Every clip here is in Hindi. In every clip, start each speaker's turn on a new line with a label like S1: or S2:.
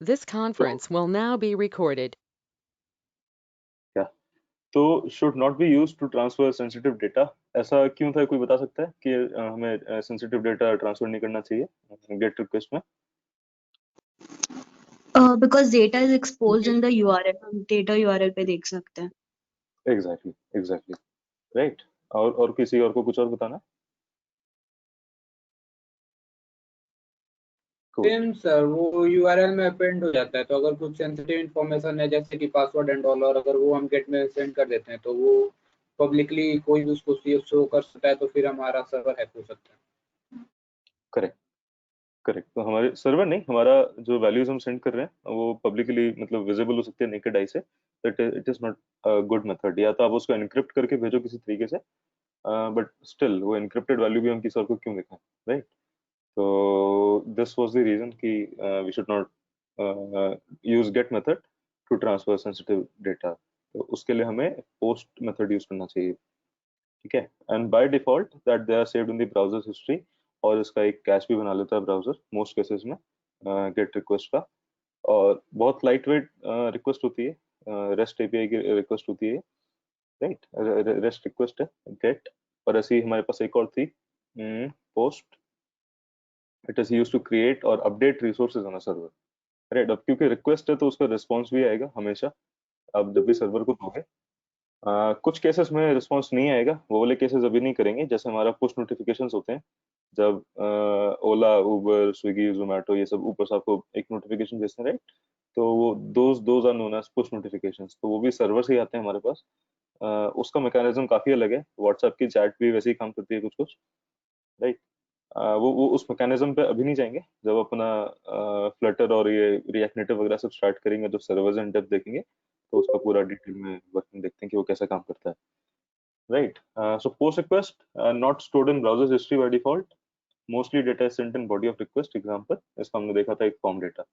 S1: This
S2: तो
S1: conference will now be recorded.
S2: क्या तो should not be use to transfer sensitive data. ऐसा क्यों था, कोई बता सकता है कि हमें सेंसिटिव डेटा ट्रांसफर नहीं करना चाहिए गेट रिक्वेस्ट में?
S3: Because data is exposed in the URL, हम data URL पे देख सकते हैं.
S2: Exactly exactly, right. और किसी और को कुछ और बताना? Cool.
S4: सेम सर, वो यूआरएल में अपेंड हो जाता है, तो अगर कुछ सेंसिटिव इन्फॉर्मेशन है जैसे कि पासवर्ड एंड ऑल, और अगर वो हम गेट में सेंड कर देते हैं तो वो पब्लिकली कोई भी उसको शो कर सकता है, तो फिर हमारा सर्वर हैक हो सकता है।
S2: Correct correct. तो हमारे सर्वर नहीं, हमारा जो वैल्यूज हम सेंड कर रहे हैं वो पब्लिकली मतलब विजिबल हो सकते हैं नेकेड आई से। It is not good method. या तो आप उसको एनक्रिप्ट करके भेजो किसी तरीके से, बट स्टिल वो एनक्रिप्टेड वैल्यू भी हम किसी और को क्यों देखें, राइट? तो दिस वाज द रीजन कि we should not use get method to transfer sensitive data. तो उसके लिए हमें पोस्ट मेथड यूज करना चाहिए, ठीक है। And by default that they are saved in the browser history, और इसका एक कैश भी बना लेता है ब्राउजर मोस्ट केसेस में गेट रिक्वेस्ट का। और बहुत लाइट वेट रिक्वेस्ट होती है, रेस्ट एपीआई की रिक्वेस्ट होती है, राइट? रेस्ट रिक्वेस्ट है गेट। और ऐसी हमारे पास एक और थी post. It is use to create और update resources on a server, right? अब क्योंकि रिक्वेस्ट है तो उसका रिस्पॉन्स भी आएगा हमेशा, अब जब भी सर्वर को दोगे। कुछ केसेस में रिस्पॉन्स नहीं आएगा, वो वाले केसेस अभी नहीं करेंगे। जैसे हमारा पुश नोटिफिकेशंस होते हैं, जब ओला उबर स्विगी जोमेटो ये सब ऊपर से आपको एक नोटिफिकेशन भेजते हैं, राइट? तो वो those those are known as push notifications, तो वो भी सर्वर से ही आते हैं हमारे पास। उसका मैकेनिज्म काफी अलग है, व्हाट्सएप की चैट भी वैसे ही काम करती है कुछ कुछ, राइट? वो उस मैकेनिज्म पे अभी नहीं जाएंगे। जब अपना फ्लटर और ये रिएक्ट नेटिव वगैरह सब स्टार्ट करेंगे, जब सर्वर्स एंड डेप्थ देखेंगे, तो उसका पूरा डिटेल में वर्किंग देखते हैं कि वो कैसा काम करता है, right? So post request not stored in browser history by default, mostly data is sent in body of request. Example इसका हमने देखा था एक फॉर्म डेटा।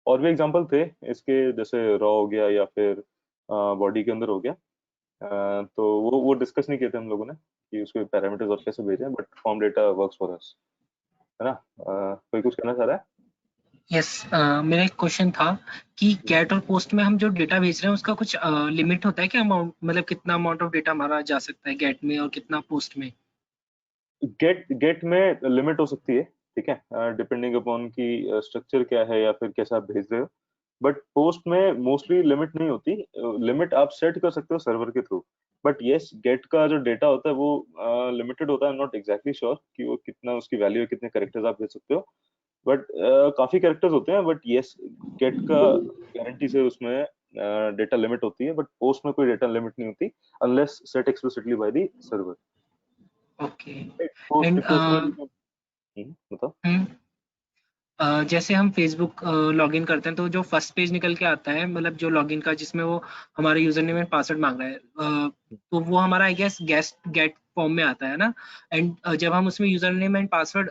S2: और भी एग्जांपल थे इसके, जैसे रॉ हो गया या फिर बॉडी के अंदर हो गया। तो वो डिस्कस नहीं किए थे हम लोगों ने कि उसके पैरामीटर्स और कैसे भेजें, but form data works for us, है ना? कोई कुछ कहना चाह रहा है?
S5: यस, मेरा एक क्वेश्चन था कि गेट और पोस्ट में हम जो डेटा भेज रहे हैं उसका कुछ लिमिट होता है क्या? अमाउंट मतलब कितना अमाउंट ऑफ डेटा हमारा जा सकता है गेट में और कितना पोस्ट में?
S2: गेट गेट में लिमिट हो सकती है, ठीक है, डिपेंडिंग अपॉन की स्ट्रक्चर क्या है या फिर कैसा आप भेज रहे हो। बट पोस्ट में मोस्टली लिमिट नहीं होती। लिमिट आप सेट कर सकते हो सर्वर के थ्रू। बट यस, गेट का जो डेटा होता है वो लिमिटेड होता है। आई एम नॉट एग्जैक्टली श्योर कि वो कितना उसकी वैल्यू है, कितने कैरेक्टर्स आप भेज सकते हो, बट काफी कैरेक्टर्स होते हैं। बट यस, गेट का गारंटी से उसमें डेटा लिमिट होती है, बट पोस्ट में कोई डेटा लिमिट नहीं होती unless set explicitly by the server.
S5: Okay.
S2: Post
S5: and
S2: request में बताओ।
S5: जैसे हम फेसबुक लॉगिन करते हैं तो जो फर्स्ट पेज निकल के आता है, मतलब जो लॉगिन का जिसमें वो हमारा यूजर नेम एंड पासवर्ड मांग रहा है, तो वो हमारा आई गेस गेट फॉर्म में आता है ना? एंड जब हम उसमें यूजर नेम एंड पासवर्ड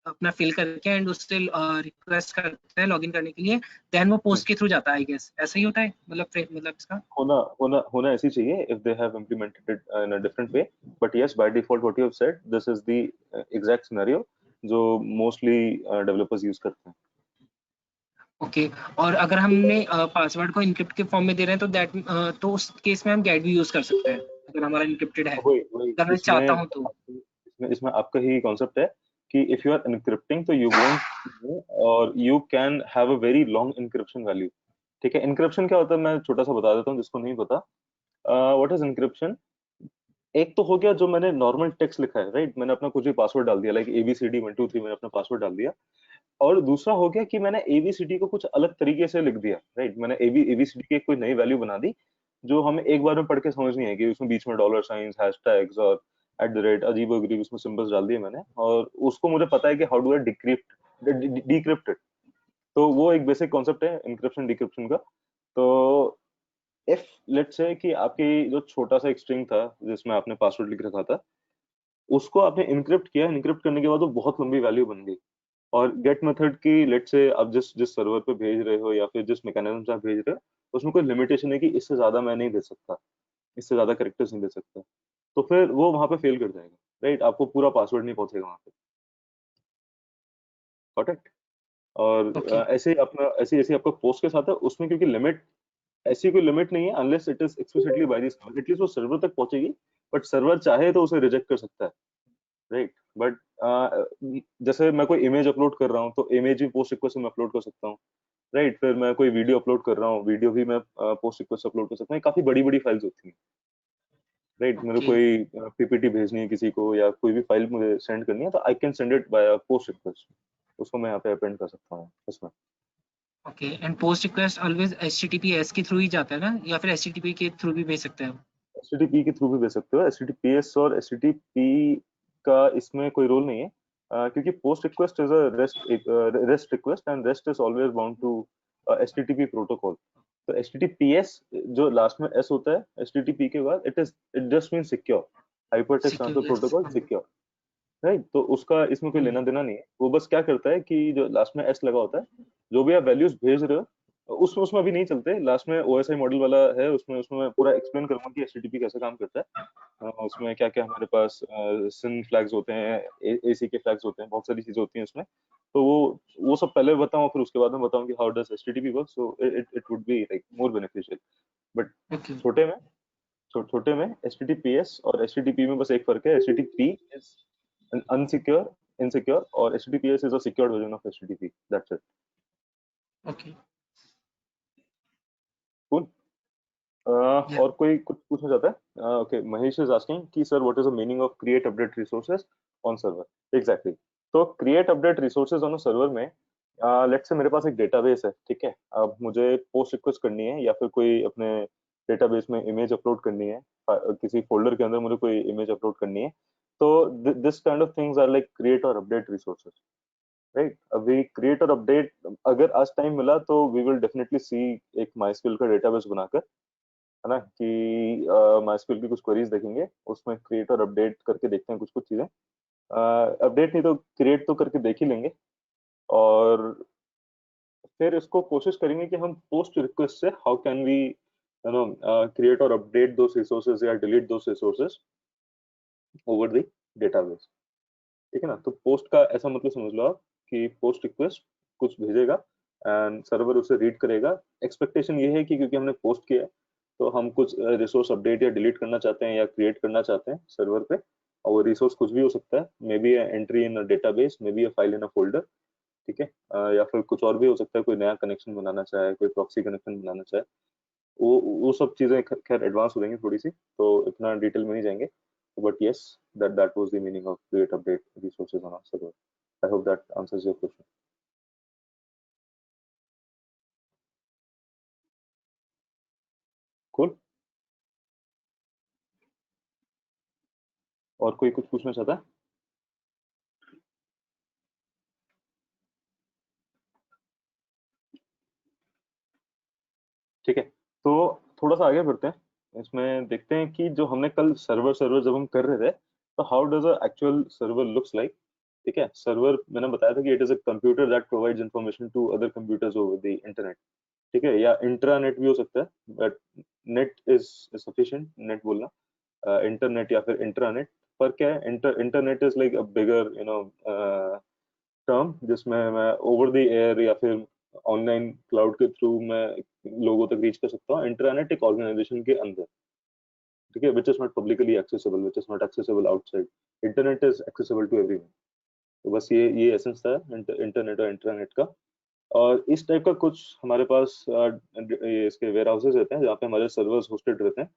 S5: अपना फिल करके एंड उससे रिक्वेस्ट करते हैं लॉगिन करने के लिए, देन वो पोस्ट के थ्रू जाता है आई गेस, ऐसा ही होता है मतलब मतलब इसका?
S2: होना होना होना ऐसी चाहिए if they have implemented it in a different way, but yes, by default what you have said, this is the exact scenario जो मोस्टली डेवलपर्स यूज करते हैं।
S5: ओके। और अगर हमने पासवर्ड को इनक्रिप्ट के फॉर्म में दे रहे हैं तो दैट तो उस केस में हम गेट भी यूज कर सकते हैं अगर हमारा इनक्रिप्टेड है,
S2: वही वही
S5: अगर मैं चाहता हूँ तो?
S2: इसमें आपका ही कॉन्सेप्ट है कि इफ यू आर इनक्रिप्टिंग तो यू वोंट, और you can have a very long encryption value, ठीक है। इनक्रिप्शन क्या होता है, मैं छोटा सा बता देता हूँ जिसको नहीं पता। What is encryption? एक तो हो गया जो मैंने नॉर्मल टेक्स्ट लिखा है, राइट? मैंने अपना कुछ भी पासवर्ड डाल दिया, लाइक ABCD123, मैंने अपना पासवर्ड डाल दिया। और दूसरा हो गया कि मैंने ABCD को कुछ अलग तरीके से लिख दिया, राइट? मैंने ABCD की कोई नई वैल्यू बना दी जो हमें एक बार में पढ़ के समझ नहीं आएगी। उसमें बीच में डॉलर साइंस, हैशटैग्स और एट द रेट, अजीब अजीब उसमें सिंबल्स डाल दिए मैंने, और उसको मुझे पता है कि how do I decrypt decrypt it. तो वो एक बेसिक कॉन्सेप्ट है इंक्रिप्शन डिक्रिप्शन का। तो इफ लेट्स से कि आपकी जो छोटा सा एक स्ट्रिंग था जिसमें आपने पासवर्ड लिख रखा था, उसको आपने इनक्रिप्ट किया, इनक्रिप्ट करने के बाद वो बहुत लंबी वैल्यू बन गई। और गेट मेथड की लेट्स से आप जिस जिस सर्वर पे भेज रहे हो या फिर जिस मैकेनिज्म से आप भेज रहे हो, उसमें कोई लिमिटेशन है कि इससे ज्यादा मैं नहीं भेज सकता, इससे ज्यादा कैरेक्टर्स नहीं भेज सकता। तो फिर वो वहां पे फेल कर जाएगा, राइट? आपको पूरा पासवर्ड नहीं पहुंचेगा वहां पे। Got it? और
S5: Okay.
S2: ऐसे ही अपना ऐसे ऐसे आपका पोस्ट के साथ है उसमें, क्योंकि लिमिट ऐसी कोई लिमिट नहीं है unless it is explicitly by the server, at least वो सर्वर तक पहुंचेगी, बट सर्वर चाहे तो उसे रिजेक्ट कर सकता है, राइट। बट जैसे मैं कोई इमेज अपलोड कर रहा हूँ तो इमेज भी पोस्ट रिक्वेस्ट में अपलोड कर सकता हूँ, राइट। फिर मैं कोई वीडियो अपलोड कर रहा हूँ, वीडियो भी मैं पोस्ट रिक्वेस्ट अपलोड कर सकता हूँ। काफी बड़ी बड़ी फाइल्स होती हैं, राइट। मेरे
S5: Okay.
S2: कोई पीपीटी भेजनी है किसी को या कोई भी फाइल मुझे सेंड करनी है तो I can send it by post request, उसको मैं यहाँ पे अपेंड कर सकता हूँ उसमें।
S5: Okay. And post request always HTTPS के थ्रू ही जाता है ना, या फिर HTTP के थ्रू भी भेज सकते हैं हम?
S2: HTTP के थ्रू भी भेज सकते हो। HTTPS और HTTP का इसमें कोई रोल नहीं है, क्योंकि post request is a rest request and rest is always bound to HTTP protocol. तो HTTPS जो लास्ट में S होता है HTTP के बाद, it just mean secure, hypertext transfer
S5: Secure, yes.
S2: Protocol secure, right. तो उसका इसमें कोई लेना देना नहीं है। वो बस क्या करता है कि जो लास्ट में S लगा होता है, जो भी आप वैल्यूज भेज रहे हो उसमें उसमें अभी नहीं चलते, लास्ट में OSI मॉडल वाला है, उसमें उसमें मैं पूरा एक्सप्लेन करूंगा कि HTTP कैसे काम करता है। उसमें क्या क्या हमारे पास सिन फ्लैग्स होते हैं, AC के फ्लैग्स होते हैं, बहुत सारी चीजें होती हैं उसमें। तो वो सब पहले बताऊं, फिर उसके बाद में बताऊं कि how does HTTP work, so it would be like more beneficial. But
S5: Okay.
S2: छोटे में छोटे में HTTPS और HTTP में बस एक फर्क है, HTTP इज अनसिक्योर इनसिक्योर और HTTPS is a secured version of HTTP, that's it.
S5: Okay.
S2: Cool.
S5: Yeah.
S2: और कोई कुछ पूछना चाहता है? ओके, महेश इज आस्किंग कि sir what is the meaning of create update resources on server. Exactly. तो create update resources on a server में लेट्स से मेरे पास एक डेटाबेस है, ठीक है। अब मुझे पोस्ट रिक्वेस्ट करनी है या फिर कोई अपने डेटाबेस में इमेज अपलोड करनी है, किसी फोल्डर के अंदर मुझे कोई इमेज अपलोड करनी है, तो this kind of things are like create और अपडेट रिसोर्सेज, राइट। अभी क्रिएट और अपडेट अगर आज टाइम मिला तो वी विल डेफिनेटली सी एक माइस्क्यूएल का डेटाबेस बनाकर, है ना, कि माइस्क्यूएल की कुछ क्वेरीज देखेंगे, उसमें क्रिएट और अपडेट करके देखते हैं कुछ कुछ चीजें। अपडेट नहीं तो क्रिएट तो करके देख ही लेंगे, और फिर इसको कोशिश करेंगे कि हम पोस्ट रिक्वेस्ट से how can we you know create और अपडेट दोस रिसोर्सेज या delete those resources over the database, ठीक है ना। तो पोस्ट का ऐसा मतलब समझ लो आप कि पोस्ट रिक्वेस्ट कुछ भेजेगा एंड सर्वर उसे रीड करेगा। एक्सपेक्टेशन ये है कि क्योंकि हमने पोस्ट किया है तो हम कुछ रिसोर्स अपडेट या डिलीट करना चाहते हैं या क्रिएट करना चाहते हैं सर्वर पे, और वो रिसोर्स कुछ भी हो सकता है, may be entry in a database, may be a file in a folder, ठीक है। या फिर कुछ और भी हो सकता है, कोई नया कनेक्शन बनाना चाहे, कोई प्रॉक्सी कनेक्शन बनाना चाहे, वो सब चीजें खैर एडवांस हो जाएंगी थोड़ी सी, तो इतना डिटेल में नहीं जाएंगे। But yes, that was the meaning of create update resources on our server. I hope that answers your question. Cool. और कोई कुछ पूछना चाहता है? ठीक है, तो थोड़ा सा आगे बढ़ते हैं, इसमें देखते हैं कि जो हमने कल सर्वर सर्वर जब हम कर रहे थे, तो how does a actual server looks like, ठीक है। सर्वर मैंने बताया था कि it is a computer that provides information to other computers over the internet, ठीक है, या इंट्रानेट भी हो सकता है, but net is sufficient, net बोलना, इंटरनेट या फिर इंट्रानेट। पर क्या है, internet is like a bigger term, जिसमें मैं ओवर द एयर या फिर ऑनलाइन क्लाउड के थ्रू मैं लोगों तक रीच कर सकता हूँ। इंटरनेट एक ऑर्गेनाइजेशन के अंदर, ठीक है, which is not publicly accessible, which is not accessible outside. Internet is accessible to everyone. तो बस ये एसेंस था इंटरनेट और इंटरनेट का। और इस टाइप का कुछ हमारे पास ये इसके वेयर हाउसेज रहते हैं जहाँ पे हमारे सर्वर्स होस्टेड रहते हैं,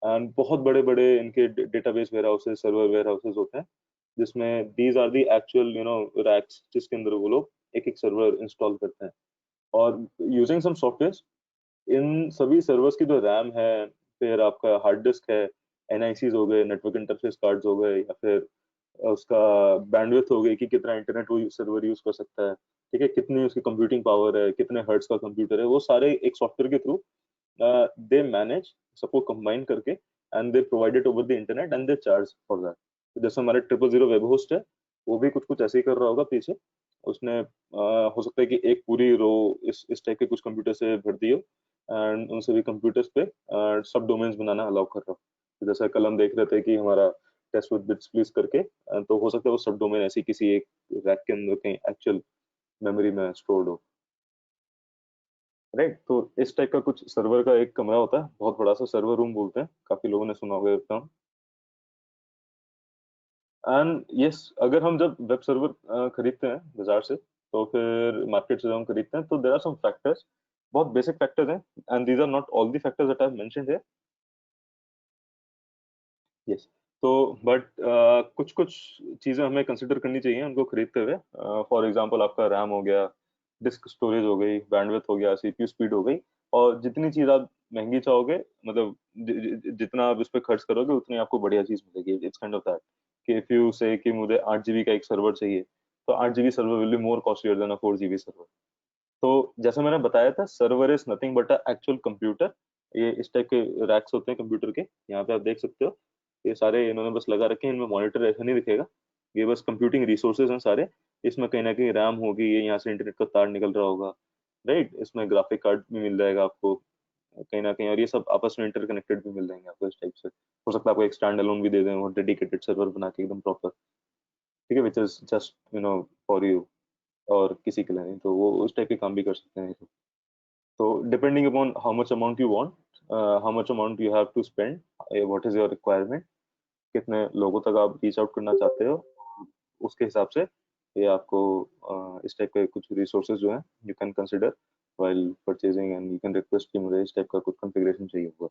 S2: एंड बहुत बड़े बड़े इनके database warehouses, server warehouses होते हैं, जिसमें these are the actual racks, जिसके अंदर वो लोग एक एक सर्वर इंस्टॉल करते हैं। और यूजिंग सम सॉफ्टवेयर, इन सभी सर्वर्स की जो रैम है, फिर आपका हार्ड डिस्क है, NICs हो गए, नेटवर्क इंटरफेस कार्ड्स हो गए, या फिर उसका बैंडविड्थ हो गई कि कितना इंटरनेट वो सर्वर यूज कर सकता है, ठीक है, कितनी उसकी कंप्यूटिंग पावर है, कितने हर्ट्स का कंप्यूटर है, वो सारे एक सॉफ्टवेयर के थ्रू दे मैनेज, सबको कंबाइन करके, and they provide it over the internet and they charge for that. तो जैसे हमारे 000 वेब होस्ट है, वो भी कुछ कुछ ऐसे ही कर रहा होगा पीछे। उसने हो सकता है कि एक पूरी रो इस टाइप के कुछ कंप्यूटर से भर दी हो, एंड उन सभी कंप्यूटर्स पे सब डोमेन्स बनाना अलाउ कर रहा हो। तो जैसा कल हम देख रहे थे कि हमारा टेस्ट विद बिट्स प्लीज करके, तो हो सकता है वो सब डोमेन ऐसी किसी एक रैक के अंदर कहीं एक्चुअल मेमोरी में स्टोर्ड हो, राइट। तो इस टाइप का कुछ सर्वर का एक कमरा होता है, बहुत बड़ा सा सर्वर रूम बोलते हैं, काफी लोगों ने सुना होगा टर्म। एंड यस, अगर हम जब वेब सर्वर खरीदते हैं बाजार से, तो फिर मार्केट से जब हम खरीदते हैं, तो देयर आर सम फैक्टर्स, बहुत बेसिक फैक्टर्स हैं, and these are not all the factors that I have mentioned here. Yes, तो बट कुछ कुछ चीजें हमें कंसिडर करनी चाहिए उनको खरीदते हुए। फॉर एग्जांपल आपका रैम हो गया, डिस्क स्टोरेज हो गई, बैंडविड्थ हो गया, सीपीयू स्पीड हो गई। और जितनी चीज आप महंगी चाहोगे, मतलब जितना आप इस पे खर्च करोगे, उतनी आपको बढ़िया चीज मिलेगी। इट्स काइंड ऑफ दैट कि इफ यू से कि मुझे 8 GB का एक सर्वर चाहिए, तो 8 GB server will be more costlier then a 4 GB server. तो जैसे मैंने बताया था, server is nothing but a actual computer. ये इस टाइप के रैक्स होते हैं कंप्यूटर के, यहाँ पे आप देख सकते हो। ये सारे इन्होंने बस लगा रखे हैं, इनमें मॉनिटर ऐसा नहीं दिखेगा, ये बस कंप्यूटिंग रिसोर्सेज हैं सारे। इसमें कहीं ना कहीं रैम होगी, ये यहाँ से इंटरनेट का तार निकल रहा होगा, राइट। इसमें ग्राफिक कार्ड भी मिल जाएगा आपको कहीं ना कहीं, और ये सब आपस में इंटरकनेक्टेड भी मिल जाएंगे आपको इस टाइप से। हो सकता है आपको एक स्टैंड अलोन भी दे दें, और डेडिकेटेड सर्वर बना के एकदम प्रॉपर, ठीक है, which is just for you, और किसी के लिए नहीं, तो वो उस टाइप के काम भी कर सकते हैं। So depending upon how much amount you want, how much amount you have to spend, what is your requirement, कितने लोगों तक आप रीच आउट करना चाहते हो, उसके हिसाब से ये आपको इस टाइप के कुछ रिसोर्सेज जो हैं you can consider while purchasing, and you can request कि मुझे इस टाइप का कुछ कॉन्फ़िगरेशन चाहिए होगा,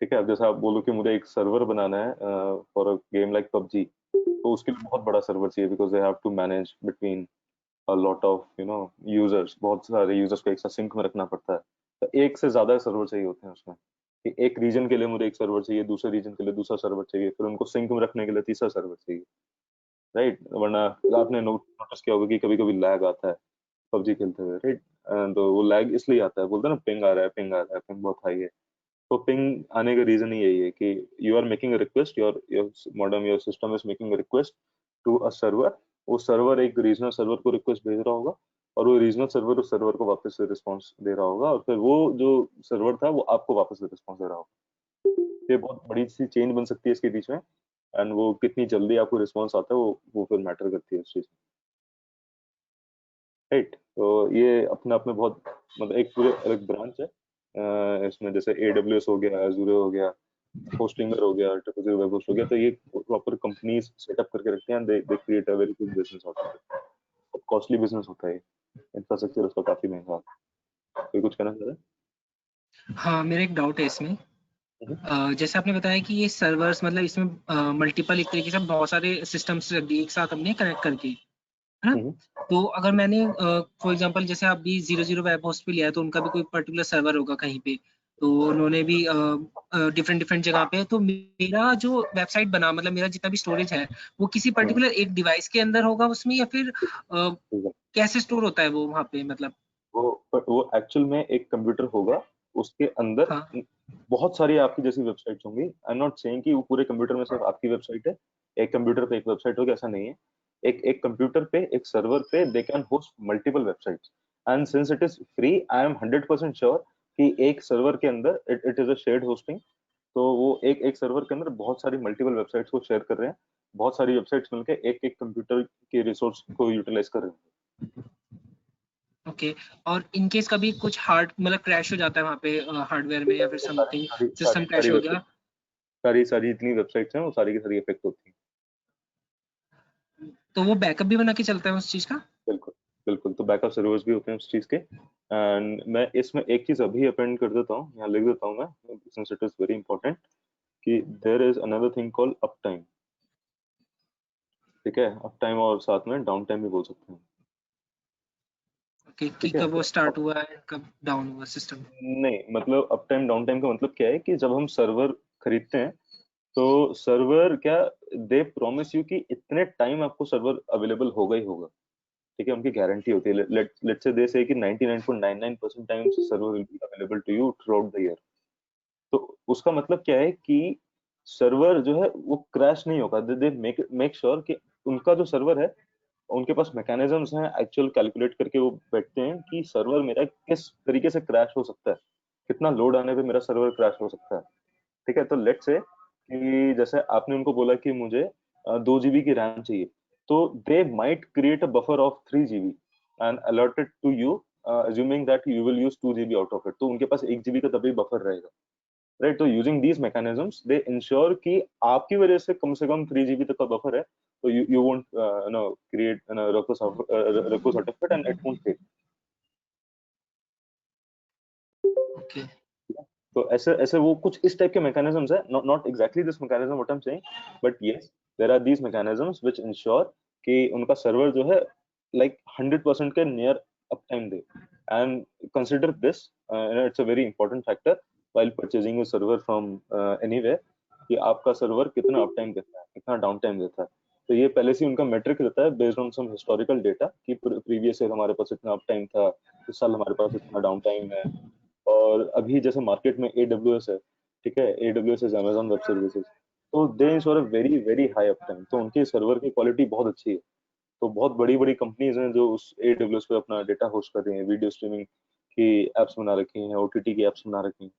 S2: ठीक है। अब जैसे आप बोलो कि मुझे एक सर्वर बनाना है for a game like PUBG, तो उसके लिए बहुत बड़ा सर्वर चाहिए, because they have to manage between a lot of users, बहुत सारे यूजर्स को एक साथ सिंक में रखना पड़ता है। तो एक से ज्यादा सर्वर चाहिए होते हैं उसमें, कि एक रीजन के लिए मुझे एक सर्वर चाहिए, दूसरे रीजन के लिए दूसरा सर्वर चाहिए, फिर उनको सिंक में रखने के लिए तीसरा सर्वर चाहिए, राइट। वरना आपने नोटिस किया होगा कि कभी कभी लैग आता है पबजी खेलते हुए, राइट। तो वो लैग इसलिए आता है, बोलते हैं ना पिंग आ रहा है, पिंग आ रहा है, पिंग बहुत हाई है। तो पिंग आने का रीजन ही यही है कि you are making a request, your modem, your system is making a request to a server. वो सर्वर एक रीजनल सर्वर को रिक्वेस्ट भेज रहा होगा, और वो रीजनल सर्वर उस सर्वर को वापस से रिस्पॉन्स दे रहा होगा, और फिर वो जो सर्वर था वो आपको वापस से रिस्पॉन्स दे रहा होगा। ये बहुत बड़ी सी चेंज बन सकती है इसके बीच में, एंड वो कितनी जल्दी आपको रिस्पॉन्स आता है, वो फिर मैटर करती है उस चीज में, राइट। तो ये अपने आप में बहुत, मतलब एक पूरे अलग ब्रांच है। इसमें जैसे AWS हो गया, Azure हो गया, होस्टिंगर हो गया, ट्रिपल वेब होस्ट हो गया, तो ये प्रॉपर कंपनीज सेटअप करके रखते हैं, they create a very good business out of it. Costly business होता है, इंफ्रास्ट्रक्चर उसका काफी महंगा है। कोई कुछ कहना चाह रहा है?
S5: हाँ, मेरा एक डाउट है इसमें।
S2: हम्म,
S5: जैसे आपने बताया कि ये सर्वर्स मतलब इसमें मल्टीपल एक तरीके से बहुत सारे सिस्टम्स रख दिए एक साथ हमने कनेक्ट करके, है ना?
S2: हम्म,
S5: तो अगर मैंने फॉर एग्जांपल जैसे आप भी 00 वेब होस्ट पे लिया है, तो उनका भी कोई पर्टिकुलर सर्वर होगा कहीं पे, तो उन्होंने भी डिफरेंट डिफरेंट जगह पे, तो मेरा जो वेबसाइट बना मतलब मेरा जितना भी स्टोरेज है वो किसी
S2: हम्म,
S5: पर्टिकुलर एक डिवाइस के अंदर होगा उसमें, या फिर
S2: ठीक है।
S5: कैसे स्टोर होता है वो वहाँ पे मतलब?
S2: वो एक्चुअल में एक कंप्यूटर होगा, उसके अंदर
S5: हाँ,
S2: बहुत सारी आपकी जैसी वेबसाइट्स होंगी। आई एम नॉट सेइंग कि वो पूरे कंप्यूटर में सिर्फ आपकी वेबसाइट है, एक कंप्यूटर पे एक वेबसाइट होगी, ऐसा नहीं है। एक एक कंप्यूटर पे, एक सर्वर पे they can host multiple websites, and since it is free, I am 100% sure कि एक सर्वर के अंदर it is a shared hosting. तो वो एक एक सर्वर के अंदर बहुत सारी मल्टीपल वेबसाइट्स को शेयर कर रहे हैं, बहुत सारी वेबसाइट्स मिलकर एक एक कंप्यूटर के रिसोर्स को यूटिलाइज कर रहे हैं।
S5: ओके। और इन केस कभी कुछ हार्ड मतलब क्रैश हो जाता है वहाँ पे हार्डवेयर में, या फिर
S2: सारी
S5: समथिंग
S2: सारी
S5: सिस्टम
S2: सारी
S5: क्रैश
S2: सारी
S5: हो
S2: वेबसाइट,
S5: गया,
S2: सारी सारी जितनी वेबसाइट्स हैं वो सारी की सारी इफेक्ट होती हैं।
S5: तो वो बैकअप भी बना के चलता है उस चीज का?
S2: बिल्कुल, बिल्कुल। तो बैकअप सर्वर्स भी होते हैं उस चीज के। एंड मैं इसमें एक चीज अभी अपेंड कर देता हूँ, यहाँ लिख देता हूँ मैं, since it is very important, कि there is another thing called up time, ठीक है। अप टाइम और साथ में डाउन टाइम भी बोल सकते हैं,
S5: कि
S2: ठीक है।
S5: कब वो स्टार्ट हुआ है कब डाउन हुआ सिस्टम?
S2: नहीं, मतलब अप टाइम डाउन टाइम का मतलब क्या है कि जब हम सर्वर खरीदते हैं, तो सर्वर क्या, दे प्रॉमिस यू कि इतने टाइम आपको सर्वर अवेलेबल होगा ही होगा, ठीक है। उनकी गारंटी होती है। लेट्स से दे से कि 99.99% times server will be available to you throughout the year. तो उसका मतलब क्या है कि सर्वर जो है वो क्रैश नहीं होगा। दे मेक मेक श्योर कि उनका जो सर्वर है, उनके पास मैकेनिज्म्स हैं, एक्चुअल कैलकुलेट करके वो बैठते हैं कि सर्वर मेरा किस तरीके से क्रैश हो सकता है, कितना लोड आने पे मेरा सर्वर क्रैश हो सकता है, ठीक है। तो लेट्स से कि जैसे आपने उनको बोला कि मुझे 2 GB की रैम चाहिए, तो they might create a buffer of 3 GB, and allot it to you, assuming that you will use 2 GB out of it. तो उनके पास 1 GB का तभी बफर रहेगा, राइट? तो using these mechanisms they ensure कि आपकी वजह से कम 3 GB तक का बफर है, तो you won't create ruckus out of it and it won't fail.
S5: Okay.
S2: तो ऐसे वो कुछ इस टाइप के मैकेनिज्म्स है, not exactly this mechanism what I'm saying, but yes, there are these mechanisms which ensure कि उनका सर्वर जो है like 100% के near uptime they. And consider this, it's a very important factor while purchasing a server from anywhere, कि आपका सर्वर कितना अपटाइम देता है, कितना डाउन टाइम देता है. तो ये पहले से उनका मेट्रिक रहता है based on some historical data कि प्रीवियस ईयर हमारे पास इतना अपटाइम था, इस साल हमारे पास इतना डाउन टाइम है. और अभी जैसे मार्केट में AWS है, ठीक है, AWS is Amazon web services, तो they ensure a very very high uptime. तो उनके सर्वर की क्वालिटी बहुत अच्छी है. तो बहुत बड़ी बड़ी कंपनीज हैं जो उस AWS पे अपना डेटा होस्ट कर रही हैं, वीडियो स्ट्रीमिंग की एप्स बना रखी हैं, OTT की एप्स बना रखी हैं,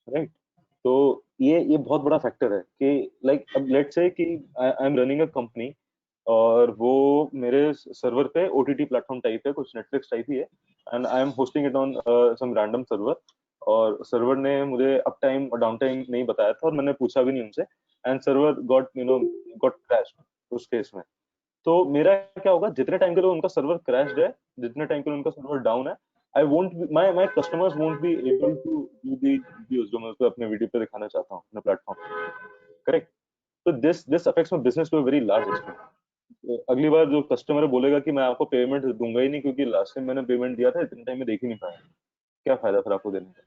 S2: राइट? तो ये बहुत बड़ा फैक्टर है कि लाइक अब लेट्स से कि I am running a company और वो मेरे सर्वर पे OTT प्लेटफॉर्म टाइप है, कुछ नेटफ्लिक्स टाइप ही है, and I am hosting it on some random server. और सर्वर ने मुझे अप टाइम और डाउन टाइम नहीं बताया था और मैंने पूछा भी नहीं उनसे, एंड सर्वर गॉट क्रैश्ड उस केस में. तो मेरा क्या होगा, जितने टाइम के लिए उनका सर्वर क्रैश्ड है, जितने टाइम के लिए उनका सर्वर डाउन है, I won't my customers won't be able to do the videos जो मैं उसको अपने वीडियो पे दिखाना चाहता हूँ अपने प्लेटफॉर्म, करेक्ट? तो this affects my business to a very large extent. अगली बार जो कस्टमर बोलेगा कि मैं आपको पेमेंट दूंगा ही नहीं क्योंकि लास्ट टाइम मैंने पेमेंट दिया था, इतने टाइम में देख ही नहीं पाया, क्या फायदा फिर आपको देने का?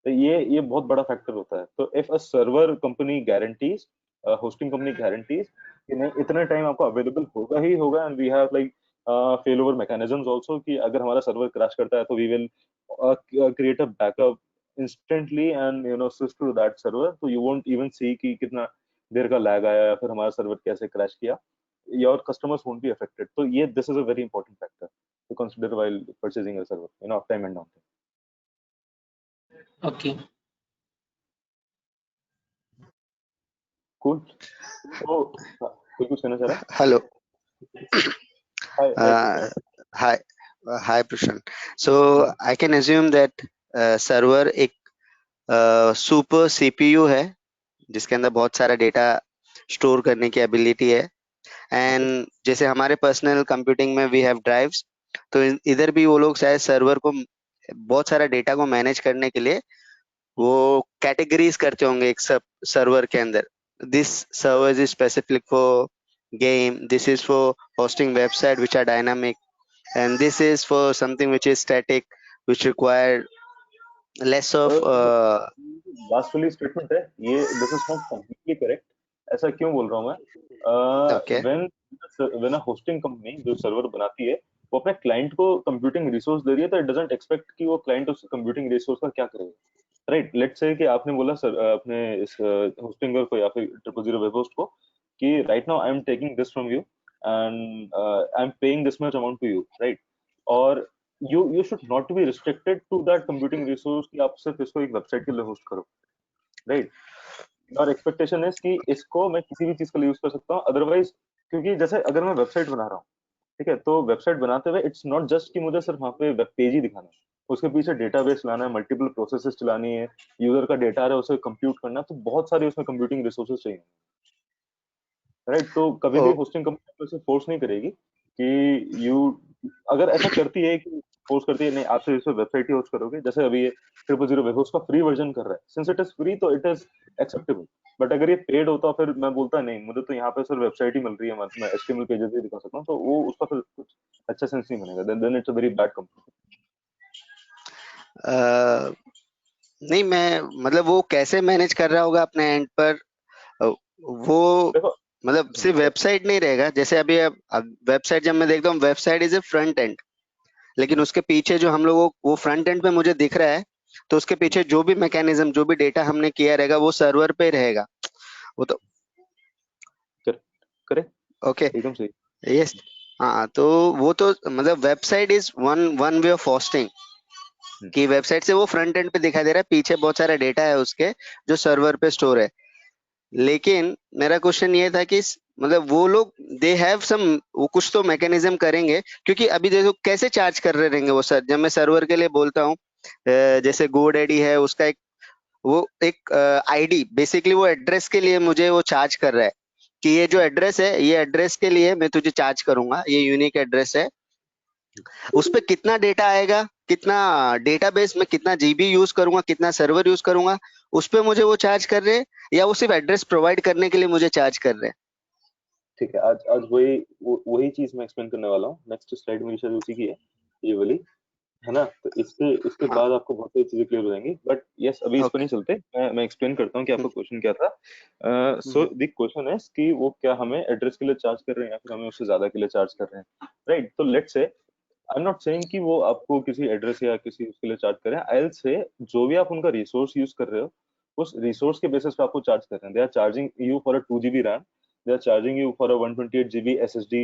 S2: तो ये बहुत बड़ा फैक्टर होता है. तो if a server company guarantees, hosting company guarantees कि नहीं इतना टाइम आपको अवेलेबल होगा ही होगा, and we have like failover mechanisms also कि अगर हमारा सर्वर क्रैश करता है तो we will create a backup instantly and switch to that server. तो यू वोंट इवन सी कि कितना देर का लैग आया या फिर हमारा सर्वर कैसे क्रैश किया. Your customers won't be affected. तो ये this is a very important factor to consider while purchasing a server, uptime and downtime.
S5: Okay.
S2: Cool. तो कोई कुछ कहना चाह रहा है?
S6: Hello.
S2: Hi.
S6: Hi. Hi, Prashant. So I can assume that server एक super CPU है जिसके अंदर बहुत सारा डेटा स्टोर करने की एबिलिटी है. एंड जैसे हमारे पर्सनल कंप्यूटिंग में वी हैव ड्राइव्स, तो इधर भी वो लोग शायद सर्वर को बहुत सारा डेटा को मैनेज करने के लिए वो कैटेगरीज करते होंगे एक सब सर्वर के अंदर. This server is specific for game, this is for hosting website which are dynamic, and this is for something which is static which require less of
S2: lastly statement है ये, this is not completely correct. ऐसा क्यों बोल रहा हूँ मैं?
S6: Okay.
S2: When a hosting company जो सर्वर बनाती है वो अपने क्लाइंट को कंप्यूटिंग रिसोर्स दे रही है, तो इट डजंट एक्सपेक्ट कि वो क्लाइंट उस कंप्यूटिंग रिसोर्स का क्या करेगा, राइट? लेट्स से कि आपने बोला सर अपने इस होस्टिंगर को या फिर 000 वेब होस्ट को कि right now I am taking this from you and I am paying this much amount to you, right? और you should not be restricted to that computing resource कि आप सिर्फ इसको एक वेबसाइट के लिए होस्ट करो, राइट? और एक्सपेक्टेशन है कि इसको मैं किसी भी चीज के लिए यूज कर सकता हूँ. अदरवाइज क्योंकि जैसे अगर मैं वेबसाइट बना रहा हूँ, ठीक है, तो वेबसाइट बनाते हुए इट्स नॉट जस्ट कि मुझे सिर्फ वहाँ पे वेब पेज ही दिखाना है, उसके पीछे डेटाबेस लाना है, मल्टीपल प्रोसेसेस चलानी है, यूजर का डेटा आ रहा है उसे कंप्यूट करना है, तो बहुत सारे उसमें कंप्यूटिंग रिसोर्सेस चाहिए, राइट? तो कभी भी होस्टिंग कंपनी से फोर्स नहीं करेगी कि यू, अगर ऐसा करती है कि फोर्स करती है नहीं आप सिर्फ वेबसाइट ही होस्ट करोगे, जैसे अभी ये 000 वेब होस्ट का फ्री वर्जन कर रहा है, सिंस इट इज फ्री तो इट इज एक्सेप्टेबल. बट अगर ये पेड होता फिर मैं बोलता नहीं मुझे तो यहाँ पे सिर्फ वेबसाइट ही मिल रही है, मैं HTML पेजेस ही दिखा सकता हूँ, तो वो उसका फिर कुछ अच्छा सेंस नहीं बनेगा. Then it's a very bad company.
S6: नहीं, मैं मतलब वो कैसे मैनेज कर रहा होगा अपने एंड पर, वो
S2: देखो
S6: मतलब सिर्फ वेबसाइट नहीं रहेगा. जैसे अभी वेबसाइट जब मैं देखता हूँ, website is a front end, लेकिन उसके पीछे जो हम लोगों वो फ्रंट एंड पे मुझे दिख रहा है, तो उसके पीछे जो भी मैकेनिज्म, जो भी डेटा हमने किया रहेगा वो सर्वर पे रहेगा. वो तो
S2: करेक्ट,
S6: ओके,
S2: एकदम सही.
S6: यस. हाँ, तो वो तो मतलब website is one way of hosting, कि वेबसाइट से वो फ्रंट एंड पे दिखाई दे रहा है, पीछे बहुत सारा डेटा है उसके जो सर्वर पे स्टोर है. लेकिन मेरा क्वेश्चन ये था कि मतलब वो लोग दे हैव सम, वो कुछ तो मैकेनिज्म करेंगे, क्योंकि अभी देखो कैसे चार्ज कर रहे रहेंगे वो सर। जब मैं सर्वर के लिए बोलता हूँ, जैसे GoDaddy है, उसका एक वो एक आईडी, बेसिकली वो एड्रेस के लिए मुझे वो चार्ज कर रहा है कि ये जो एड्रेस है, ये एड्रेस के लिए मैं तुझे चार्ज करूंगा, ये यूनिक एड्रेस है। उस पे कितना डेटा आएगा, कितना डेटाबेस में कितना जीबी यूज करूंगा, कितना सर्वर यूज करूंगा, उस पे मुझे वो चार्ज कर रहे हैं, या वो सिर्फ एड्रेस प्रोवाइड करने के लिए मुझे चार्ज कर रहे हैं?
S2: ठीक है, आज आज वही चीज मैं एक्सप्लेन करने वाला हूँ। नेक्स्ट स्लाइड मेरी शायद उसी की है, ये वाली, है ना? तो इसके
S6: हाँ,
S2: बाद आपको बहुत सारी चीजें क्लियर हो जाएंगी, बट यस अभी इस पर
S6: ओके।
S2: नहीं चलते। मैं एक्सप्लेन करता हूँ कि आपका क्वेश्चन क्या था। सो
S6: हम्म,
S2: द क्वेश्चन है कि वो क्या हमें एड्रेस के लिए चार्ज कर रहे हैं या फिर हमें उससे ज्यादा के लिए चार्ज कर रहे हैं, राइट? तो let's say I am not saying कि वो आपको किसी एड्रेस या किसी उसके लिए चार्ज कर रहे हैं। आई विल से जो भी आप उनका रिसोर्स यूज कर रहे हो, उस रिसोर्स के बेसिस पे आपको चार्ज कर रहे हैं। They are charging you for a 2 GB RAM, they are charging you for a 128 GB SSD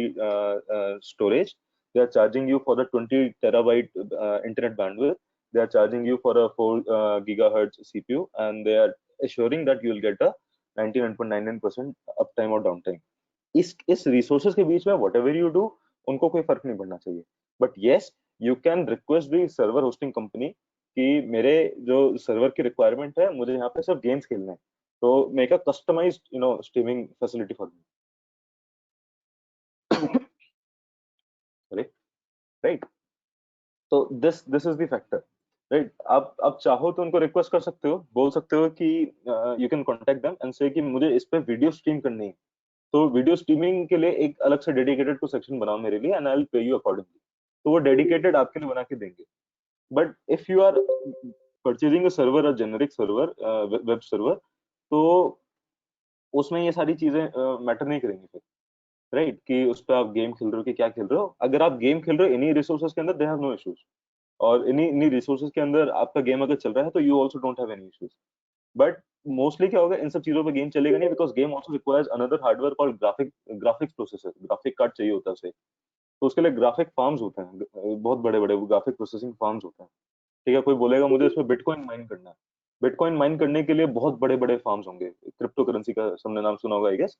S2: storage, they are charging you for the 20 terabyte internet bandwidth, they are charging you for a 4 gigahertz CPU, and they are assuring that you will get a 99.99% uptime or downtime। इस रिसोर्सेज के बीच में वट एवर यू डू, उनको कोई फर्क नहीं पड़ना चाहिए। But yes, you can request the server hosting company कि मेरे जो सर्वर की रिक्वायरमेंट है, मुझे यहाँ पे सिर्फ गेम्स खेलने हैं, तो make a customized streaming facility for me. Right? तो this is the factor, right? आप चाहो तो उनको रिक्वेस्ट कर सकते हो, बोल सकते हो कि you can contact them and say कि मुझे इस पे वीडियो स्ट्रीम करनी है, तो वीडियो स्ट्रीमिंग के लिए एक अलग से डेडिकेटेड को सेक्शन बनाओ मेरे लिए, and I will pay you accordingly. तो वो डेडिकेटेड आपके लिए बना के देंगे। But if you are purchasing a server, a generic server, web server, तो उसमें ये सारी चीजें मैटर नहीं करेंगी फिर, राइट? कि उस पर आप गेम खेल रहे हो कि क्या खेल रहे हो। अगर आप गेम खेल रहे हो इन्हीं रिसोर्सेज के अंदर, दे हैव नो इश्यूज, और इन्हीं इन्हीं रिसोर्सेज के अंदर आपका गेम अगर चल रहा है तो you also don't have any issues. But mostly क्या होगा, इन सब चीजों पे गेम चलेगा नहीं, because game also requires another hardware called graphics processor, graphic card चाहिए होता है उसे। तो उसके लिए ग्राफिक फार्म्स होते हैं, बहुत बड़े बड़े ग्राफिक प्रोसेसिंग फार्म्स होते हैं। ठीक है, कोई बोलेगा मुझे इसमें बिटकॉइन माइन करना है, बिटकॉइन माइन करने के लिए बहुत बड़े बड़े फार्म्स होंगे। क्रिप्टो करेंसी का सबने नाम सुना होगा आई गेस।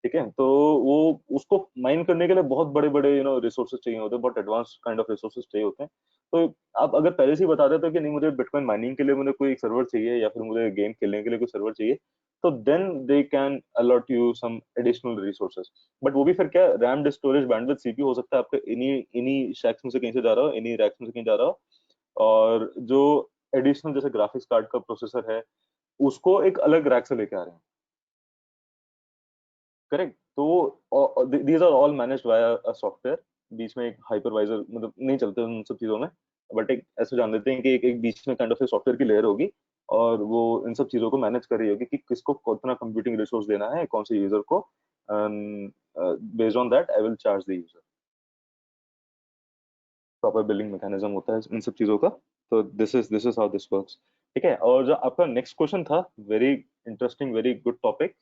S2: ठीक है, तो वो उसको माइन करने के लिए बहुत बड़े बड़े रिसोर्सेज चाहिए होते हैं, बहुत एडवांस काइंड ऑफ रिसोर्सेज चाहिए होते हैं। तो आप अगर पहले से ही बता देते हो कि नहीं, मुझे बिटकॉइन माइनिंग के लिए मुझे कोई सर्वर चाहिए या फिर मुझे गेम खेलने के लिए कोई सर्वर चाहिए, तो then they can allot you some additional resources. But वो भी फिर क्या, RAM, disk, storage, bandwidth, CPU हो सकता है आपके इन्हीं इन्हीं शैक्स में से कहीं से जा रहा हो, इन्हीं रैक्स में से कहीं जा रहा हो, और जो एडिशनल जैसे ग्राफिक्स कार्ड का प्रोसेसर है, उसको एक अलग रैक से लेके आ रहे हैं। करेक्ट? तो these are all managed via a software. बीच में एक हाइपरवाइजर मतलब नहीं चलते उन सब चीजों में, बट एक ऐसे जान देते हैं कि एक बीच में काइंड ऑफ सॉफ्टवेयर की लेयर होगी, और वो इन सब चीजों को मैनेज कर रही होगी कि किसको कितना कंप्यूटिंग रिसोर्स देना है, कौन से यूजर को। Based on that I will charge the user. Proper billing mechanism होता है इन सब चीजों का। तो this is how this works. ठीक है, और जो आपका नेक्स्ट क्वेश्चन था, very interesting, very good topic.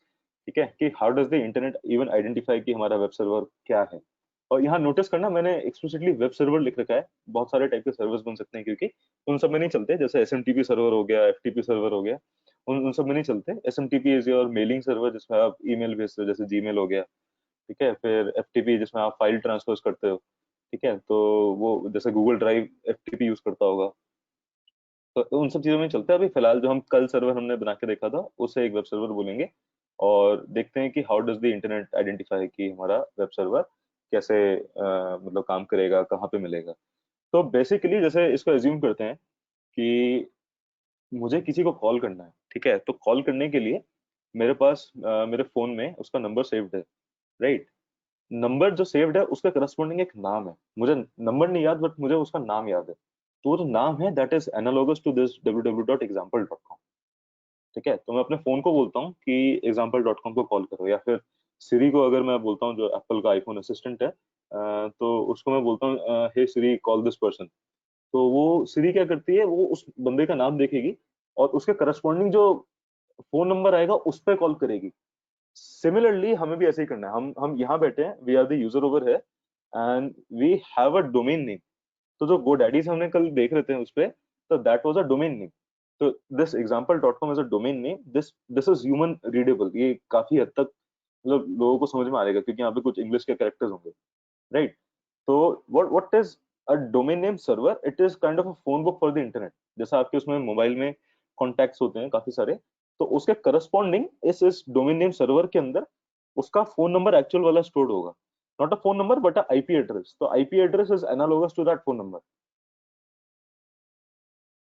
S2: ठीक है, कि how does the internet even identify कि हमारा वेब सर्वर क्या है। और यहाँ नोटिस करना, मैंने एक्सप्लिसिटली वेब सर्वर लिख रखा है। बहुत सारे टाइप के सर्वर्स बन सकते हैं, क्योंकि उन सब में नहीं चलते। जैसे एसएमटीपी सर्वर हो गया, एफटीपी सर्वर हो गया, उन सब में नहीं चलते। SMTP is your mailing server, जिसमें आप ईमेल भेजते हो, जैसे जीमेल हो गया। ठीक है, फिर एफटीपी जिसमें आप फाइल ट्रांसफर करते हो। ठीक है, तो वो जैसे गूगल ड्राइव एफटीपी यूज करता होगा। तो उन सब चीजों में चलता है। अभी फिलहाल जो हम कल सर्वर हमने बना के देखा था, उसे एक वेब सर्वर बोलेंगे, और देखते हैं कि how does the internet identify कि हमारा वेब सर्वर कैसे मतलब काम करेगा, कहाँ पे मिलेगा। तो बेसिकली जैसे इसको एज्यूम करते हैं कि मुझे किसी को कॉल करना है। ठीक है, तो कॉल करने के लिए मेरे पास मेरे फोन में उसका नंबर सेव्ड है, राइट? नंबर जो सेव्ड है उसका करस्पॉन्डिंग एक नाम है। मुझे नंबर नहीं याद, बट मुझे उसका नाम याद है। तो वो जो नाम है, that is analogous to this www.example.com। ठीक है, तो मैं अपने फोन को बोलता हूँ कि example.com को कॉल करो, या फिर सिरी को अगर मैं बोलता हूँ, जो एप्पल का आईफोन असिस्टेंट है, तो उसको मैं बोलता हूँ हे सिरी कॉल दिस पर्सन। तो वो सिरी क्या करती है, वो उस बंदे का नाम देखेगी और उसके करस्पॉन्डिंग जो फोन नंबर आएगा उस पर कॉल करेगी। सिमिलरली हमें भी ऐसे ही करना है। हम यहाँ बैठे हैं, we are the user over है, and we have a domain name. तो जो GoDaddy से हमने कल देख रहे थे उस पे, तो that was a domain name. तो this example.com is a domain name. This this is human readable, ये काफी हद तक मतलब लोगों को समझ में आ जाएगा क्योंकि यहाँ पे कुछ इंग्लिश के कैरेक्टर्स होंगे, राइट? तो what is a domain name server? It is kind of a phone book for the internet. जैसा आपके उसमें मोबाइल में कॉन्टैक्ट्स होते हैं काफी सारे, तो उसके करस्पॉन्डिंग इस डोमेन नेम सर्वर के अंदर उसका फोन नंबर एक्चुअल वाला स्टोर्ड होगा, not a phone number but a IP address. तो IP address is analogous to that phone number,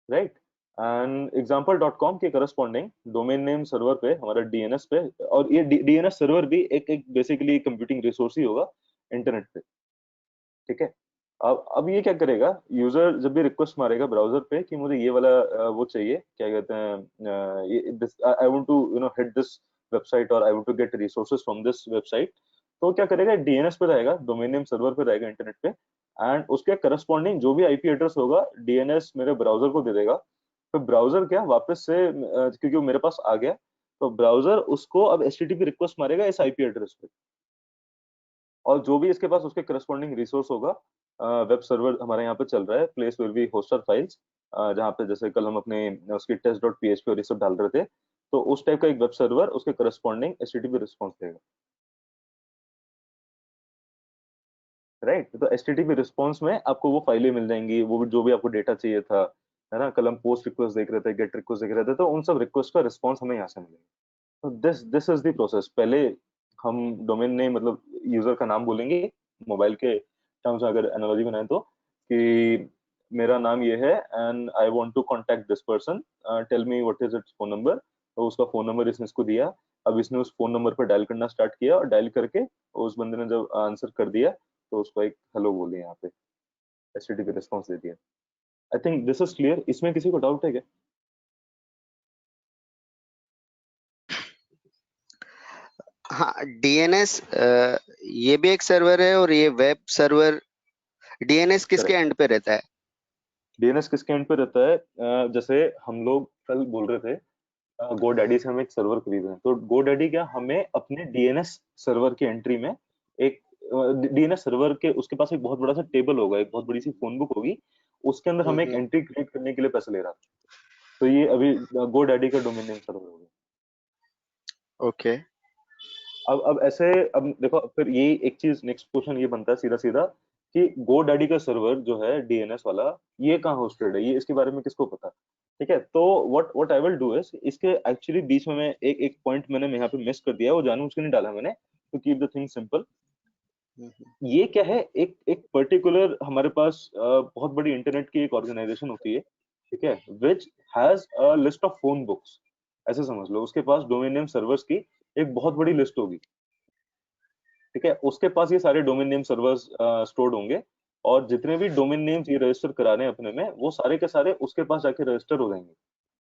S2: right? And example dot com के करस्पॉन्डिंग डोमेन नेम सर्वर पे हमारा डीएनएस पे, और ये डीएनएस सर्वर भी एक बेसिकली कंप्यूटिंग रिसोर्स ही होगा इंटरनेट पे, ठीक है? अब ये क्या करेगा, यूजर जब भी रिक्वेस्ट मारेगा ब्राउजर पे कि मुझे ये वाला वो चाहिए, क्या कहते हैं, ये I want to hit this website और I want to get resources from this website, तो क्या करेगा, डीएनएस पे रहेगा, डोमेन नेम सर्वर पे रहेगा इंटरनेट पे, एंड उसके करस्पॉन्डिंग जो भी आईपी एड्रेस होगा डीएनएस मेरे ब्राउजर को दे देगा। तो ब्राउजर क्या वापस से क्योंकि वो मेरे पास आ गया, तो ब्राउजर उसको अब एचटीटीपी रिक्वेस्ट मारेगा इस आईपी एड्रेस पे, और जो भी इसके पास उसके करस्पॉन्डिंग रिसोर्स होगा, वेब सर्वर हमारे यहाँ पे चल रहा है, place where we host our files, जहाँ पे जैसे कल हम अपने उसकी test.php और ये सब डाल रहे थे, तो उस टाइप का एक वेब सर्वर उसके करस्पॉन्डिंग एचटीटीपी रिस्पॉन्स देगा, राइट? तो एचटीटीपी रिस्पॉन्स में आपको वो फाइलें मिल जाएंगी, वो जो भी आपको डेटा चाहिए था, है ना? कल हम पोस्ट रिक्वेस्ट देख रहे थे, गेट रिक्वेस्ट देख रहे थे, तो उन सब रिक्वेस्ट का रिस्पॉन्स हमें यहाँ से मिलेगा। तो दिस इज द प्रोसेस। पहले हम डोमेन नेम मतलब यूजर का नाम बोलेंगे, मोबाइल के टर्म्स में अगर एनालॉजी बनाए तो, कि मेरा नाम ये है and I want to contact this person, tell me what is its phone number. तो उसका फोन नंबर इसने इसको दिया, अब इसने उस फोन नंबर पर डायल करना स्टार्ट किया, और डायल करके उस बंदे ने जब आंसर कर दिया तो उसको एक हेलो बोल दिया, यहाँ पे एचटीटीपी रिस्पॉन्स दे दिया। I think this is clear. इसमें किसी को डाउट है क्या?
S6: हाँ, डीएनएस ये भी एक सर्वर है और ये वेब सर्वर। डीएनएस किसके
S2: करेक्ट।
S6: एंड पे रहता है?
S2: डीएनएस किसके एंड पे रहता है? जैसे हम लोग कल बोल रहे थे, GoDaddy से हम एक सर्वर खरीद रहे हैं, तो GoDaddy क्या हमें अपने डीएनएस सर्वर की एंट्री में एक डीएनएस सर्वर के उसके पास एक बहुत बड़ा सा टेबल होगा, एक बहुत बड़ी सी फोन बुक होगी, उसके अंदर हमें एक
S6: हम्म,
S2: एंट्री क्रिएट करने के लिए पैसे ले रहा था। तो ये अभी GoDaddy का डोमेन नेम सर्वर हो गया।
S6: ओके।
S2: अब ऐसे, अब देखो फिर ये एक चीज, नेक्स्ट क्वेश्चन ये बनता है सीधा सीधा कि GoDaddy का सर्वर जो है डीएनएस वाला, ये कहाँ होस्टेड है, ये इसके बारे में किसको पता? ठीक है, तो what I will do is, इसके एक्चुअली बीच में मैं एक पॉइंट मैंने यहाँ पे मिस कर दिया, वो जानबूझ के नहीं डाला मैंने, to keep the thing simple. ये क्या है, एक एक पर्टिकुलर हमारे पास बहुत बड़ी इंटरनेट की एक ऑर्गेनाइजेशन होती है, ठीक है, which has a list of phone books. ऐसे समझ लो उसके पास डोमेन नेम सर्वर्स की एक बहुत बड़ी लिस्ट होगी, ठीक है, उसके पास ये सारे डोमेन नेम सर्वर्स स्टोर्ड होंगे, और जितने भी डोमेन नेम्स ये रजिस्टर करा रहे हैं अपने में, वो सारे के सारे उसके पास जाके रजिस्टर हो जाएंगे।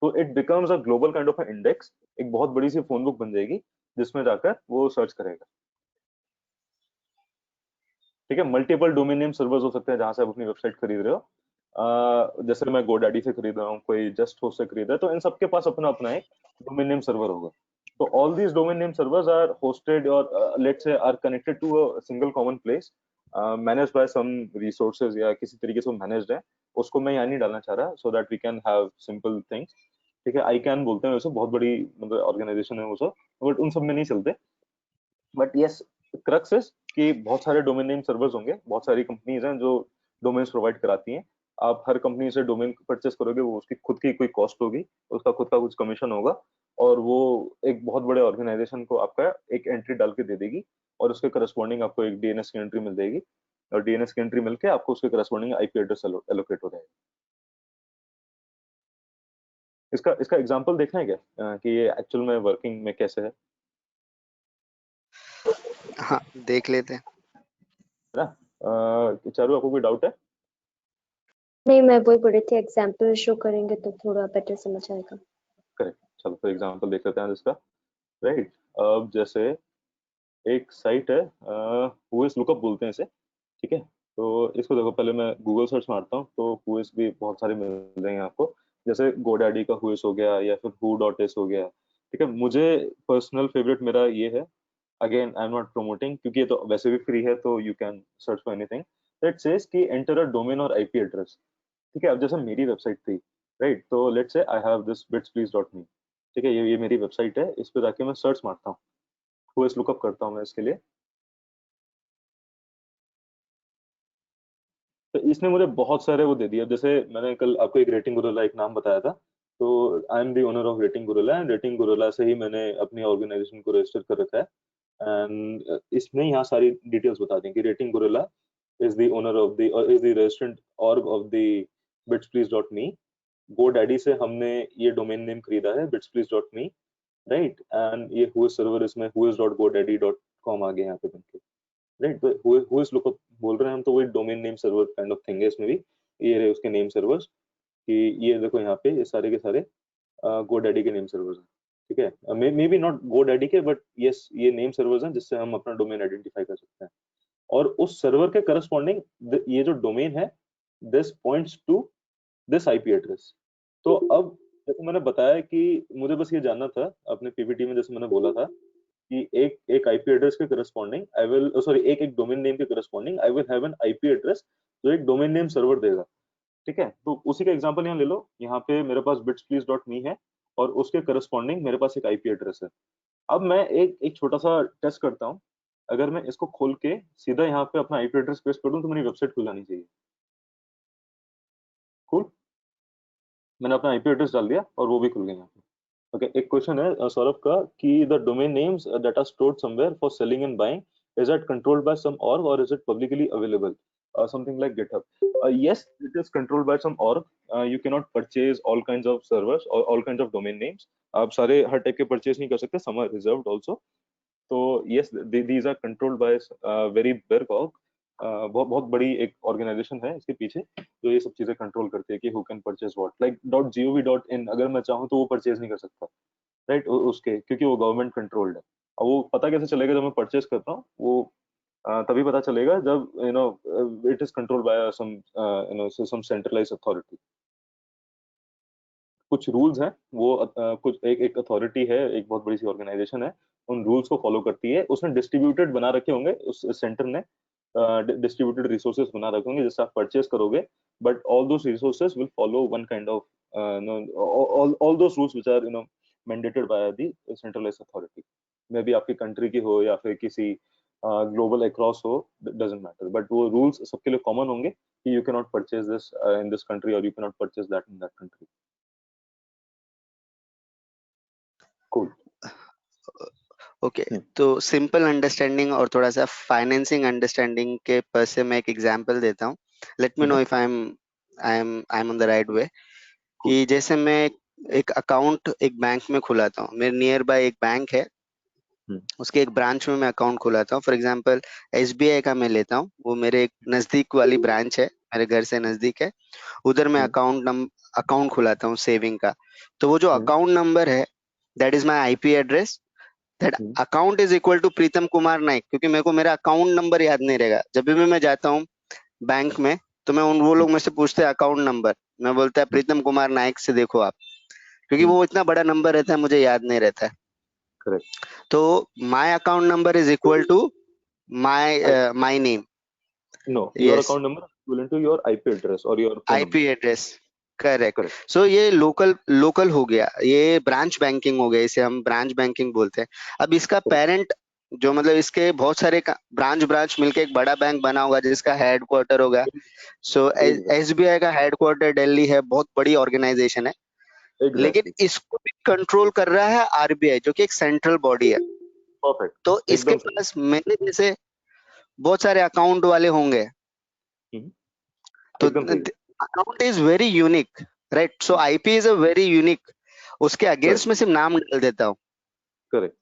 S2: तो it becomes a global kind of index, एक बहुत बड़ी सी फोन बुक बन जाएगी जिसमें जाकर वो सर्च करेगा, ठीक है? मल्टीपल डोमेन नेम सर्वर्स हो सकते हैं जहां से आप अपनी वेबसाइट खरीद रहे हो, जैसे मैं GoDaddy से खरीद रहा हूँ, कोई जस्ट होस्ट से खरीद रहा है, तो इन सबके पास अपना अपना एक डोमेन नेम सर्वर होगा। तो all these domain name servers are hosted और let's say are connected to a single common place, managed by some resources या किसी तरीके से मैनेज्ड है। उसको मैं यहाँ नहीं डालना चाह रहा, so that we can have simple things, ठीक है? आई कैन बोलते हैं वैसे, बहुत बड़ी मतलब ऑर्गेनाइजेशन है वो सब, बट उन सब में नहीं चलते। बट यस, क्रक्स इज कि बहुत सारे डोमेन नेम सर्वर्स होंगे, बहुत सारी कंपनीज हैं जो डोमेन्स प्रोवाइड कराती हैं। आप हर कंपनी से डोमेन परचेस करोगे, वो उसकी खुद की कोई कॉस्ट होगी, उसका खुद का कुछ कमीशन होगा, और वो एक बहुत बड़े ऑर्गेनाइजेशन को आपका एक एंट्री डाल के दे देगी, और उसके करस्पॉन्डिंग आपको एक डीएनएस की एंट्री मिल जाएगी, और डीएनएस की एंट्री मिलके आपको उसके करस्पॉन्डिंग आईपी एड्रेस एलोकेट हो जाएगा। इसका इसका एग्जांपल देखना है क्या, कि ये एक्चुअल में वर्किंग में कैसे है
S6: हाँ, देख लेते हैं।
S2: ना? चारू, आपको कोई डाउट है?
S7: नहीं, मैं वही बोल रही थी, एग्जाम्पल शो करेंगे तो थोड़ा बेटर समझ आएगा।
S2: करेक्ट, चलो तो एग्जांपल देख लेते हैं इसका, राइट? अब जैसे एक साइट है, हुइस लुकअप बोलते हैं इसे, ठीक है? तो इसको देखो, पहले मैं गूगल सर्च मारता हूँ तो हुइस भी बहुत सारे मिल जाएंगे आपको, जैसे GoDaddy का हुइस हो गया, या फिर who.is हो गया, ठीक है? मुझे पर्सनल फेवरेट मेरा ये है, again I am not promoting क्योंकि ये तो वैसे भी फ्री है, तो you can search for anything that says कि एंटर अ डोमेन और आईपी एड्रेस, ठीक है? अब जैसे मेरी वेबसाइट थी, राइट, तो let's say I have this bitsplease.me, ठीक है, ये मेरी वेबसाइट है, इस पे जाके मैं सर्च मारता हूँ, whois लुकअप करता हूँ मैं इसके लिए। तो इसने मुझे बहुत सारे वो दे दिए। जैसे मैंने कल आपको एक रेटिंग गोरिल्ला एक नाम बताया था, तो I am the owner of rating gorilla, and rating gorilla से ही मैंने अपनी ऑर्गेनाइजेशन को रजिस्टर कर रखा है। एंड इसमें यहाँ सारी डिटेल्स बता दें कि rating gorilla is the owner of the is the registered org of the bitsplease.me। GoDaddy से हमने ये डोमेन नेम खरीदा है bitsplease.me, राइट। एंड ये whois सर्वर इसमें whois.godaddy.com आ गया यहाँ पे बनके, राइट। तो whois लुकअप बोल रहे हैं हम, तो वही domain name server kind of thing है इसमें भी। ये रहे उसके नेम सर्वर्स कि ये देखो यहाँ पे ये सारे के सारे GoDaddy के नेम सर्वर्स हैं, ठीक है। मे बी नॉट GoDaddy के, बट यस ये नेम सर्वर्स हैं जिससे हम अपना डोमेन आइडेंटिफाई कर सकते हैं। और उस सर्वर के करस्पॉन्डिंग ये जो डोमेन है, this points to this IP address. तो अब जैसे मैंने बताया कि मुझे बस ये जानना था अपने पीपीटी में, जैसे मैंने बोला था कि एक आईपी एड्रेस के करस्पॉन्डिंग आई विल सॉरी एक डोमेन नेम के corresponding I will have an IP address जो एक डोमेन नेम सर्वर देगा, ठीक है। तो उसी का एग्जांपल यहाँ ले लो। यहाँ पे मेरे पास bitsplease.me है और उसके करस्पॉन्डिंग मेरे पास एक आईपी एड्रेस है। अब मैं एक छोटा सा टेस्ट करता हूँ। अगर मैं इसको खोल के सीधा यहाँ पे अपना आईपी एड्रेस पेस्ट कर दूं तो मेरी वेबसाइट खुल जानी चाहिए। कूल, मैंने अपना आईपी एड्रेस डाल दिया और वो भी खुल गया यहाँ पे। ओके, एक क्वेश्चन है सौरभ का कि the domain names that are stored somewhere for selling and buying, is it controlled by some org or is it publicly available? Something like GitHub. Yes, it is controlled by some org. You cannot purchase all kinds of servers or all kinds of domain names. आप सारे हर टाइप के परचेज नहीं कर सकते, some are reserved also. तो yes, these are controlled by very big org. बहुत बहुत बड़ी एक ऑर्गेनाइजेशन है इसके पीछे जो ये सब चीजें कंट्रोल करती है कि who can purchase what. Like .gov.in अगर मैं चाहूँ तो वो परचेज नहीं कर सकता, राइट, उसके, क्योंकि वो गवर्नमेंट कंट्रोल्ड है। और वो पता कैसे चलेगा जब मैं परचेज करता हूँ? वो तभी पता चलेगा जब it is controlled by some centralized authority. कुछ रूल्स हैं, वो कुछ एक अथॉरिटी है, एक बहुत बड़ी सी ऑर्गेनाइजेशन है, उन रूल्स को फॉलो करती है। उसने डिस्ट्रीब्यूटेड बना रखे होंगे, उस सेंटर ने डिस्ट्रीब्यूटेड रिसोर्सेज बना रखे होंगे जिससे आप परचेज करोगे, but all those resources will follow one kind of all those rules which are mandated by the centralized authority. Maybe आपकी कंट्री की हो या फिर किसी ग्लोबल अक्रॉस हो, डजंट मैटर, बट वो रूल्स सबके लिए कॉमन होंगे कि you can not purchase this in this country और you can not purchase that in that country. Cool.
S6: Okay, तो सिंपल अंडरस्टैंडिंग और थोड़ा सा फाइनेंसिंग अंडरस्टैंडिंग के पर से मैं एक एग्जांपल देता हूँ। Late me know if I am on the right way. कि जैसे मैं एक अकाउंट एक बैंक में खुलाता हूँ, मेरे नियर बाय एक बैंक है, उसके एक ब्रांच में मैं अकाउंट खुलाता हूँ। फॉर एग्जांपल SBI का मैं लेता हूँ, वो मेरे एक नजदीक वाली ब्रांच है, मेरे घर से नजदीक है, उधर मैं अकाउंट खुलाता हूँ सेविंग का। तो वो जो अकाउंट नंबर है, that is my IP address, that account is equal to Pritam Kumar Naik, क्योंकि मेरे को मेरा अकाउंट नंबर याद नहीं रहेगा। जब भी मैं जाता हूँ बैंक में तो मैं वो लोग मुझसे पूछते हैं अकाउंट नंबर, मैं बोलता है प्रीतम कुमार नाइक से देखो आप, क्योंकि वो इतना बड़ा नंबर रहता है, मुझे याद नहीं रहता है।
S2: करेक्ट।
S6: तो my account number is equal to my name.
S2: No, your account number is equivalent to your IP address or your phone
S6: IP
S2: number.
S6: Address, correct. So ये लोकल हो गया, ये ब्रांच बैंकिंग हो गया, इसे हम ब्रांच बैंकिंग बोलते हैं। अब इसका पेरेंट जो मतलब इसके बहुत सारे ब्रांच मिलके एक बड़ा बैंक बना होगा जिसका हेडक्वार्टर होगा। सो SBI का हेडक्वार्टर दिल्ली है, बहुत बड़ी ऑर्गेनाइजेशन है। लेकिन इसको भी कंट्रोल कर रहा है RBI, जो कि एक सेंट्रल बॉडी है।
S2: Perfect.
S6: तो इसके पास मेरे जैसे बहुत सारे अकाउंट वाले होंगे, तो account is very unique, right. So IP is a very unique, उसके अगेंस्ट में सिर्फ नाम डाल देता हूँ।
S2: करेक्ट।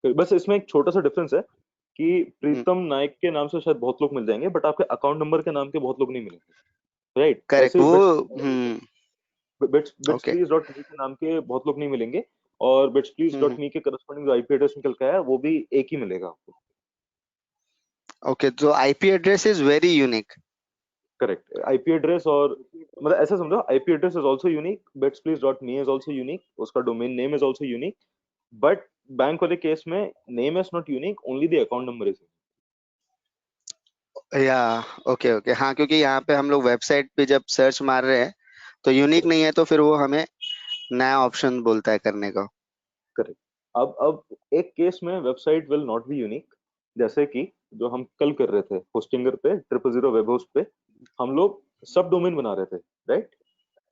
S2: बस इसमें एक छोटा सा डिफरेंस है कि प्रीतम नाइक के नाम से शायद बहुत लोग मिल जाएंगे, बट आपके अकाउंट नंबर के नाम के बहुत लोग नहीं मिलेंगे, राइट।
S6: करेक्ट, वो
S2: bitsplease.me के नाम के बहुत लोग नहीं मिलेंगे, और bitsplease.me के करस्पॉन्डिंग जो IP एड्रेस निकल के है वो भी एक ही मिलेगा आपको।
S6: ओके, तो IP address is very unique.
S2: Correct, IP address, और मतलब ऐसा समझो IP address is also unique, bitsplease.me is also unique, उसका domain name is also unique, but bank वाले केस में name is not unique, only the account number is.
S6: या ओके, हाँ, क्योंकि यहाँ पे हम लोग वेबसाइट पे जब सर्च मार रहे हैं तो यूनिक नहीं है, तो फिर वो हमें नया ऑप्शन बोलता है करने का।
S2: करेक्ट। अब एक केस में website will not be unique, जैसे कि जो हम कल कर रहे थे होस्टिंगर पे 000 वेब होस्ट पे हम लोग सब डोमेन बना रहे थे, राइट?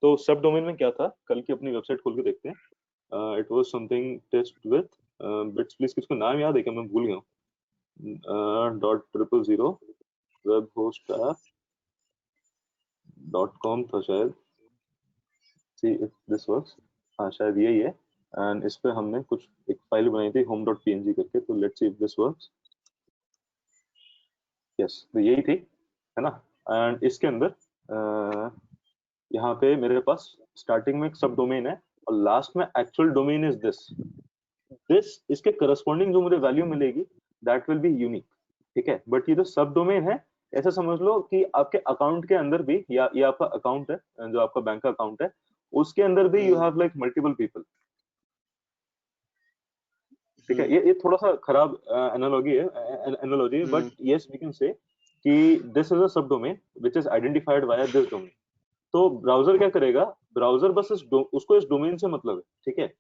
S2: तो सब डोमेन में क्या था, कल की अपनी वेबसाइट खोल के देखते हैं। It was something test with bits please, किसको नाम याद है क्या? मैं भूल गया हूँ। .000 वेब होस्ट .com था शायद, सी इफ दिस वर्क्स, हाँ शायद यही है। एंड इस पे हमने कुछ एक फाइल बनाई थी home.png करके, तो let's see if this works. Yes, तो यही थी, है ना? एंड इसके अंदर यहाँ पे मेरे पास स्टार्टिंग में एक सब डोमेन है और लास्ट में एक्चुअल डोमेन इज दिस इसके करस्पॉन्डिंग जो मुझे वैल्यू मिलेगी दैट विल बी यूनिक, ठीक है? बट ये जो सब डोमेन है, ऐसा समझ लो कि आपके अकाउंट के अंदर भी, या ये आपका अकाउंट है जो आपका बैंक का अकाउंट है, उसके अंदर भी you have like multiple people, ठीक है? ये थोड़ा सा खराब एनालॉजी है, but yes we can say कि दिस इज अ सब domain which is identified via this domain. तो ब्राउजर क्या करेगा, ब्राउजर बस उसको इस डोमेन से मतलब है, ठीक है?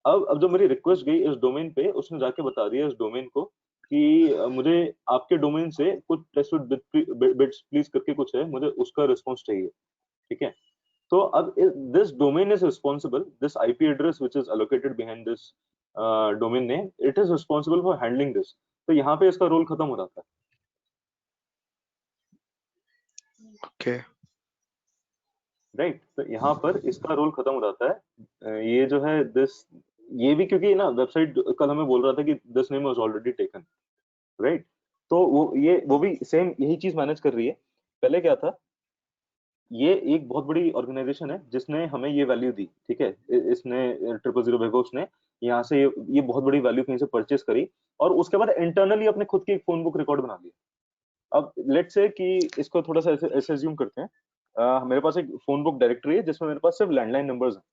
S2: अब जब मेरी रिक्वेस्ट गई इस डोमेन पे, उसने जाके बता दिया इस डोमेन को कि मुझे आपके डोमेन से कुछ टेस्ट बिट्स प्लीज करके कुछ है, मुझे उसका रिस्पॉन्स चाहिए, ठीक है? तो अब this domain is responsible, this IP address which is allocated behind this domain name, it is responsible for handling this. तो यहाँ पे इसका रोल खत्म हो जाता है।
S6: ओके
S2: राइट, तो यहाँ पर इसका रोल खत्म हो जाता है। ये जो है दिस, ये भी क्योंकि ना वेबसाइट कल हमें बोल रहा था कि this name was already taken, right? तो वो भी सेम यही चीज मैनेज कर रही है। पहले क्या था, ये एक बहुत बड़ी ऑर्गेनाइजेशन है जिसने हमें ये वैल्यू दी, ठीक है? इसने 000 वेबहोस्ट ने यहाँ से ये बहुत बड़ी वैल्यू कहीं से परचेस करी और उसके बाद इंटरनली अपने खुद की एक फोन बुक रिकॉर्ड बना लिया। अब लेट्स से कि इसको थोड़ा सा ऐसे अज्यूम करते हैं, मेरे पास एक फोन बुक डायरेक्टरी है जिसमें मेरे पास सिर्फ लैंडलाइन नंबर्स हैं,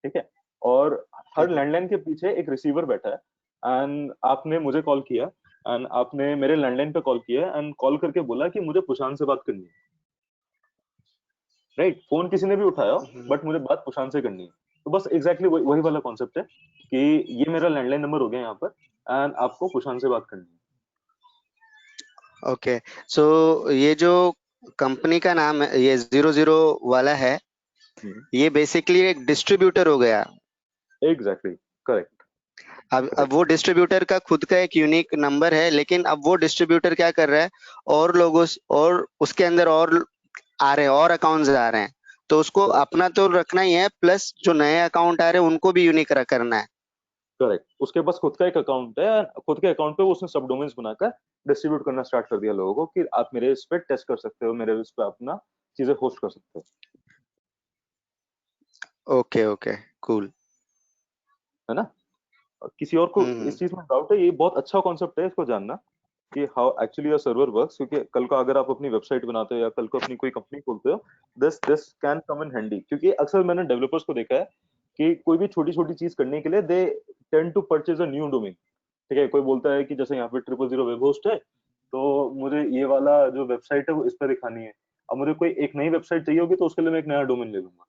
S2: ठीक है? और हर लैंडलाइन के पीछे एक रिसीवर बैठा है एंड आपने मुझे कॉल किया एंड आपने मेरे लैंडलाइन पे कॉल किया एंड कॉल करके बोला कि मुझे पुशान से बात करनी है, राइट? फोन किसी ने भी उठाया बट मुझे बात पुशान से करनी है। तो बस एग्जैक्टली वही वाला कॉन्सेप्ट है कि ये मेरा लैंडलाइन नंबर हो गया यहाँ पर एंड आपको पुशान से बात करनी है।
S6: ओके सो ये जो कंपनी का नाम है, ये 00 वाला है, ये बेसिकली एक डिस्ट्रीब्यूटर हो गया।
S2: Exactly, correct.
S6: अब वो डिस्ट्रीब्यूटर का खुद का एक यूनिक नंबर है, लेकिन अब वो डिस्ट्रीब्यूटर क्या कर रहा है, और लोगों और उसके अंदर और आ रहे हैं, और अकाउंट्स आ रहे हैं, तो उसको अपना तो रखना ही है, प्लस जो नए अकाउंट आ रहे हैं उनको भी यूनिक करना है।
S2: करेक्ट, उसके पास खुद का एक अकाउंट है, खुद के अकाउंट पे वो उसने सब डोमेन्स बनाकर डिस्ट्रीब्यूट करना स्टार्ट कर दिया लोगों को कि आप मेरे इस पे टेस्ट कर सकते हो, मेरे इस पे अपना चीजें होस्ट कर सकते हो।
S6: ओके ओके कूल,
S2: है ना? और किसी और को इस चीज में डाउट है, ये बहुत अच्छा कॉन्सेप्ट है इसको जानना कि how actually your server works, क्योंकि कल को अगर आप अपनी वेबसाइट बनाते हो या कल को अपनी कोई कंपनी खोलते हो, this can come in handy. क्योंकि अक्सर मैंने डेवलपर्स को देखा है कि कोई भी छोटी छोटी चीज करने के लिए they tend to purchase a new domain, ठीक है? कोई बोलता है कि जैसे यहाँ पे 000 वेब होस्ट है, तो मुझे ये वाला जो वेबसाइट है वो इस पर दिखानी है। अब मुझे कोई एक नई वेबसाइट चाहिए होगी तो उसके लिए मैं एक नया डोमेन ले लूंगा,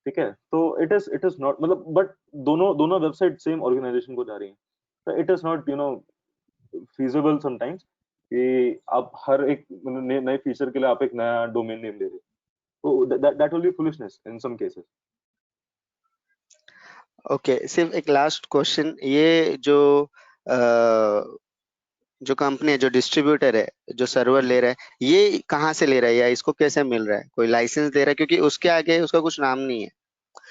S2: ठीक है? तो इट इज नॉट, मतलब बट दोनों दोनों वेबसाइट सेम ऑर्गेनाइजेशन को जा रही है, तो it is not feasible sometimes कि आप हर एक नए फीचर के लिए आप एक नया डोमेन नेम ले रहे हो, तो that will be foolishness in some cases।
S6: Okay सिर्फ एक लास्ट क्वेश्चन, ये जो जो कंपनी है, जो डिस्ट्रीब्यूटर है, जो सर्वर ले रहा है, ये कहाँ से ले रहा है या इसको कैसे मिल रहा है? कोई लाइसेंस दे रहा है? क्योंकि उसके आगे उसका कुछ नाम नहीं है,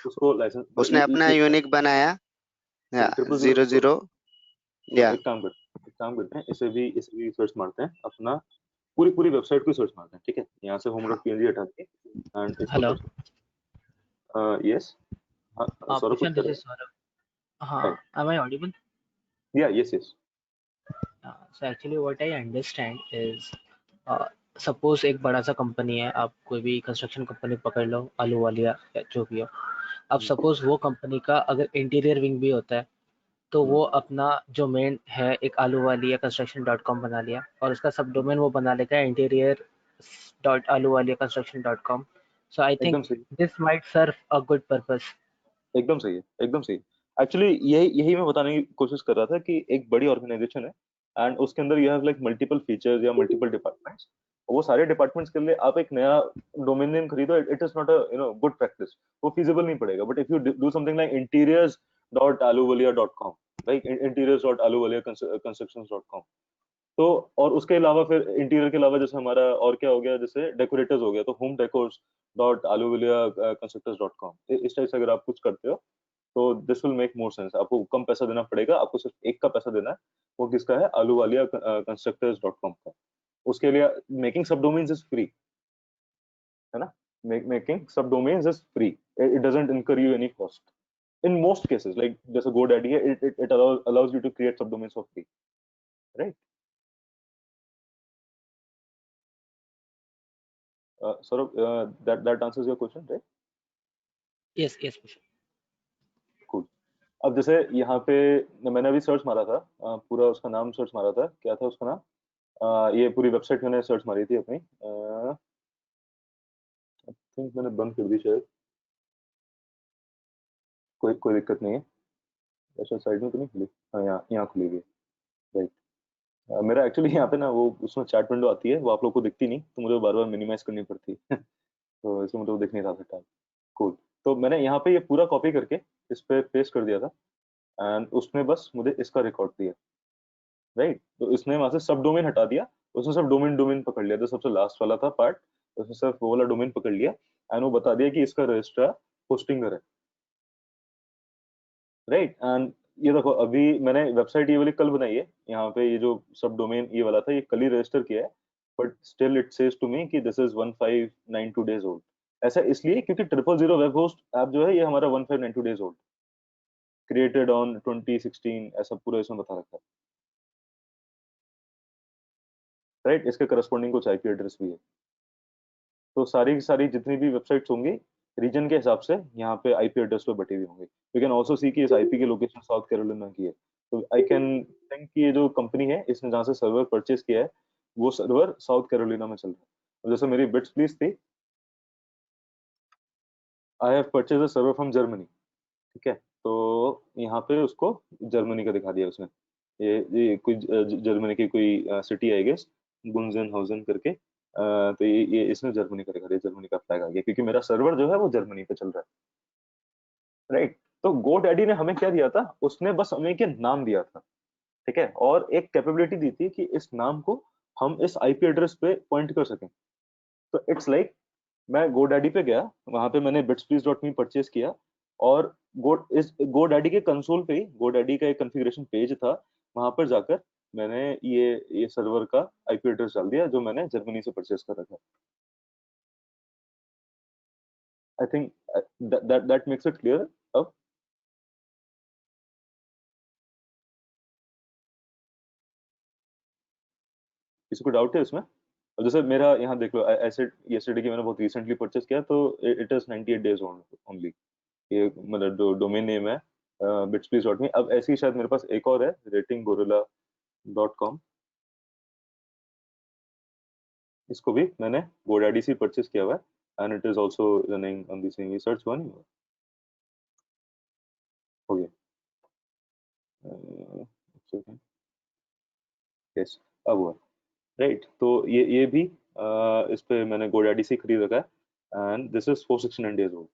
S2: उसको लाइसेंस
S6: उसने अपना यूनिक बनाया या 00 या
S2: एक काम करते हैं, इसे भी सर्च मारते हैं, अपना पूरी पूरी वेबसाइट को सर्च मारते हैं, ठीक है? यहाँ से home.png हटा के एंड इसको
S8: हेलो
S2: यस, सौरभ कुछ
S8: Pushan,
S2: कर
S8: this
S2: रहे
S8: is Saurabh. Am I audible?
S2: हैं? या yes
S8: So actually what I understand is suppose एक बड़ा सा कंपनी है, आप कोई भी कंस्ट्रक्शन कंपनी पकड़ लो, आलू वालिया या जो भी हो। अब सपोज वो कंपनी का अगर इंटीरियर विंग भी होता है, तो वो अपना जो मेन है एक आलू वालिया construction.com बना लिया और उसका सब डोमेन वो बना लेगा interior.aluwaliyaconstruction.com. So I think
S2: एकदम सही,
S8: this might serve a good purpose.
S2: एकदम सही है, एकदम सही। एक्चुअली यही मैं बताने की कोशिश कर रहा था कि एक बड़ी ऑर्गेनाइजेशन है एंड उसके अंदर you have like multiple features या मल्टीपल डिपार्टमेंट्स। वो सारे डिपार्टमेंट्स के लिए आप एक नया डोमेन नेम खरीदो, it is not a good practice, वो फीजिबल नहीं पड़ेगा। But if you do something like interiors.ahluwalia.com, right, interiors.ahluwalia.constructions.com, तो और उसके अलावा फिर इंटीरियर के अलावा जैसे हमारा और क्या हो गया, जैसे डेकोरेटर्स हो गया तो homedecor's.ahluwalia.constructors.com, इस टाइप से अगर आप कुछ करते हो तो this will make more sense. आपको कम पैसा देना पड़ेगा, आपको सिर्फ एक का पैसा देना है, वो किसका है, ahluwalia constructors.com का। उसके लिए making sub domains is free, है ना, making sub domains is free, it doesn't incur you any cost in most cases. Like जैसे GoDaddy है, it allows you to create sub domains for free, right. Saurabh, that answers your question, right?
S8: Yes, yes, Bhushan.
S2: Cool. अब जैसे यहाँ पे मैंने अभी सर्च मारा था, पूरा उसका नाम सर्च मारा था, क्या था उसका नाम, ये पूरी वेबसाइट मैंने सर्च मारी थी अपनी, आई थिंक मैंने बंद कर दी शायद, कोई दिक्कत नहीं है, ऐसा साइड में तो नहीं खुली, हाँ यहाँ खुली हुई है, राइट। मेरा एक्चुअली यहाँ पे ना वो उसमें चैट विंडो आती है, वो आप लोग को दिखती नहीं, तो मुझे बार बार मिनिमाइज करनी पड़ती है तो इसमें मुझे वो दिख नहीं रहा था। कूल, तो मैंने यहाँ पे ये पूरा कॉपी करके इस पे पेस्ट कर दिया था एंड उसने बस मुझे इसका रिकॉर्ड दिया, राइट। तो इसने वहां से सब डोमेन हटा दिया, उसने सिर्फ डोमेन डोमेन पकड़ लिया, जो सबसे लास्ट वाला था पार्ट, उसने सिर्फ वो वाला डोमेन पकड़ लिया एंड वो बता दिया कि इसका रजिस्ट्रार होस्टिंगर है, राइट। एंड ये देखो अभी मैंने वेबसाइट ये वाली कल बनाई है, यहाँ पे ये जो सब डोमेन ये वाला था ये कल ही रजिस्टर किया है, but still it says to me कि दिस इज 1592 डेज ओल्ड। ऐसा इसलिए क्योंकि 000 वेब होस्ट ऐप जो है ये हमारा 1592 डेज ओल्ड, क्रिएटेड ऑन 2016, ऐसा पूरा इसमें बता रखा है, राइट। इसके करस्पॉन्डिंग कुछ आईपी एड्रेस भी है। तो सारी की सारी जितनी भी वेबसाइट्स होंगी रीजन के हिसाब से यहाँ पे आईपी एड्रेस पे बटी हुई होंगी। यू कैन ऑल्सो सी कि इस आईपी की लोकेशन साउथ कैरोलिना की है, तो आई कैन थिंक कि ये जो कंपनी है इसने जहाँ से सर्वर परचेज किया है वो सर्वर साउथ कैरोलिना में चल रहा है। तो जैसे मेरी बिट्स प्लीज थी, I have purchase a server from Germany, ठीक है, तो यहाँ पे उसको जर्मनी का दिखा दिया उसने, ये कोई जर्मनी की कोई सिटी आई गेस, गुंजनहाउजन करके, तो ये इसने जर्मनी का दिखा दिया, जर्मनी का फ्लैग आ गया क्योंकि मेरा सर्वर जो है वो जर्मनी पे चल रहा है, राइट। तो GoDaddy ने हमें क्या दिया था, उसने बस हमें एक नाम दिया था, ठीक है, और एक कैपेबिलिटी दी थी कि इस नाम को हम इस आईपी एड्रेस पे पॉइंट कर सकें। तो इट्स लाइक मैं GoDaddy पे गया, वहां पे मैंने bitsplease.me परचेज किया और GoDaddy के कंसोल पे ही GoDaddy का एक कॉन्फ़िगरेशन पेज था, वहां पर जाकर मैंने ये सर्वर का आईपी एड्रेस डाल दिया जो मैंने जर्मनी से परचेज कर रखा। I think that makes it clear. अब किसी को डाउट है इसमें? अब जैसे मेरा यहाँ देख लो, एसेट yesterday की मैंने बहुत रिसेंटली परचेज किया, तो इट इज 98 डेज ओनली, ये मतलब जो डोमेन नेम है bitsplease.me। अब ऐसे ही शायद मेरे पास एक और है ratinggorilla.com, इसको भी मैंने GoDaddy से परचेज किया हुआ है and it is also running on the same search one. हो गया, यस अब हुआ, राइट। तो ये भी इस पे मैंने GoDaddy से खरीद रखा है and this is 469 days old.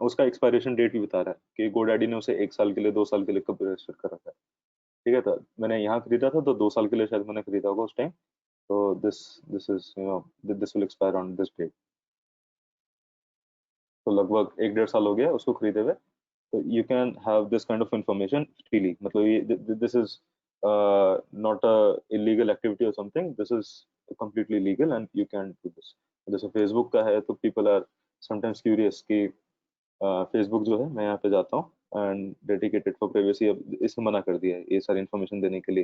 S2: उसका एक्सपायरेशन डेट भी बता रहा है कि GoDaddy ने उसे 1 साल के लिए 2 साल के लिए कब रजिस्टर कर रखा है, ठीक है। तो मैंने यहाँ खरीदा था तो 2 साल के लिए शायद मैंने खरीदा होगा उस टाइम, तो this is this will expire on this date. तो लगभग 1-1.5 साल हो गया उसको खरीदे हुए। तो you can have this kind of information freely, मतलब ये this is not a illegal activity और something, this is completely legal and you can do this। जैसे फेसबुक का है तो पीपल आर समटाइम्स क्यूरियस कि फेसबुक जो है मैं यहाँ पे जाता हूँ एंड डेडिकेटेड फॉर प्राइवेसी, अब इसने मना कर दिया है ये सारी इन्फॉर्मेशन देने के लिए,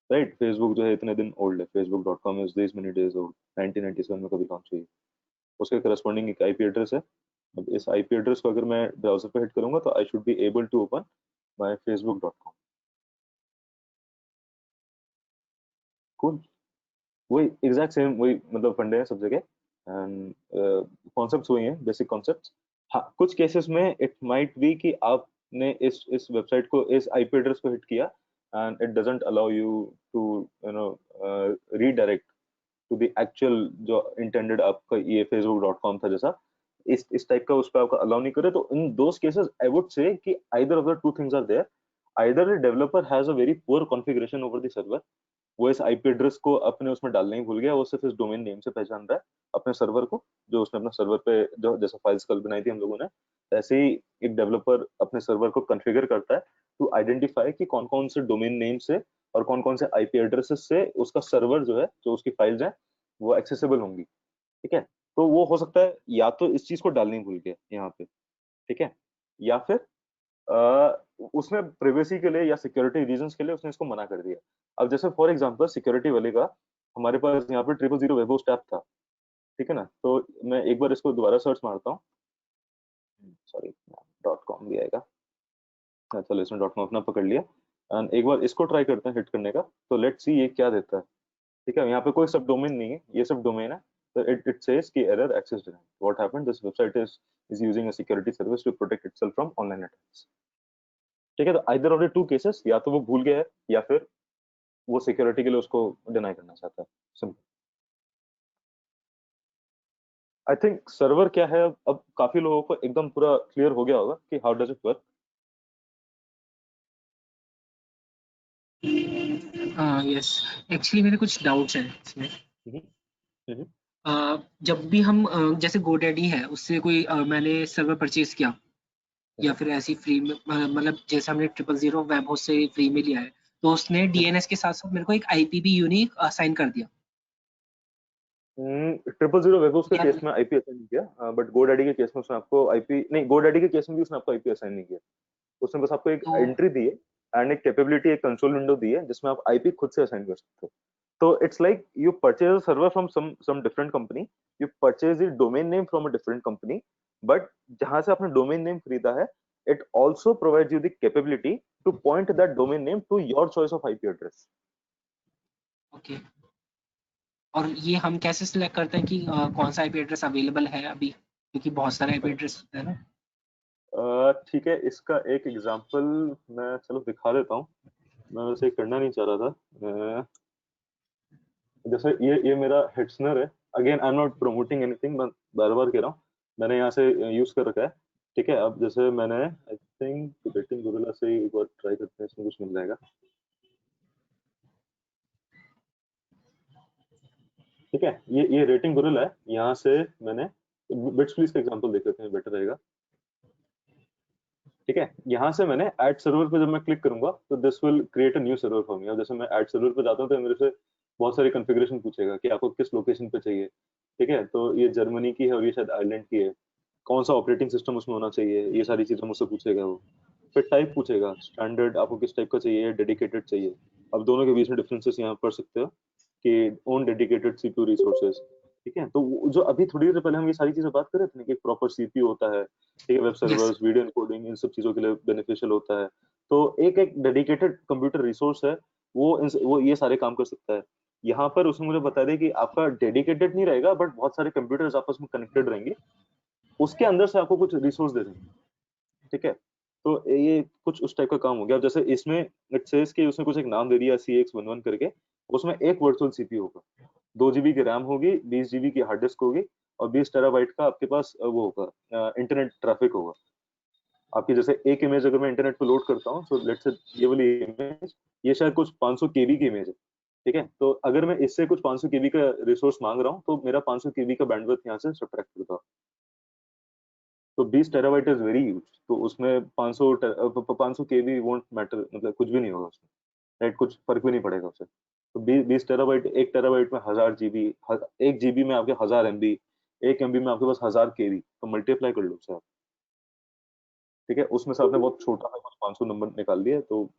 S2: राइट। फेसबुक जो है इतने दिन ओल्ड है, facebook.com is this many days old, 1997 में कभी लॉन्च हुई है। उसके करस्पॉन्डिंग एक आईपी एड्रेस है। अब इस आईपी एड्रेस को अगर मैं ब्राउजर पे हिट करूंगा तो I should be able to open my facebook.com। Cool, वही एग्जैक्ट सेम वही मतलब फंडे हैं सब जगह एंड कॉन्सेप्ट्स वही हैं, बेसिक कॉन्सेप्ट्स। हाँ कुछ केसेस में इट माइट बी कि आप ने इस वेबसाइट को, इस आईपी एड्रेस को हिट किया and it doesn't allow you to redirect to the actual जो इंटेंडेड आपका ये facebook.com था जैसा, इस टाइप का उस पर आपका अलाउ नहीं करे, तो इन दोस केसेस आई वुड से कि either of the two things are there, either the developer has a very poor configuration over the server, वो इस आईपी एड्रेस को अपने उसमें डालना ही भूल गया, वो सिर्फ इस डोमेन नेम से पहचान रहा है अपने सर्वर को, जो उसने अपना सर्वर पे जो जैसा फाइल्स कल बनाई थी हम लोगों ने, ऐसे ही एक डेवलपर अपने सर्वर को कॉन्फ़िगर करता है टू आइडेंटिफाई कि कौन कौन से डोमेन नेम से और कौन कौन से आईपी एड्रेसेस से उसका सर्वर जो है, जो उसकी फाइल्स हैं वो एक्सेसिबल होंगी। ठीक है, तो वो हो सकता है या तो इस चीज को डालने ही भूल गया यहाँ पे, ठीक है, या फिर उसने प्राइवेसी के लिए या सिक्योरिटी रीजंस के लिए उसने इसको मना कर दिया। अब जैसे फॉर एग्जांपल सिक्योरिटी वाले का हमारे पास यहाँ पे 000 वेब होस्ट ऐप था, ठीक है ना, तो मैं एक बार इसको दोबारा सर्च मारता हूँ, सॉरी .com भी आएगा, चलो इसने .com अपना पकड़ लिया एंड एक बार इसको ट्राई करते हैं हिट करने का, तो लेट्स सी ये क्या देता है। ठीक है, यहाँ पे कोई सब डोमेन नहीं है, ये सब डोमेन है, तो it says कि error access denied, what happened, this website is using a security service to protect itself from online attacks। ठीक है, तो either of the two cases, या तो वो भूल गया है या फिर वो सिक्योरिटी के लिए उसको डिनाई करना चाहता है, सिंपल। आई थिंक सर्वर क्या है अब काफी लोगों को एकदम पूरा क्लियर हो गया होगा कि how does it work.
S5: Yes, actually मेरे कुछ डाउट्स हैं इसमें। जब भी हम जैसे GoDaddy है उससे कोई मैंने सर्वर परचेज किया या फिर ऐसी फ्री में, मतलब जैसे हमने 000 वेब होस्ट से फ्री में लिया है, तो उसने डीएनएस के साथ साथ मेरे को एक आईपी भी यूनिक असाइन कर दिया।
S2: 000 वेब होस्ट के केस में आईपी असाइन नहीं किया, बट GoDaddy के केस में उसने आपको आईपी नहीं, GoDaddy के केस में भी उसने आपको आईपी असाइन नहीं किया, उसने बस आपको एक एंट्री दी है एंड एक कैपेबिलिटी, एक कंसोल विंडो दी है जिसमें आप आईपी खुद से असाइन कर सकते हो। तो it's like you purchase a server from some different company, you purchase the domain name from a different company, but जहां से आपने डोमेन नेम खरीदा है it also provides you the capability to point that domain name to your choice of IP address.
S5: Okay, और ये हम कैसे सिलेक्ट करते हैं कि कौन सा आईपी एड्रेस अवेलेबल है अभी, क्योंकि बहुत सारे आईपी एड्रेस होते हैं ना।
S2: ठीक है, इसका एक एग्जांपल मैं चलो दिखा देता हूँ, मैं वैसे करना नहीं चाह रहा था। जैसे ये मेरा हिट्सनर है, again I am not promoting anything, मैं बार बार कह रहा हूँ मैंने यहाँ से यूज कर रखा है। ठीक है, अब जैसे मैंने आई थिंक रेटिंग गोरिल्ला से एक बार ट्राई करते हैं, इसमें कुछ मिल जाएगा। ठीक है, ये रेटिंग गोरिल्ला है, यहाँ से मैंने बिट्स प्लीज का एग्जांपल देख लेते हैं, बेटर रहेगा। ठीक है, यहाँ से मैंने ऐड सर्वर पे जब मैं क्लिक करूंगा तो this will create a new server for me. अब जैसे मैं ऐड सर्वर पे जाता हूँ तो मेरे से बहुत सारी कॉन्फ़िगरेशन पूछेगा कि आपको किस लोकेशन पे चाहिए। ठीक है, तो ये जर्मनी की है और ये शायद आयरलैंड की है, कौन सा ऑपरेटिंग सिस्टम उसमें होना चाहिए, ये सारी चीजें मुझसे पूछेगा वो। फिर टाइप पूछेगा, स्टैंडर्ड आपको किस टाइप का चाहिए, डेडिकेटेड चाहिए। अब दोनों के बीच में डिफरेंसेस यहाँ पढ़ सकते हो कि ओन डेडिकेटेड सीपीयू रिसोर्सेज। ठीक है, तो जो अभी थोड़ी देर पहले हम ये सारी चीजें बात कर रहे थे ना कि प्रॉपर सीपीयू होता है, ठीक है, वेब सर्वर्स, वीडियो एन्कोडिंग, इन सब चीजों के लिए बेनिफिशियल होता है। तो एक एक डेडिकेटेड कंप्यूटर रिसोर्स है, वो ये सारे काम कर सकता है। यहाँ पर उसने मुझे बता दिया कि आपका डेडिकेटेड नहीं रहेगा बट बहुत सारे कंप्यूटर्स आपस में कनेक्टेड रहेंगे, उसके अंदर से आपको कुछ रिसोर्स दे देंगे। ठीक है, तो ये कुछ उस टाइप का काम हो गया। अब जैसे इसमें इट सेज कि उसने कुछ एक नाम दे दिया CX11 करके, उसमें एक वर्चुअल सीपीयू होगा, 2 GB की रैम होगी, 20 GB की हार्ड डिस्क होगी और 20 टेराबाइट का आपके पास वो होगा इंटरनेट ट्रैफिक होगा। आपकी जैसे एक इमेज अगर मैं इंटरनेट पे लोड करता हूँ, सो लेट्स से ये वाली इमेज, ये शायद कुछ 500 KB की इमेज है। ठीक है, तो अगर मैं इससे कुछ 500 KB का रिसोर्स मांग रहा हूँ तो मेरा 500 KB का बैंडविड्थ यहाँ से सब्ट्रैक्ट होगा। तो 20 टेराबाइट इज वेरी ह्यूज, तो उसमें 500 KB वोंट मैटर, मतलब कुछ भी नहीं होगा उसमें, राइट, कुछ फर्क भी नहीं पड़ेगा उससे। तो 20 टेराबाइट, 1 टेराबाइट में 1000 GB, 1 GB में आपके 1000 MB, 1 MB में आपके पास 1000 KB, तो मल्टीप्लाई कर लो उससे आप। ठीक है, उसमें से आपने बहुत छोटा सा कुछ 500 नंबर निकाल दिया, तो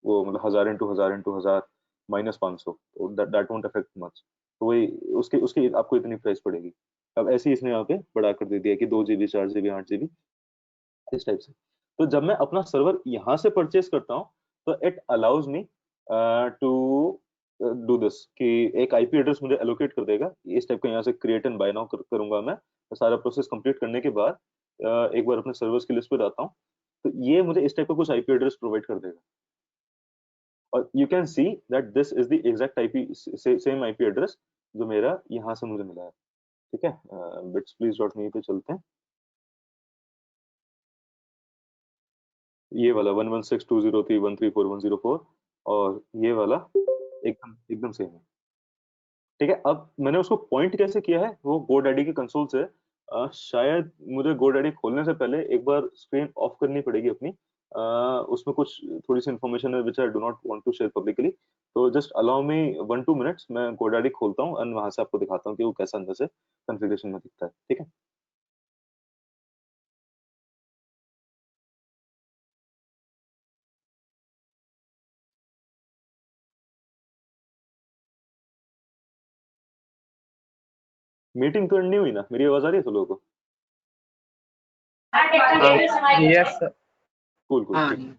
S2: वो मतलब 1000 इंटू 1000 इंटू 1000 माइनस 500, तो दैट वोंट अफेक्ट मच। तो वही उसके उसकी आपको इतनी प्राइस पड़ेगी। अब ऐसे ही इसने यहाँ पे बढ़ा कर दे दिया कि 2 GB, 4 GB, 8 GB, इस टाइप से। तो जब मैं अपना सर्वर यहाँ से परचेज करता हूँ तो it allows me to do this कि एक आईपी एड्रेस मुझे एलोकेट कर देगा इस टाइप का, यहाँ से क्रिएट एंड बाय नाउ करूंगा मैं। तो सारा प्रोसेस कंप्लीट करने के बाद एक बार अपने सर्वर्स की लिस्ट पे जाता हूँ तो ये मुझे इस टाइप का कुछ आईपी एड्रेस प्रोवाइड कर देगा, और you can see that this is the exact IP same IP address जो मेरा यहाँ से मुझे मिला है। ठीक है, bitsplease.me पे चलते हैं। ये वाला 116.203.134.104 और ये वाला एकदम एकदम सेम है। ठीक है, अब मैंने उसको पॉइंट कैसे किया है, वो GoDaddy के कंसोल से शायद मुझे GoDaddy खोलने से पहले एक बार स्क्रीन ऑफ करनी पड़ेगी अपनी। उसमें कुछ थोड़ी सी इन्फॉर्मेशन है which I do not want to share publicly, तो जस्ट अलाउ मी 1-2 मिनट्स, मैं GoDaddy खोलता हूँ एंड वहां से आपको दिखाता हूँ कि वो कैसा अंदर से कॉन्फ़िगरेशन में दिखता है। ठीक है, मीटिंग तो एंड नहीं हुई ना? मेरी आवाज आ रही है सब लोगों को?
S4: Yes sir.
S2: कूल कूल,
S5: हाँ
S2: ठीक।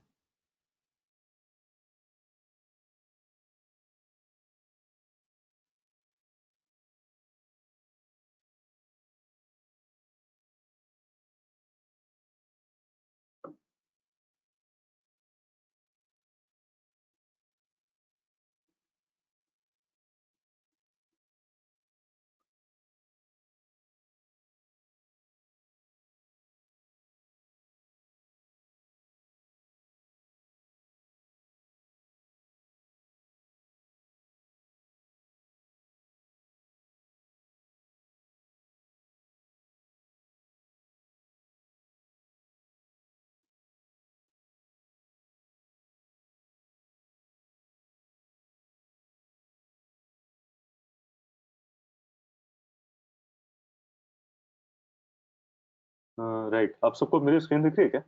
S2: राइट, आप सबको मेरी स्क्रीन दिख रही है क्या?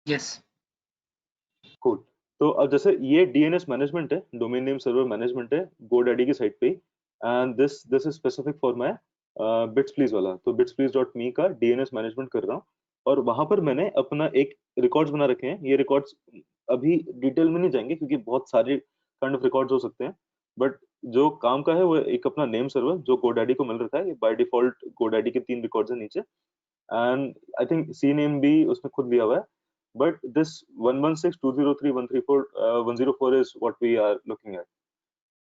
S5: यस।
S2: कूल। तो अब जैसे ये डीएनएस मैनेजमेंट है, डोमेन नेम सर्वर मैनेजमेंट है GoDaddy की साइट पे, and this this is specific for my bitsplease वाला। तो bitsplease.me का डीएनएस मैनेजमेंट कर रहा हूँ, और वहां पर मैंने अपना एक रिकॉर्ड्स बना रखे हैं। ये रिकॉर्ड्स अभी डिटेल में नहीं जाएंगे क्योंकि बहुत सारे काइंड ऑफ रिकॉर्ड्स हो सकते हैं, बट जो काम का है वो एक अपना नेम सर्वर जो GoDaddy को मिल रखा है। बाय डिफॉल्ट GoDaddy के 3 रिकॉर्ड्स हैं नीचे, and I think C name भी उसमें खुद दिया हुआ है, but this 116.203.134 is what we are looking at।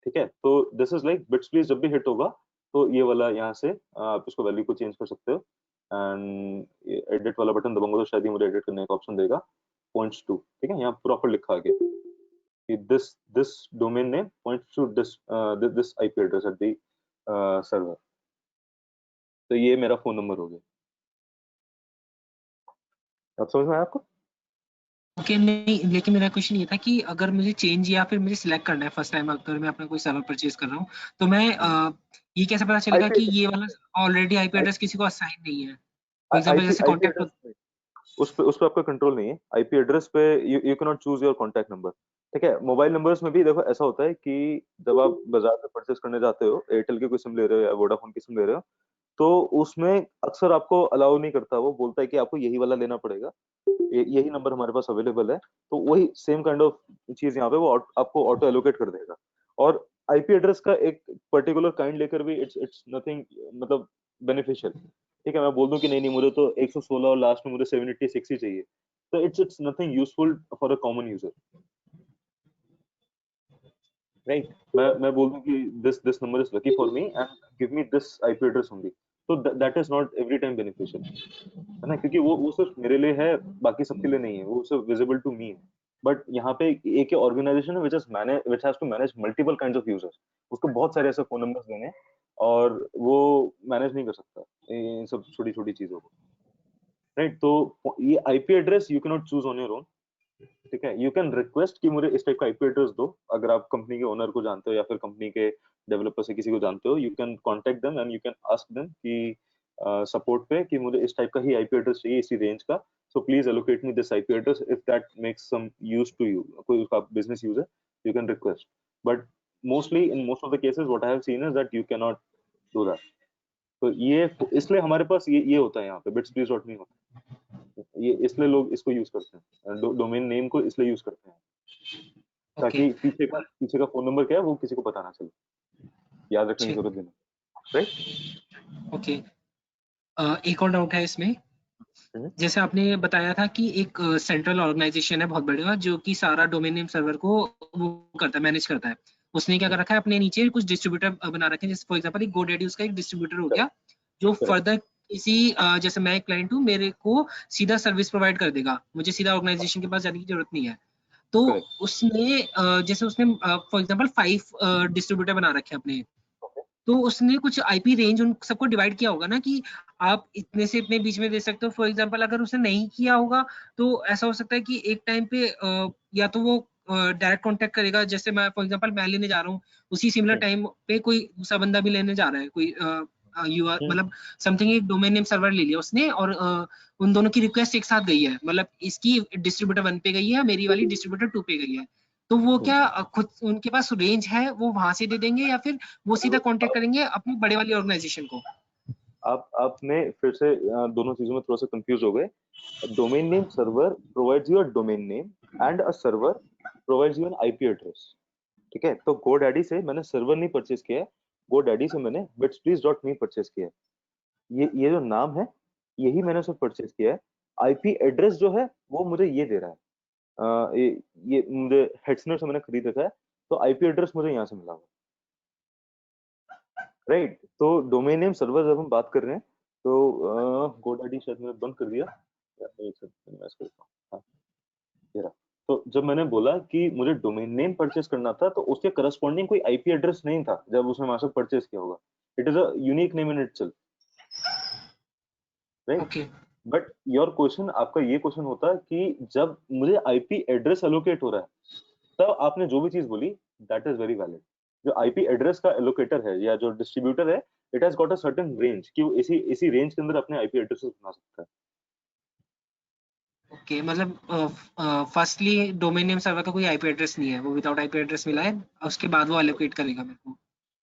S2: ठीक है, तो this is like bitsplease जब भी हिट होगा तो ये वाला यहाँ से आप इसको वैल्यू को चेंज कर सकते हो, एंड एडिट वाला बटन दबाऊंगा तो शायद ही मुझे एडिट करने का ऑप्शन देगा। points to, ठीक है, यहाँ प्रॉपर लिखा है कि this domain name points to this IP address at the server। तो ये मेरा फोन नंबर हो गया। अब समझ में आया आपको?
S5: ओके, नहीं लेकिन मेरा क्वेश्चन ये था कि अगर मुझे चेंज या फिर मुझे सिलेक्ट करना है फर्स्ट टाइम, अगर मैं अपना कोई सर्वर परचेज कर रहा हूँ, तो मैं ये कैसे पता चलेगा कि ये वाला ऑलरेडी आईपी एड्रेस किसी को असाइन नहीं है? फॉर एग्जांपल जैसे
S2: आईपी
S5: कॉन्टैक्ट
S2: एड्रेस उस पे आपका कंट्रोल नहीं है। आईपी एड्रेस पे you can not choose your contact number. ठीक है, मोबाइल नंबर्स में भी देखो ऐसा होता है कि जब आप बाजार में परचेस करने जाते हो, एयरटेल की कोई सिम ले रहे हो या वोडाफोन की सिम ले रहे हो, तो उसमें अक्सर आपको अलाउ नहीं करता, वो बोलता है कि आपको यही वाला लेना पड़ेगा, यही नंबर हमारे पास अवेलेबल है। तो वही सेम काइंड ऑफ चीज यहाँ पे वो आपको ऑटो एलोकेट कर देगा। और आईपी एड्रेस का एक पर्टिकुलर काइंड लेकर भी इट्स इट्स नथिंग मतलब बेनिफिशियल। ठीक है, मैं बोल दूं कि नहीं नहीं मुझे तो 116 और लास्ट में मुझे 786 ही चाहिए, तो it's nothing useful for a common user, right? मैं बोल दूं कि this number is lucky for me and give me this IP address only, तो that is not every time beneficial, है ना? क्योंकि वो सिर्फ मेरे लिए है, बाकी सबके लिए नहीं है, वो सिर्फ विजिबल टू मी है। बट यहाँ पे एक ऑर्गेनाइजेशन है which has to manage multiple kinds of users, उसको बहुत सारे ऐसे फोन नंबर्स देने हैं और वो मैनेज नहीं कर सकता इन सब छोटी छोटी चीजों को, राइट? तो ये IP address you can not choose on your own. ठीक है, यू कैन रिक्वेस्ट कि मुझे इस टाइप का आईपी एड्रेस दो, अगर आप कंपनी के ओनर को जानते हो या फिर कंपनी के डेवलपर से किसी को जानते हो, you can contact them and you can ask them कि सपोर्ट पे कि मुझे इस टाइप का ही आईपी एड्रेस चाहिए, इसी रेंज का, so please allocate me this IP address if that makes some use to you, कोई उसका बिजनेस यूज है, you can request. But mostly in most of the cases what I have seen is that you can not do that. तो ये इसलिए हमारे पास ये होता है यहाँ पे bitsplease.me होता है, ये इसलिए लोग इसको यूज करते हैं, डोमेन नेम को इसलिए यूज करते हैं ताकि पीछे का फोन नंबर क्या है वो किसी को पता ना चले, याद रखने की जरूरत नहीं, राइट?
S5: ओके, एक और डाउट है इसमें जैसे आपने बताया था कि एक सेंट्रल ऑर्गेनाइजेशन है बहुत बड़ा जो कि सारा डोमेन नेम सर्वर को वो करता है, मैनेज करता है। उसने क्या कर रखा है, अपने नीचे कुछ डिस्ट्रीब्यूटर बना रखे हैं, जैसे फॉर एग्जांपल एक GoDaddy उसका एक डिस्ट्रीब्यूटर हो गया जो फर्दर किसी जैसे मैं एक क्लाइंट हूँ, मेरे को सीधा सर्विस प्रोवाइड कर देगा, मुझे सीधा ऑर्गेनाइजेशन के पास जाने की जरूरत नहीं है। तो उसने जैसे उसने फॉर एग्जांपल 5 डिस्ट्रीब्यूटर बना रखे हैं अपने, तो उसने कुछ आईपी रेंज उन सबको डिवाइड किया होगा ना कि आप इतने से इतने बीच में दे सकते हो। फॉर एग्जांपल अगर उसने नहीं किया होगा तो ऐसा हो सकता है कि एक टाइम पे या तो वो डायरेक्ट कांटेक्ट करेगा, जैसे मैं फॉर एग्जांपल मैं लेने जा रहा हूँ, उसी सिमिलर टाइम पे कोई दूसरा बंदा भी लेने जा रहा है, कोई मतलब समथिंग एक डोमेन नेम सर्वर ले लिया उसने और उन दोनों की रिक्वेस्ट एक साथ गई है, मतलब इसकी डिस्ट्रीब्यूटर 1 पे गई है, मेरी वाली डिस्ट्रीब्यूटर 2 पे गई है, तो वो क्या खुद उनके पास रेंज है वो वहां से दे देंगे या फिर वो सीधा कांटेक्ट करेंगे अपनी बड़े वाली ऑर्गेनाइजेशन को?
S2: आपने फिर से दोनों चीजों में थोड़ा सा कंफ्यूज हो गए। Domain name server provides you a domain name and a server provides you N IP address. ठीक है, तो GoDaddy से मैंने सर्वर नहीं परचेज किया है, GoDaddy से मैंने bitsplease.me परचेज किया है। ये जो नाम है यही मैंने उसे परचेज किया है। आईपी एड्रेस जो है वो मुझे ये दे रहा है। ये मुझे हेडसनर से मैंने खरीद रखा है, तो आईपी एड्रेस मुझे यहाँ से मिला हुआ, राइट। तो डोमेन नेम सर्वर जब हम बात कर रहे हैं तो GoDaddy शायद मैंने बंद कर दिया, एक सेकंड मैं इसको देखता हूँ। हाँ, ये रहा। तो जब मैंने बोला कि मुझे डोमेन नेम परचेस करना था तो उसके करस्पॉन्डिंग कोई आईपी एड्रेस नहीं था जब उसने वहां से परचेस किया होगा। It is a unique name in itself, right.
S5: Okay,
S2: but your question, आपका ये क्वेश्चन होता है कि जब मुझे आईपी एड्रेस एलोकेट हो रहा है तब आपने जो भी चीज बोली दैट इज वेरी वैलिड। जो आईपी एड्रेस का एलोकेटर है या जो डिस्ट्रीब्यूटर है, it has got a certain range कि वो इसी रेंज के अंदर अपने आईपी एड्रेसेस बना सकता है।
S5: ओके, मतलब फर्स्टली डोमेन नेम सर्वर का कोई आईपी एड्रेस नहीं है, वो विदाउट आईपी एड्रेस मिला है, उसके बाद वो एलोकेट करेगा मेरे को।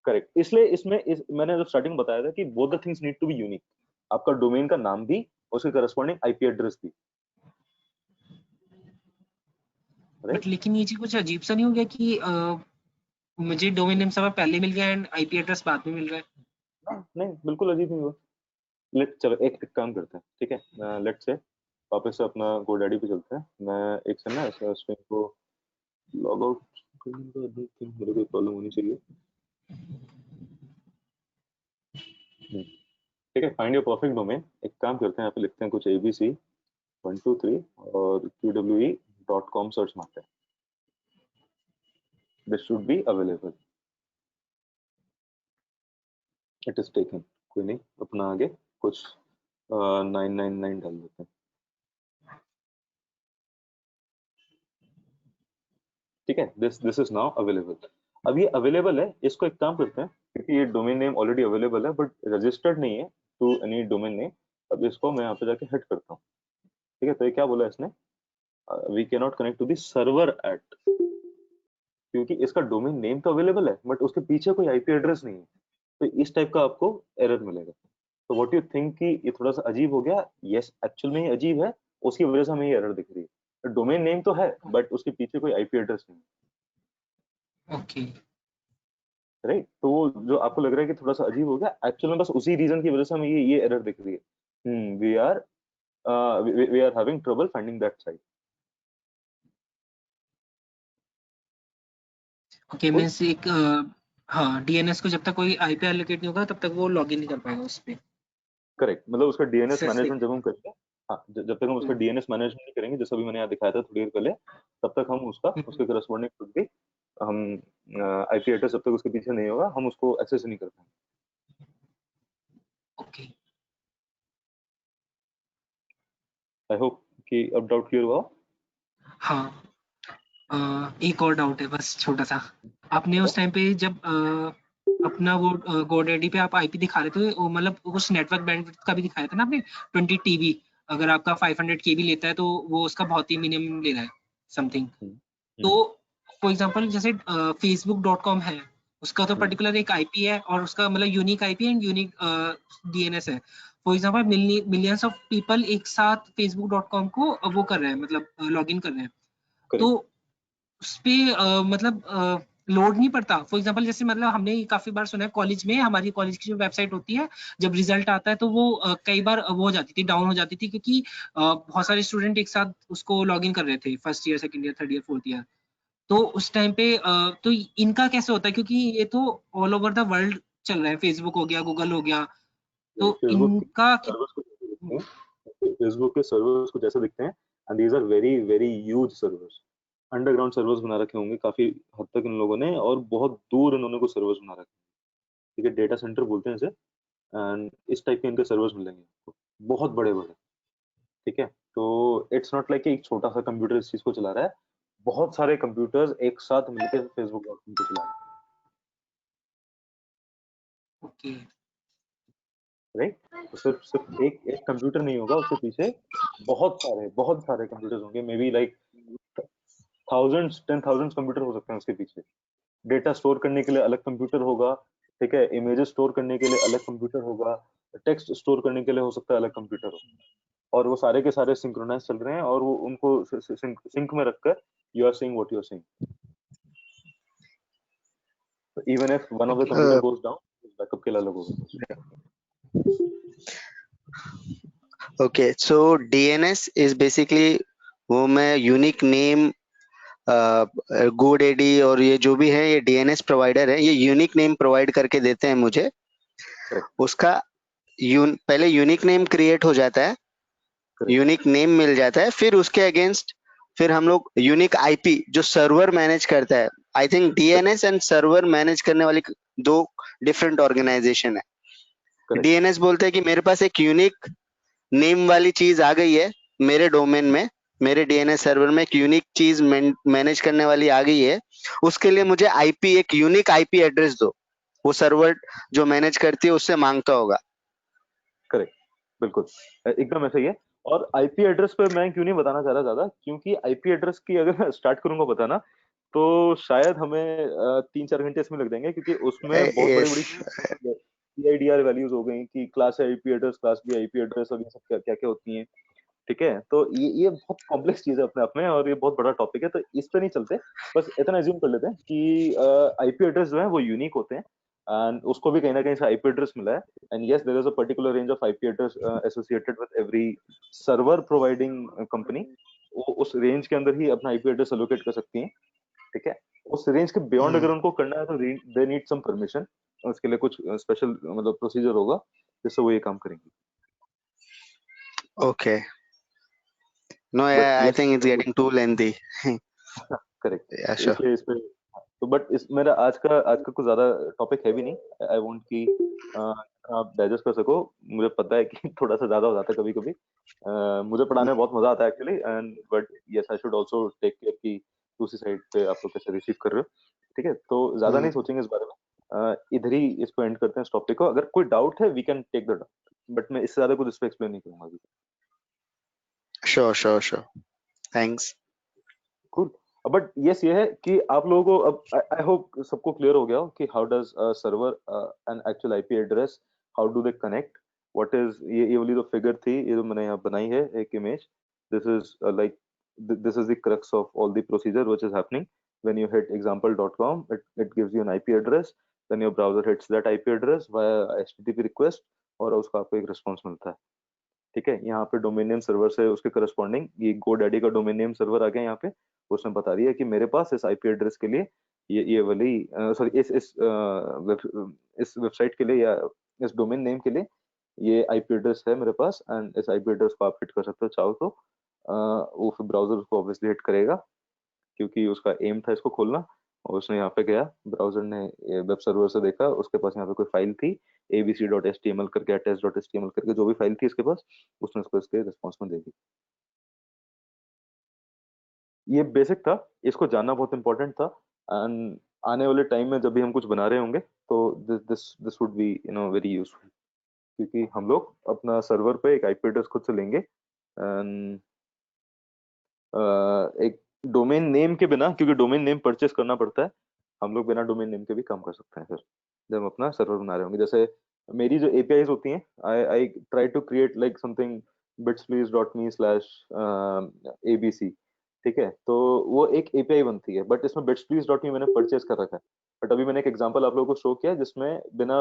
S2: करेक्ट, इसलिए मैंने जो स्टार्टिंग बताया था कि both the things need to be unique. आपका डोमेन का नाम भी, उसके करस्पॉन्डिंग आईपी एड्रेस भी, राइट।
S5: बट लेकिन ये चीज कुछ अजीब सा नहीं हो गया कि मुझे डोमेन नेम सर्वर पहले मिल गया एंड आईपी एड्रेस बाद में मिल रहा है?
S2: नहीं, बिल्कुल अजीब नहीं हुआ। चलो एक काम करते हैं, ठीक है। लेट से वापस से अपना GoDaddy पे चलते हैं। मैं एक से ना ऐसा स्ट्रिंग को लॉग आउट करने का मेरे को प्रॉब्लम होनी चाहिए। ठीक है, फाइंड योर परफेक्ट डोमेन। एक काम करते हैं, यहाँ पे लिखते हैं कुछ ABC 123 और QWE.com सर्च मारते हैं। This should be available. It is taken, कोई नहीं, अपना आगे कुछ 999 डाल देते हैं। ठीक है, दिस इज नाउ अवेलेबल। अब ये अवेलेबल है, इसको एक काम करते हैं, क्योंकि ये डोमेन नेम ऑलरेडी अवेलेबल है बट रजिस्टर्ड नहीं है टू एनी डोमेन नेम। अब इसको मैं यहाँ पे जाके हिट करता हूँ। ठीक है, तो ये क्या बोला इसने, we can not connect to the server at, क्योंकि इसका डोमेन नेम तो अवेलेबल है बट उसके पीछे कोई आईपी एड्रेस नहीं है। तो इस टाइप का आपको एरर मिलेगा। तो व्हाट यू थिंक कि ये थोड़ा सा अजीब हो गया? यस, एक्चुअल में ये अजीब है, उसकी वजह से हमें ये एरर दिख रही है। डोमेन नेम तो है बट उसके पीछे कोई आईपी एड्रेस नहीं है,
S5: ओके,
S2: राइट। तो वो जो आपको लग रहा है कि थोड़ा सा अजीब हो गया, एक्चुअल में बस उसी रीजन की वजह से हमें ये एरर दिख रही है। We are having trouble finding that site.
S5: Okay, means एक हाँ, डीएनएस को जब तक कोई आईपी एलोकेट नहीं होगा तब तक वो लॉगिन नहीं कर पाएगा उस पे।
S2: करेक्ट, मतलब उसका डीएनएस
S5: सच
S2: मैनेजमेंट जब हम करते हैं, हाँ, जब तक हम उसका डीएनएस मैनेजमेंट नहीं करेंगे, जैसा भी मैंने यहाँ दिखाया था थोड़ी देर पहले, तब तक हम उसके करस्पॉन्डिंग खुद भी हम आईपी एड्रेस जब तक उसके पीछे नहीं होगा हम उसको एक्सेस नहीं कर पाएंगे।
S5: ओके,
S2: आई होप कि अब डाउट क्लियर हुआ।
S5: हाँ, एक और डाउट है बस छोटा सा। आपने उस टाइम पे जब अपना वो GoDaddy पे आप आईपी दिखा रहे थे, वो मतलब कुछ नेटवर्क बैंडविड्थ का भी दिखाया था ना आपने, 20 TB। अगर आपका 500 KB लेता है तो वो उसका बहुत ही मिनिमम ले रहा है समथिंग। तो फॉर एग्जांपल जैसे facebook.com है, उसका तो पर्टिकुलर एक आईपी है और उसका मतलब unique IP and unique DNS है। For example millions of people एक साथ facebook.com को वो कर रहे हैं, मतलब लॉगिन कर रहे हैं। तो उस पे मतलब लोड नहीं पड़ता। फॉर एग्जांपल जैसे मतलब हमने काफी बार सुना है कॉलेज में, हमारी कॉलेज की जो वेबसाइट होती है, जब रिजल्ट आता है तो वो कई बार वो हो जाती थी, डाउन हो जाती थी, क्योंकि बहुत सारे स्टूडेंट एक साथ उसको लॉग इन कर रहे थे, first year, second year, third year, fourth year. तो उस टाइम पे तो इनका कैसे होता है, क्योंकि ये तो ऑल ओवर द वर्ल्ड चल रहा है, फेसबुक हो गया, गूगल हो गया, तो
S2: फेसबुक के
S5: इनका
S2: सर्वर्स को जैसे दिखते हैं, फेसबुक के सर्वर्स को जैसे दिखते हैं, and these are very very huge servers, underground servers बना रखे होंगे काफी हद तक इन लोगों ने, और बहुत दूर इन्होंने को सर्वर्स बना रखे हैं, ठीक है, डेटा सेंटर बोलते हैं इसे, एंड इस टाइप के इनके सर्वर्स मिलेंगे आपको, बहुत बड़े बड़े, ठीक है। तो इट्स नॉट लाइक एक छोटा सा कंप्यूटर इस चीज को चला रहा है, बहुत सारे कंप्यूटर्स एक साथ मिलकर फेसबुक डॉट कॉम को चला रहे हैं,
S5: ओके।
S2: राइट। तो सिर्फ सिर्फ एक एक कंप्यूटर नहीं होगा, उसके पीछे बहुत सारे कंप्यूटर्स होंगे, may be like thousands 10,000 computer हो सकते हैं उसके पीछे। डेटा स्टोर करने के लिए अलग कंप्यूटर होगा, ठीक है, इमेजेस स्टोर करने के लिए अलग कंप्यूटर होगा, टेक्स्ट स्टोर करने के लिए हो सकता है अलग कंप्यूटर हो, और वो सारे के सारे सिंक्रोनाइज चल रहे हैं, और वो उनको सिंक में रखकर you are seeing what you are seeing. Even if one of the computer goes down, backup के लिए अलग होगा।
S6: Okay, so DNS is basically वो मैं यूनिक नेम, GoDaddy और ये जो भी है, ये DNS प्रोवाइडर है, ये यूनिक नेम प्रोवाइड करके देते हैं मुझे।
S2: Correct.
S6: उसका पहले यूनिक नेम क्रिएट हो जाता है,
S2: Correct.
S6: यूनिक नेम मिल जाता है, फिर उसके अगेंस्ट फिर हम लोग यूनिक आईपी जो सर्वर मैनेज करता है। I think DNS and server manage करने वाली दो डिफरेंट ऑर्गेनाइजेशन है।
S2: Correct.
S6: DNS बोलते हैं कि मेरे पास एक यूनिक नेम वाली चीज आ गई है मेरे डोमेन में, मेरे DNS सर्वर में एक यूनिक चीज मैनेज करने वाली आ गई है, उसके लिए मुझे आईपी, एक यूनिक आईपी एड्रेस दो, वो सर्वर जो मैनेज करती है उससे मांगता होगा।
S2: करेक्ट, बिल्कुल एकदम ऐसा ही है। और आईपी एड्रेस पे मैं क्यों नहीं बताना चाह रहा ज्यादा, क्योंकि आईपी एड्रेस की अगर मैं स्टार्ट करूंगा बताना तो शायद हमें 3-4 घंटे इसमें लग जाएंगे, क्योंकि उसमें बहुत बड़ी बड़ी
S6: यस,
S2: PIDR वैल्यूज हो गई कि class A IP address, class B IP address, और ये सब क्या क्या क्या होती हैं, ठीक है। तो ये बहुत कॉम्प्लेक्स चीज है अपने आप में, और ये बहुत बड़ा टॉपिक है, तो इस पे नहीं चलते, बस इतना एज्यूम कर लेते हैं कि आईपी एड्रेस जो है वो यूनिक होते हैं, एंड उसको भी कहीं ना कहीं से आईपी एड्रेस मिला है, and yes there is a particular range of IP address associated with every server providing company, वो उस रेंज के अंदर ही अपना आईपी एड्रेस एलोकेट कर सकती हैं, ठीक है। उस रेंज के बियॉन्ड अगर उनको करना है तो दे नीड सम परमिशन, उसके लिए कुछ स्पेशल मतलब प्रोसीजर होगा जिससे वो ये काम करेंगे।
S6: Okay, no
S2: but
S6: I
S2: yes,
S6: think it's getting too lengthy.
S2: Correct,
S6: या श्योर,
S2: इसलिए इस पे तो, बट इस मेरा आज का कुछ ज्यादा टॉपिक है भी नहीं, आई वांट कि आप डाइजेस्ट कर सको। मुझे पता है कि थोड़ा सा ज्यादा हो जाता है कभी कभी, मुझे पढ़ाने में बहुत मजा आता है actually, and but yes I should also take care कि दूसरी साइड पे आप लोग कैसे रिसीव कर रहे हो, ठीक है। तो ज्यादा नहीं सोचेंगे इस बारे में, इधर ही इसको एंड करते हैं इस टॉपिक को। अगर कोई डाउट है we can take the doubt, but मैं इससे ज्यादा कुछ इस पे एक्सप्लेन नहीं करूंगा अभी।
S6: Sure sure sure, thanks.
S2: Cool. But yes ये है कि आप लोगों को अब आई होप सबको क्लियर हो गया हो कि how does server and actual IP address, how do they connect, what is ये वाली जो फिगर थी, ये जो मैंने यहाँ बनाई है एक image, this is like this is the crux of all the procedure which is happening when you hit example.com. It gives you an IP address, then your browser hits that IP address via HTTP request, और उसका आपको एक रिस्पॉन्स मिलता है, ठीक है। यहाँ पे डोमेन नेम सर्वर से उसके करस्पॉन्डिंग ये GoDaddy का डोमेन नेम सर्वर आ गया यहाँ पे, उसने बता दिया कि मेरे पास इस आईपी एड्रेस के लिए ये वाली सॉरी इस वेबसाइट के लिए या इस डोमेन नेम के लिए ये आईपी एड्रेस है मेरे पास, एंड इस आईपी एड्रेस को आप हिट कर सकते हो चाहो तो। वो फिर ब्राउजर उसको ऑब्वियसली हिट करेगा, क्योंकि उसका एम था इसको खोलना, और उसने यहाँ पे गया, ब्राउजर ने वेब सर्वर से देखा, उसके पास यहाँ पे कोई फाइल थी abc.html करके, attach.html करके, जो भी फाइल थी इसके पास, उसने उसको इसके रिस्पॉन्स में दे दी। ये बेसिक था, इसको जानना बहुत इंपॉर्टेंट था, एंड आने वाले टाइम में जब भी हम कुछ बना रहे होंगे तो this would be very useful, क्योंकि हम लोग अपना सर्वर पे एक आईपी एड्रेस खुद से लेंगे, एंड एक डोमेन नेम के बिना, क्योंकि डोमेन नेम परचेस करना पड़ता है, हम लोग बिना डोमेन नेम के भी काम कर सकते हैं फिर जब हम अपना सर्वर बना रहे होंगे। जैसे मेरी जो एपीआईज होती हैं, I try to create like something bitsplease.me/abc, ठीक है, तो वो एक एपीआई बनती है, बट इसमें bitsplease.me मैंने परचेज कर रखा है। बट अभी मैंने एक एग्जांपल आप लोगों को शो किया है जिसमें बिना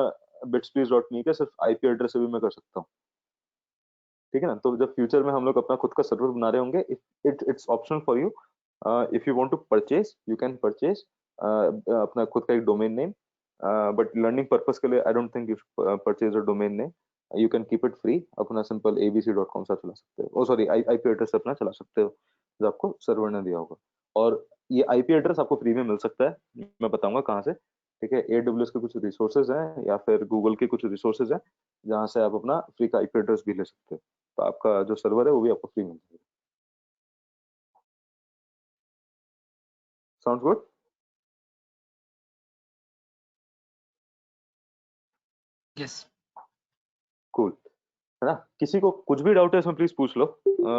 S2: bitsplease.me के सिर्फ आईपी एड्रेस से भी मैं कर सकता हूँ। ठीक है ना, तो जब फ्यूचर में हम लोग अपना खुद का सर्वर बना रहे होंगे, it's optional for you. If you want to purchase, you can purchase अपना खुद का एक domain name, but learning purpose के लिए I don't think you purchase a domain name. You can keep it free, अपना सिंपल abc.com सा चला सकते हो, ओ सॉरी आईपी एड्रेस अपना चला सकते हो जो आपको सर्वर ने दिया होगा। और ये आईपी एड्रेस आपको फ्री में मिल सकता है, मैं बताऊंगा कहाँ से। ठीक है, AWS के कुछ रिसोर्सेज हैं या फिर गूगल के कुछ रिसोर्सेज हैं जहाँ से आप अपना फ्री का आईपी एड्रेस भी ले सकते हो, तो आपका जो सर्वर है वो भी आपको फ्री मिल जाएगा। Sound good?
S5: यस।
S2: कूल, है ना? किसी को कुछ भी डाउट है इसमें प्लीज पूछ लो।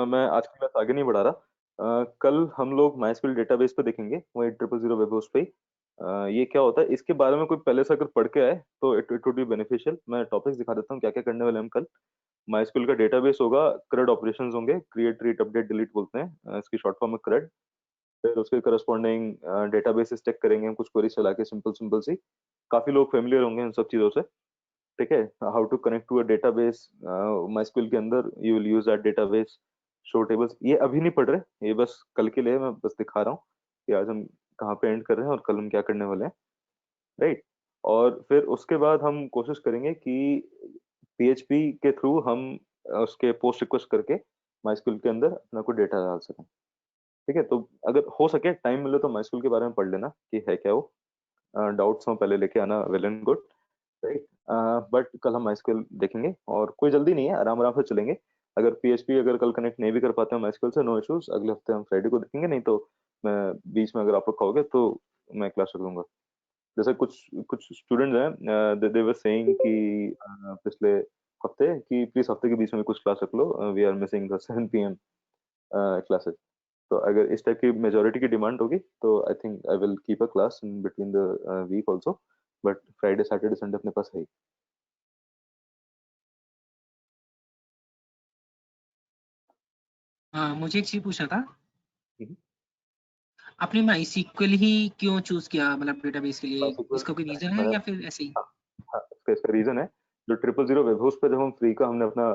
S2: मैं आज की क्लास आगे नहीं बढ़ा रहा। कल हम लोग MySQL डेटाबेस पे देखेंगे, वही 000 वेब होस्ट पे ही। ये क्या होता है इसके बारे में कोई पहले से अगर पढ़ के आए तो इट वुड बी बेनिफिशियल। मैं टॉपिक्स दिखा देता हूँ क्या क्या करने वाले हैं हम कल। MySQL का डेटाबेस होगा, CRUD ऑपरेशंस होंगे, क्रिएट रीड अपडेट डिलीट बोलते हैं, इसकी शॉर्ट फॉर्म है CRUD। फिर उसके करस्पॉन्डिंग डेटाबेस चेक करेंगे हम, कुछ क्वेरी चला के सिंपल सिंपल सी। काफी लोग फेमिलियर होंगे इन सब चीजों से। ठीक है, how to connect to a database, MySQL के अंदर you will use that database, show tables. ये अभी नहीं पढ़ रहे, ये बस कल के लिए मैं बस दिखा रहा हूँ कि आज हम कहाँ पे एंड कर रहे हैं और कल हम क्या करने वाले हैं, राइट। और फिर उसके बाद हम कोशिश करेंगे कि PHP के थ्रू हम उसके पोस्ट रिक्वेस्ट करके MySQL के अंदर अपना कोई डेटा डाल सकें। ठीक है, तो अगर हो सके टाइम मिले तो MySQL के बारे में पढ़ लेना कि है क्या वो। डाउट्स हो पहले लेके आना, well and good, right. But कल हम MySQL देखेंगे और कोई जल्दी नहीं है, आराम आराम से चलेंगे। अगर PHP अगर कल कनेक्ट नहीं भी कर पाते हैं MySQL से, नो इश्यूज, अगले हफ्ते हम फ्राइडे को देखेंगे। नहीं तो मैं बीच में अगर आप लोग कहोगे तो मैं क्लास रख दूंगा। जैसे कुछ कुछ स्टूडेंट्स हैं, दे वर सेइंग कि पिछले हफ्ते कि प्लीज हफ्ते के बीच में कुछ क्लास रख लो, we are missing the 7 PM classes. तो अगर इस टाइप की मेजोरिटी की डिमांड होगी तो I think I will keep a class in between the week also, but Friday Saturday Sunday अपने पास है ही।
S5: हाँ, मुझे एक चीज पूछना था,
S2: हम्म।
S5: आपने MySQL ही क्यों चूज किया, मतलब डेटाबेस के लिए?
S2: MySQL,
S5: इसका कोई रीजन है
S2: मैं,
S5: या फिर ऐसे ही?
S2: हाँ, हाँ, इसका रीजन है, जो 000 वेब होस्ट पे जब हम फ्री का हमने अपना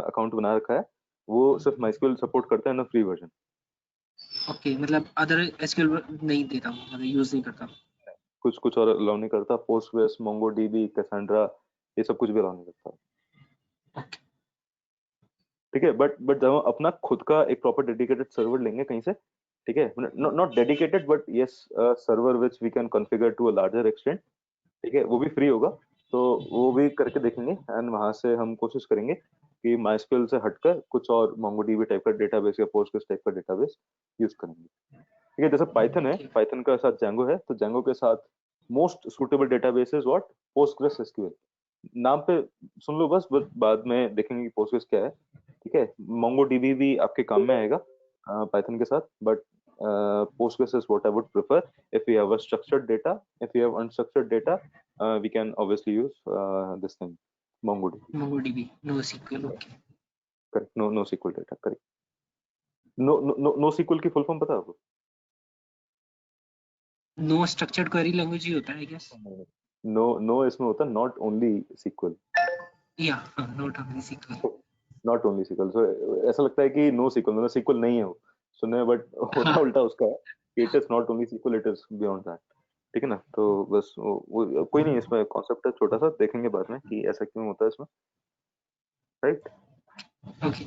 S2: अकाउंट बना रखा है, वो सिर्फ MySQL सपोर्ट करता है ना, फ्री वर्जन।
S5: ओके, मतलब अदर SQL नहीं देता हूँ, मतलब यूज नहीं करता।
S2: कुछ कुछ और अलाउ नहीं करता, पोस्टग्रेस, MongoDB, कैसेंड्रा, ये सब कुछ भी अलाउ नहीं करता।
S5: ओके।
S2: ठीक है, बट जब हम अपना खुद का एक प्रॉपर डेडिकेटेड सर्वर लेंगे कहीं से, ठीक है, not dedicated but yes, server which we can configure to a larger extent, ठीक है, वो भी फ्री होगा। तो वो भी करके देखेंगे एंड वहां से हम कोशिश करेंगे कि MySQL से हटकर कुछ और MongoDB टाइप का डेटाबेस या Postgres टाइप का डेटाबेस यूज करेंगे। ठीक है, जैसे पाइथन है,
S5: ठीक।
S2: पाइथन का साथ Django है, तो Django के साथ most suitable database is what, Postgres SQL। नाम पे सुन लो बस, बाद में देखेंगे कि Postgres क्या है। ठीक है, MongoDB भी आपके काम में आएगा पाइथन के साथ, but Postgres is what I would prefer if we have a structured data. If we have unstructured data, we can obviously use this thing, MongoDB.
S5: MongoDB, NoSQL, okay.
S2: Correct, no NoSQL data, correct. NoSQL की फुल फॉर्म पता है आपको?
S5: नो स्ट्रक्चर्ड क्वेरी लैंग्वेज ही होता है, आई गेस।
S2: नो इसमें होता है नॉट ओनली SQL,
S5: या note only SQL।
S2: Not only SQL। सो ऐसा लगता है कि नो SQL मतलब SQL नहीं है वो, सुनने में, बट होता
S5: हाँ,
S2: उल्टा उसका है। It is not only SQL, it is beyond that. ठीक है ना, तो बस कोई नहीं, इसमें कॉन्सेप्ट है छोटा सा, देखेंगे बाद में कि ऐसा क्यों होता है इसमें, राइट।
S5: ओके।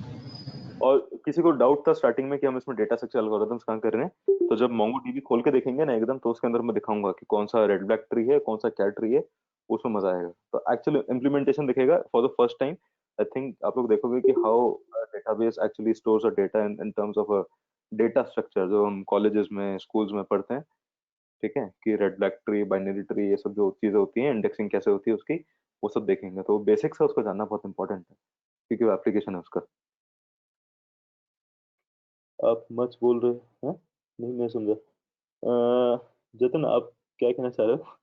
S2: और किसी को डाउट था स्टार्टिंग में कि हम इसमें डेटा स्ट्रक्चर एल्गोरिथम्स कहाँ कर रहे हैं, तो जब MongoDB खोल के देखेंगे ना एकदम, तो उसके अंदर मैं दिखाऊंगा कि कौन सा रेड ब्लैक ट्री है, कौन सा कैट ट्री है, उसमें मजा आएगा। तो एक्चुअली इम्प्लीमेंटेशन दिखेगा for the first time. I think आप लोग देखोगे कि how database actually stores a data in terms of a data structure, जो हम कॉलेजेस में स्कूल्स में पढ़ते हैं। ठीक है, कि red black tree, binary tree, ये सब जो चीजें होती हैं, इंडेक्सिंग कैसे होती है उसकी, वो सब देखेंगे। तो बेसिक्स है, उसको जानना बहुत इंपॉर्टेंट है क्योंकि वो एप्लीकेशन है उसका। आप मच बोल रहे हो, हाँ? नहीं, मैं समझा। जतन, आप क्या कहना चाह रहे हो?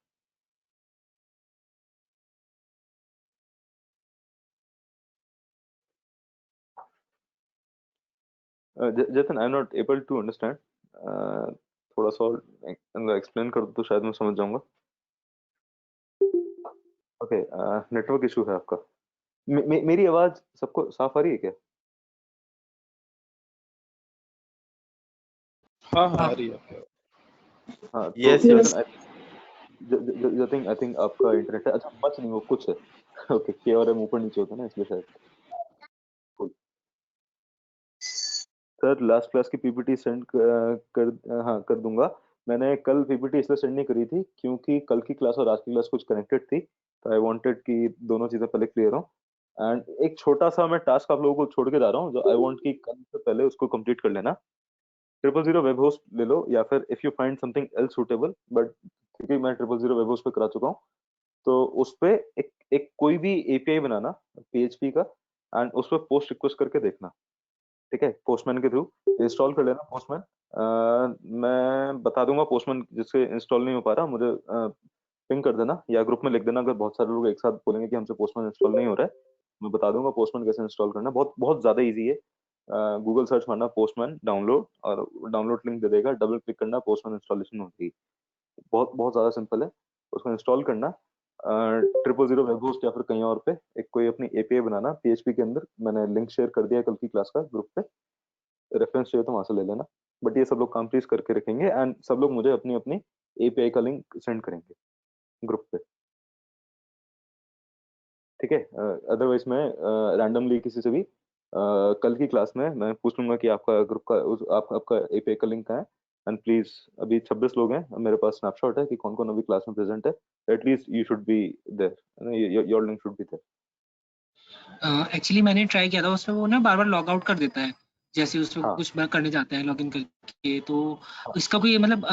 S2: Jatan, I am not able to understand. थोड़ा सा और एक्सप्लेन कर दो तो शायद मैं समझ जाऊंगा। ओके, नेटवर्क इशू है आपका। मेरी आवाज सबको साफ आ रही है क्या?
S9: हाँ हाँ आ रही है।
S2: हाँ, तो
S9: Yes,
S7: yes.
S2: Jatin I think आपका इंटरनेट है। अच्छा, मच नहीं, वो कुछ है। ओके, के और एम ऊपर नीचे होता है ना, इसलिए शायद। Cool. सर लास्ट क्लास की पीपीटी सेंड हाँ कर दूंगा। मैंने कल पीपीटी इसलिए सेंड नहीं करी थी क्योंकि कल की क्लास और आज की क्लास कुछ कनेक्टेड थी, तो आई वांटेड कि दोनों चीजें पहले क्लियर हो। एंड एक छोटा सा मैं टास्क आप लोगों को छोड़ के जा रहा हूँ, जो आई वांट कि कल से पहले उसको कंप्लीट कर लेना। 000 वेब होस्ट ले लो, या फिर if you find something else suitable, but क्योंकि मैं 000 वेब होस्ट पे करा चुका हूँ, तो उस पे एक कोई भी एपीआई बनाना पीएचपी का, एंड उस पर पोस्ट रिक्वेस्ट करके देखना। ठीक है, पोस्टमैन के थ्रू इंस्टॉल कर लेना पोस्टमैन। मैं बता दूंगा, पोस्टमैन जिससे इंस्टॉल नहीं हो पा रहा मुझे पिंग कर देना या ग्रुप में लिख देना। अगर बहुत सारे लोग एक साथ बोलेंगे कि हमसे पोस्टमैन इंस्टॉल नहीं हो रहा है, मैं बता दूंगा पोस्टमैन कैसे इंस्टॉल करना है। बहुत बहुत ज्यादा इजी है। गूगल सर्च मारना पोस्टमैन डाउनलोड, और डाउनलोड लिंक दे देगा, डबल क्लिक करना, पोस्टमैन इंस्टॉलेशन होती है। बहुत बहुत ज्यादा सिंपल है। उसको इंस्टॉल करना, 000 वेब होस्ट या फिर कहीं और पे एक कोई अपनी एपीआई बनाना पीएचपी के अंदर। मैंने लिंक शेयर कर दिया कल की क्लास का ग्रुप पे, रेफरेंस चाहिए तो वहां से ले लेना। बट ये सब लोग काम प्लीज करके रखेंगे, एंड सब लोग मुझे अपनी अपनी एपीआई का लिंक सेंड करेंगे ग्रुप पे। ठीक है, अदरवाइज मैं रैंडमली किसी से भी कल की क्लास में मैं पूछ लूंगा कि आपका ग्रुप का आपका एपीआई का लिंक कहाँ है। एंड प्लीज, अभी 26 लोग हैं, मेरे पास स्नैपशॉट है कि कौन कौन अभी क्लास में प्रेजेंट है। At least you should be there, your link should be there.
S5: Actually मैंने ट्राई किया था, उसमें वो ना बार बार लॉग आउट कर देता है जैसे उसमें
S2: हाँ
S5: कुछ बार करने जाते हैं लॉगिन करके। तो
S2: हाँ।
S5: इसका कोई मतलब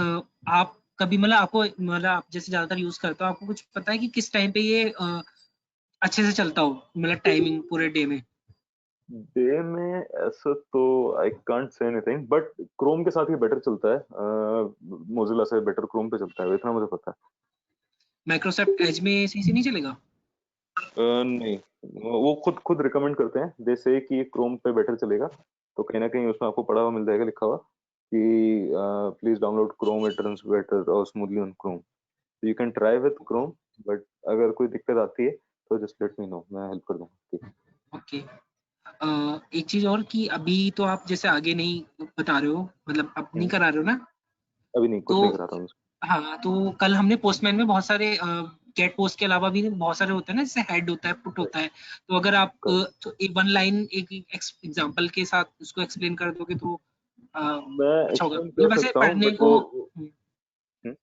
S5: आप कभी मतलब आपको मतलब आप जैसे ज्यादातर यूज करते हो, आपको कुछ पता है कि किस टाइम पे ये अच्छे से चलता हो, मतलब टाइमिंग पूरे डे में?
S2: डे में ऐसा तो I can't say anything, but Chrome के साथ ये बेटर चलता है। मोजिला से बेटर क्रोम पे चलता है, इतना मुझे पता
S5: माइक्रोसॉफ्ट एज में सही से नहीं चलेगा?
S2: है। नहीं, वो खुद खुद रिकमेंड करते हैं, जैसे कि क्रोम पे बेटर चलेगा। तो कहीं ना कहीं उसमें आपको पढ़ा हुआ मिल जाएगा, लिखा हुआ कि please download Chrome, it runs better और smoothly on Chrome. You can try with Chrome, but अगर कोई दिक्कत आती है तो जस्ट लेट मी नो, मैं हेल्प कर दूंगा।
S5: ओके। एक चीज और कि अभी तो आप जैसे आगे नहीं बता रहे हो, मतलब अब नहीं
S2: हम्म,
S5: करा रहे हो ना?
S2: अभी नहीं, कुछ
S5: तो
S2: नहीं करा था।
S5: हाँ, तो कल हमने पोस्टमैन में बहुत सारे गेट पोस्ट के अलावा भी बहुत सारे होते हैं ना, जैसे हेड होता है, पुट होता है। तो अगर आप तो एक वन लाइन एक एग्जांपल के साथ उसको एक्सप्लेन कर दोगे तो
S2: मैं
S5: अच्छा होगा।
S2: एक्सप्लेन कर
S5: मतलब वैसे
S2: सकता हूँ,
S5: पढ़ने
S2: बट
S5: को
S2: हम्म,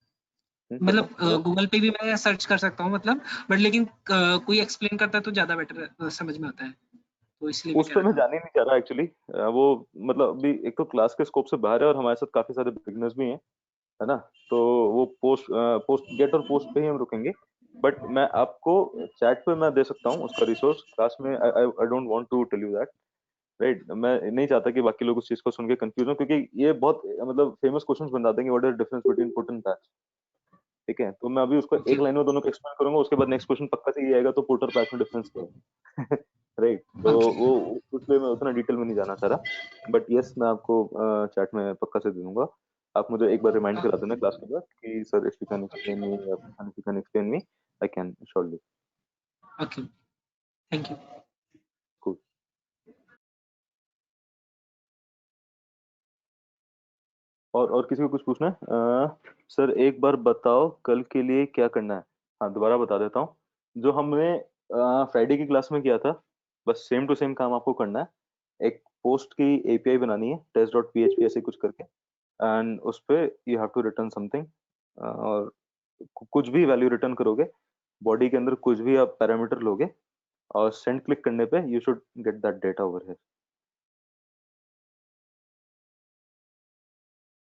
S5: मतलब
S2: बताओ।
S5: गूगल पे भी मैं सर्च कर सकता हूँ मतलब, बट लेकिन कोई एक्सप्लेन करता है तो ज्यादा बेटर समझ में आता है, तो इसलिए मैं
S2: उस
S5: कह
S2: पे
S5: रहा
S2: मैं
S5: था।
S2: जाने नहीं चाह रहा एक्चुअली। वो मतलब अभी एक तो क्लास के स्कोप से बाहर है, और हमारे साथ काफी सारे बिगनर्स भी हैं, है ना। तो वो पोस्ट गेट और पोस्ट पे ही हम रुकेंगे। बट मैं आपको चैट पे मैं दे सकता हूँ उसका रिसोर्स। क्लास में I don't want to tell you that, right. मैं नहीं चाहता कि बाकी लोग उस चीज को सुन के कंफ्यूज हो, क्योंकि ये बहुत मतलब फेमस क्वेश्चंस बन जाते हैं कि what is difference between put and patch. ठीक है, तो मैं अभी उसको
S5: ओके।
S2: एक लाइन में दोनों को एक्सप्लेन करूंगा, उसके बाद नेक्स्ट क्वेश्चन पक्का से ये आएगा, तो पुट और पैच में डिफरेंस क्या है। राइट, तो
S5: ओके।
S2: वो उसलिए मैं उतना डिटेल में नहीं जाना चाह रहा। बट यस, मैं आपको चैट में पक्का से दे दूंगा। आप मुझे एक बार रिमाइंड करा देना क्लास के बाद कि sir if you can explain me, या if you can explain me, I can surely.
S5: Okay, thank you.
S2: Cool. और किसी को कुछ पूछना है? सर एक बार बताओ कल के लिए क्या करना है। हाँ, दोबारा बता देता हूँ। जो हमने फ्राइडे की क्लास में किया था, बस सेम टू सेम काम आपको करना है। एक पोस्ट की एपीआई बनानी है, test.php ऐसे कुछ करके, एंड उस पे you have to return something, और कुछ भी वैल्यू रिटर्न करोगे। बॉडी के अंदर कुछ भी आप पैरामीटर लोगे, और सेंड क्लिक करने पे you should get that data over है।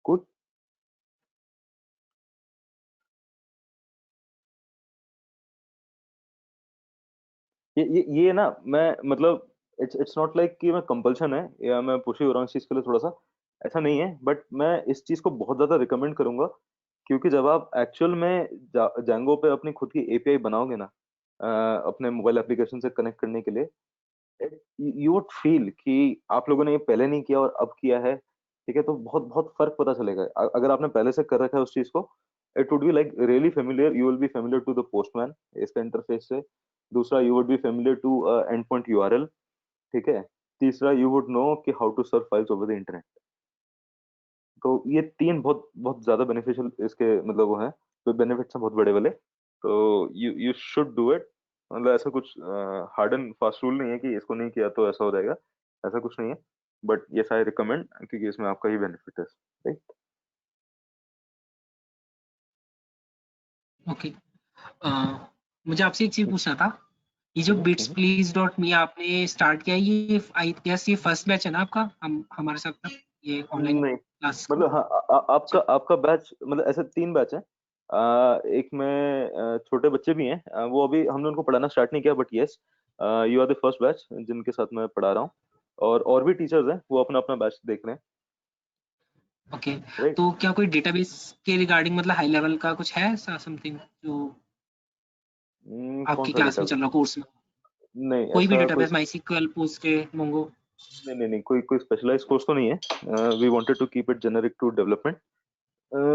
S2: गुड। ये ना, मैं मतलब इट्स नॉट लाइक कि मैं कंपल्शन है या मैं पुश ही हो रहा हूँ इस चीज के लिए, थोड़ा सा ऐसा नहीं है। बट मैं इस चीज को बहुत ज्यादा रिकमेंड करूंगा, क्योंकि जब आप एक्चुअल में जैंगो पे अपनी खुद की एपीआई बनाओगे ना, अपने मोबाइल एप्लीकेशन से कनेक्ट करने के लिए, यू वुड फील कि आप लोगों ने ये पहले नहीं किया और अब किया है। ठीक है, तो बहुत बहुत फर्क पता चलेगा। अगर आपने पहले से कर रखा है उस चीज को, it would be like really familiar, you will be familiar to the postman इसका इंटरफेस से। दूसरा, you would be familiar to end point URL, ठीक है। तीसरा, यू वुड नो कि how to serve files over the internet. तो ये तीन बहुत बहुत ज्यादा बेनिफिशियल इसके मतलब वो हैं, तो बेनिफिट्स हैं बहुत बड़े वाले। तो यू शुड डू इट। मतलब ऐसा कुछ हार्ड एंड फास्ट रूल नहीं है कि इसको नहीं किया तो ऐसा हो जाएगा, ऐसा कुछ नहीं है। बट यस, आई रिकमेंड, क्योंकि इसमें आपका ही बेनिफिट है, राइट।
S5: ओके। मुझे आपसे एक चीज पूछना था, ये जो bitsplease.me आपने स्टार्ट किया है, ये आई गेस ये फर्स्ट बैच है ना आपका हमारे साथ का, ये ऑनलाइन
S2: नहीं,
S5: क्लास?
S2: मतलब हाँ, आपका बैच मतलब ऐसे 3 बैच हैं। एक में छोटे बच्चे भी हैं, वो अभी हमने उनको पढ़ाना स्टार्ट नहीं किया, but yes, you are the first batch जिनके साथ मैं पढ़ा रहा हूँ। और भी टीचर्स हैं, वो अपना अपना बैच देख रहे हैं,
S5: ओके।
S2: राइट।
S5: तो क्या कोई डेटाबेस के रिगार्डिंग मतलब हाई लेवल का कुछ है ऐसा समथिंग जो
S2: कौन
S5: आपकी
S2: सा
S5: क्लास में चल
S2: डेटाबेस?
S5: रहा कोर्स में?
S2: नहीं,
S5: कोई भी
S2: ऐसा कोई
S5: डेटाबेस, माइस्क्ल, पोस्टग्रे, मोंगो?
S2: नहीं, कोई स्पेशलाइज्ड कोर्स तो नहीं है। We wanted to keep it generic to development.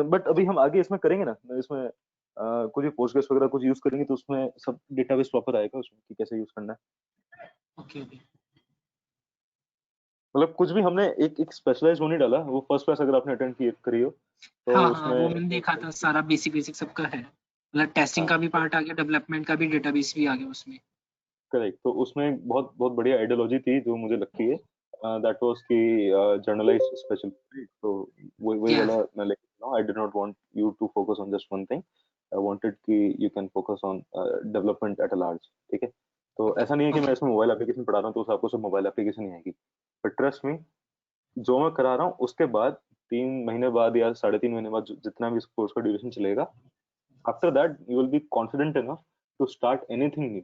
S2: But अभी हम आगे इसमें करेंगे ना, इसमें कुछ भी पोस्टग्रेस वगैरह कुछ यूज करेंगे, तो उसमें सब डेटाबेस प्रॉपर आएगा उसमें कि कैसे यूज करना है।
S5: Okay okay.
S2: मतलब कुछ भी हमने एक स्पेशलाइज्ड वो नहीं डाला। वो फर्स्ट क्लास अगर आपने अटेंड की करी हो तो
S5: हाँ हाँ, वो
S2: उसमें
S5: मैंने देखा था, सारा बेसिक बेसिक सबका है, मतलब टेस्टिंग का
S2: हाँ,
S5: भी पार्ट आ गया, डेवलपमेंट का भी, डेटाबेस भी आ गया उसमें।
S2: करेक्ट। तो उसमें बहुत बहुत बढ़िया आइडियोलॉजी थी जो मुझे लगती है, दैट वाज कि जर्नलाइज्ड स्पेशल। तो वही
S5: क्या?
S2: वाला मैं लेके चला हूं। I did not want you to focus on just one thing. I wanted कि you can focus on development at a large, ठीक है। तो
S5: ओके
S2: ऐसा नहीं है कि मैं
S5: ओके।
S2: इसमें मोबाइल एप्लीकेशन पढ़ा रहा हूँ तो आपको सब मोबाइल एप्लीकेशन ही आएगी। बट ट्रस्ट मी, जो मैं करा रहा हूँ उसके बाद 3 महीने बाद या 3.5 महीने बाद जितना भी इस कोर्स का ड्यूरेशन चलेगा, after that you will be confident enough to start anything new.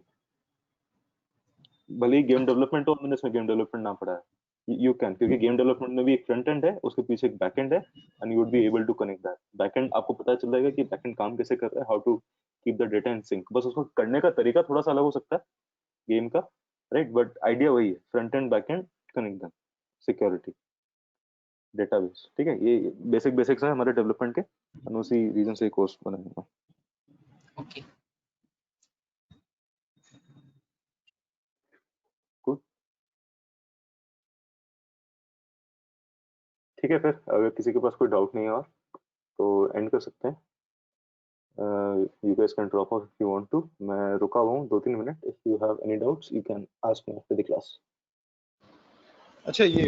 S2: भले ही गेम डेवलपमेंट हो, मैंने इसमें गेम डेवलपमेंट ना पढ़ा है, यू कैन, क्योंकि गेम डेवलपमेंट में भी एक फ्रंट एंड है, उसके पीछे एक बैक एंड है, and you would be able to connect that back end. आपको पता चल जाएगा कि बैक एंड काम कैसे कर रहा है, how to keep the data in sync. बस उसको करने का तरीका थोड़ा सा अलग हो सकता है गेम का, राइट, बट आइडिया वही है, front end back and, connect them, security, database, ठीक है। ये बेसिक बेसिक्स है हमारे डेवलपमेंट के, और उसी रीजन से कोर्स बनाया है।
S5: ओके।
S2: Cool. ठीक है, फिर अगर किसी के पास कोई डाउट नहीं है और तो एंड कर सकते हैं। You guys can drop off if you want to. मैं रुका हुआ हूँ 2-3 minute. If you have any doubts you can ask me after the class.
S9: अच्छा, ये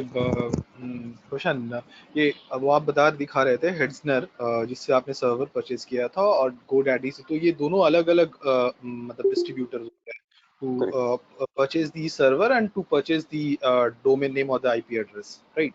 S9: रोशन, ये वो आप दिखा रहे थे हेड्सनर, जिससे आपने सर्वर परचेज किया था, और GoDaddy से, तो ये दोनों अलग अलग मतलब डिस्ट्रीब्यूटर होते हैं
S2: correct.
S9: To purchase the server and to purchase the domain name और द आईपी एड्रेस, राइट?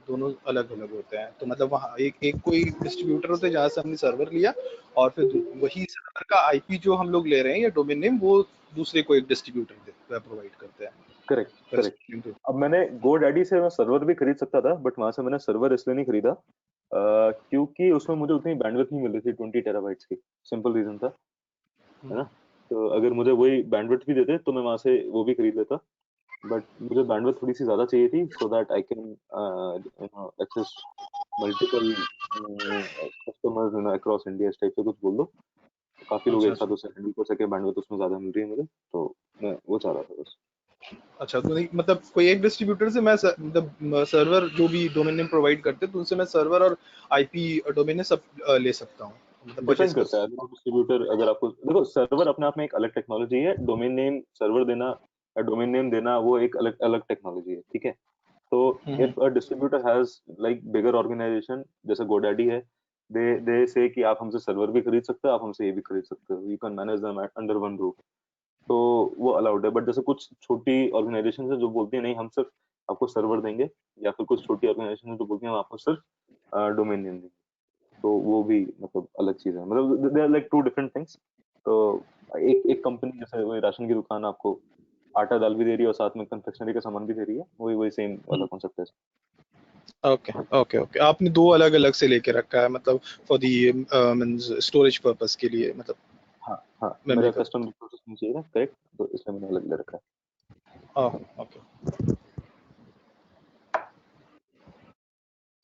S9: दोनों अलग अलग होते हैं। तो मतलब वहाँ एक कोई डिस्ट्रीब्यूटर होता है जहाँ से हमने सर्वर लिया, और फिर वही सर्वर का आईपी जो हम लोग ले रहे हैं या डोमेन नेम, वो दूसरे को एक डिस्ट्रीब्यूटर प्रोवाइड करते हैं।
S2: Correct correct. अब मैंने GoDaddy से मैं सर्वर भी खरीद सकता था, बट वहां से मैंने सर्वर इसलिए नहीं खरीदा क्योंकि उसमें मुझे उतनी बैंडविड्थ नहीं मिल रही थी 20 टेराबाइट्स की। सिंपल रीजन था, है ना। तो अगर मुझे वही बैंडविड्थ भी देते तो मैं वहां से वो भी खरीद लेता, बट मुझे बैंडविड्थ थोड़ी सी ज्यादा चाहिए थी so that I can access multiple customers across India, इस टाइप से कुछ बोल दो। काफी लोग
S9: अच्छा
S2: एक साथ उससे हैंडल कर सके, बैंडविड्थ उसमें ज्यादा मिल रही है मुझे, तो मैं वो चाह रहा था बस।
S9: अच्छा, तो नहीं मतलब कोई एक डिस्ट्रीब्यूटर से मैं मतलब सर्वर जो भी डोमेन नेम प्रोवाइड करते हैं, तो उनसे मैं सर्वर और आईपी डोमेन नेम सब ले सकता हूँ, मतलब
S2: डिपेंड
S9: परचेज कर
S2: करता है।
S9: सकता हूँ।
S2: डिस्ट्रीब्यूटर अगर आपको देखो, सर्वर अपने आप में एक अलग टेक्नोलॉजी है, डोमेन नेम सर्वर देना या डोमेन नेम देना वो एक अलग अलग टेक्नोलॉजी है, ठीक है। तो if a distributor has like bigger organization जैसे GoDaddy है, दे से कि आप हमसे सर्वर भी खरीद सकते हो, आप हमसे ये भी खरीद सकते हो, you can manage them under one roof, तो वो अलाउड है। बट जैसे कुछ छोटी ऑर्गेनाइजेशन है जो बोलती है नहीं हम सिर्फ आपको सर्वर देंगे, या फिर कुछ छोटी ऑर्गेनाइजेशन है जो बोलती है हम आपको सिर्फ डोमेन नेम देंगे, तो वो भी मतलब अलग चीज है। मतलब they are like two different things. तो एक कंपनी जैसे वही राशन की दुकान आपको आटा दाल भी दे रही है और साथ में कन्फेक्शनरी का सामान भी दे रही है, वही वही सेम वाला कॉन्सेप्ट है।
S9: ओके ओके ओके, आपने दो अलग अलग से लेके रखा है, मतलब for the means storage purpose के लिए, मतलब
S2: हाँ हाँ,
S9: मेमोरी
S2: मेरा
S9: का।
S2: कस्टम रिसोर्सेज नहीं चाहिए ना, करेक्ट, तो इसलिए मैंने अलग ले रखा है।
S9: ओके।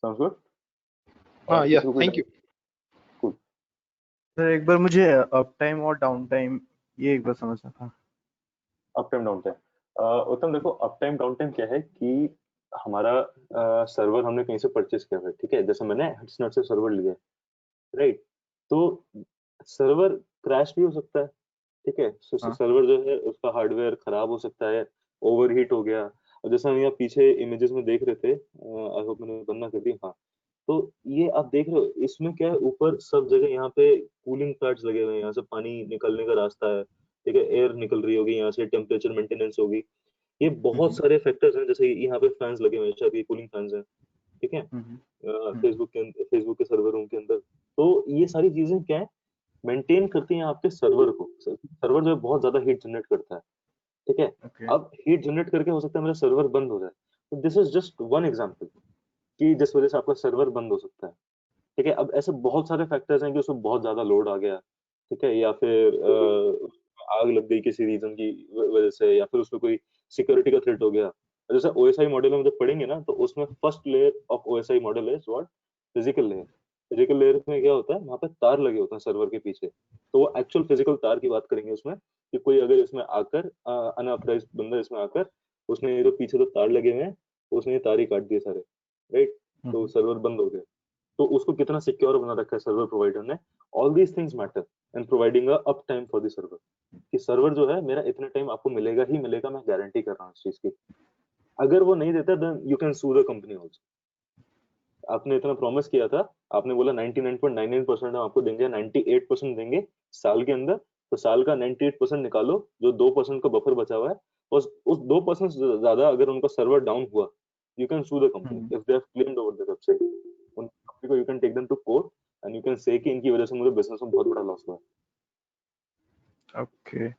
S2: Sounds good?
S9: हाँ या
S2: किसी को कोई
S9: थैंक यू।
S2: Cool.
S10: सर एक बार मुझे अप टाइम और डाउन टाइम ये एक बार समझना था।
S2: अप टाइम डाउन टाइम उत्तम देखो, अप टाइम डाउन टाइम क्या है कि हमारा सर्वर हमने कहीं से परचेज किया है, ठीक है, जैसे मैंने हेडसनट से सर्वर लिया है, राइट, तो सर्वर क्रैश भी हो सकता है, ठीक है,
S10: हाँ।
S2: सर्वर जो है उसका हार्डवेयर खराब हो सकता है, ओवरहीट हो गया, और जैसे हम यहाँ पीछे इमेजेस में देख रहे थे, आई होप मैंने बंद ना कर दी, हाँ, तो ये आप देख रहे हो, इसमें क्या है, ऊपर सब जगह यहाँ पे कूलिंग पैड्स लगे हुए हैं, यहाँ से पानी निकलने का रास्ता है, ठीक है, एयर निकल रही होगी यहाँ से, टेम्परेचर मेंटेनेंस होगी, ये बहुत सारे फैक्टर्स हैं, जैसे यहाँ पे फैंस लगे हुए हैं, शायद ये कूलिंग फैंस हैं, ठीक है, फेसबुक के सर्वर रूम के अंदर, तो ये सारी चीजें क्या है, मेंटेन करती हैं आपके सर्वर को, सर्वर जो है बहुत ज्यादा हीट जनरेट करता है, ठीक है,
S10: ओके
S2: अब हीट जनरेट करके हो सकता है मेरा सर्वर बंद हो जाए, तो this is just one example कि जिस वजह से आपका सर्वर बंद हो सकता है, ठीक है, अब ऐसे बहुत सारे फैक्टर्स हैं कि उसमें बहुत ज्यादा लोड आ गया, ठीक है, या फिर आग लग गई किसी रीजन की वजह से, या फिर उसमें कोई सिक्योरिटी का थ्रेट हो गया, जैसे ओएसआई मॉडल में जब पढ़ेंगे ना, तो उसमें first layer of OSI model is what, physical layer, physical layer में क्या होता है, वहां पे तार लगे होते हैं सर्वर के पीछे, तो वो एक्चुअल फिजिकल तार की बात करेंगे उसमें, कि कोई अगर इसमें आकर अनऑथराइज्ड बंदा इसमें आकर, उसने ये जो पीछे जो तार लगे हुए हैं, उसने ये तार ही काट दिए सारे, राइट, तो सर्वर बंद हो गया, तो उसको कितना सिक्योर बना रखा है सर्वर प्रोवाइडर ने, all these things matter in providing a up time for the server, कि सर्वर जो है मेरा इतने टाइम आपको मिलेगा ही मिलेगा, मैं गारंटी कर रहा हूँ इस चीज की, अगर वो नहीं देता then you can sue the company also, आपने इतना प्रॉमिस किया था, आपने बोला 99.99% हम आपको देंगे, 98% देंगे साल के अंदर, तो साल का 98% निकालो, जो 2% का बफर बचा हुआ है, उस 2% से ज्यादा अगर उनका सर्वर डाउन हुआ, you can sue the company if they have claimed over the website, उन कंपनी को you can take them to court and you can say कि इनकी वजह से मुझे बिजनेस में बहुत बड़ा लॉस हुआ है।
S10: ओके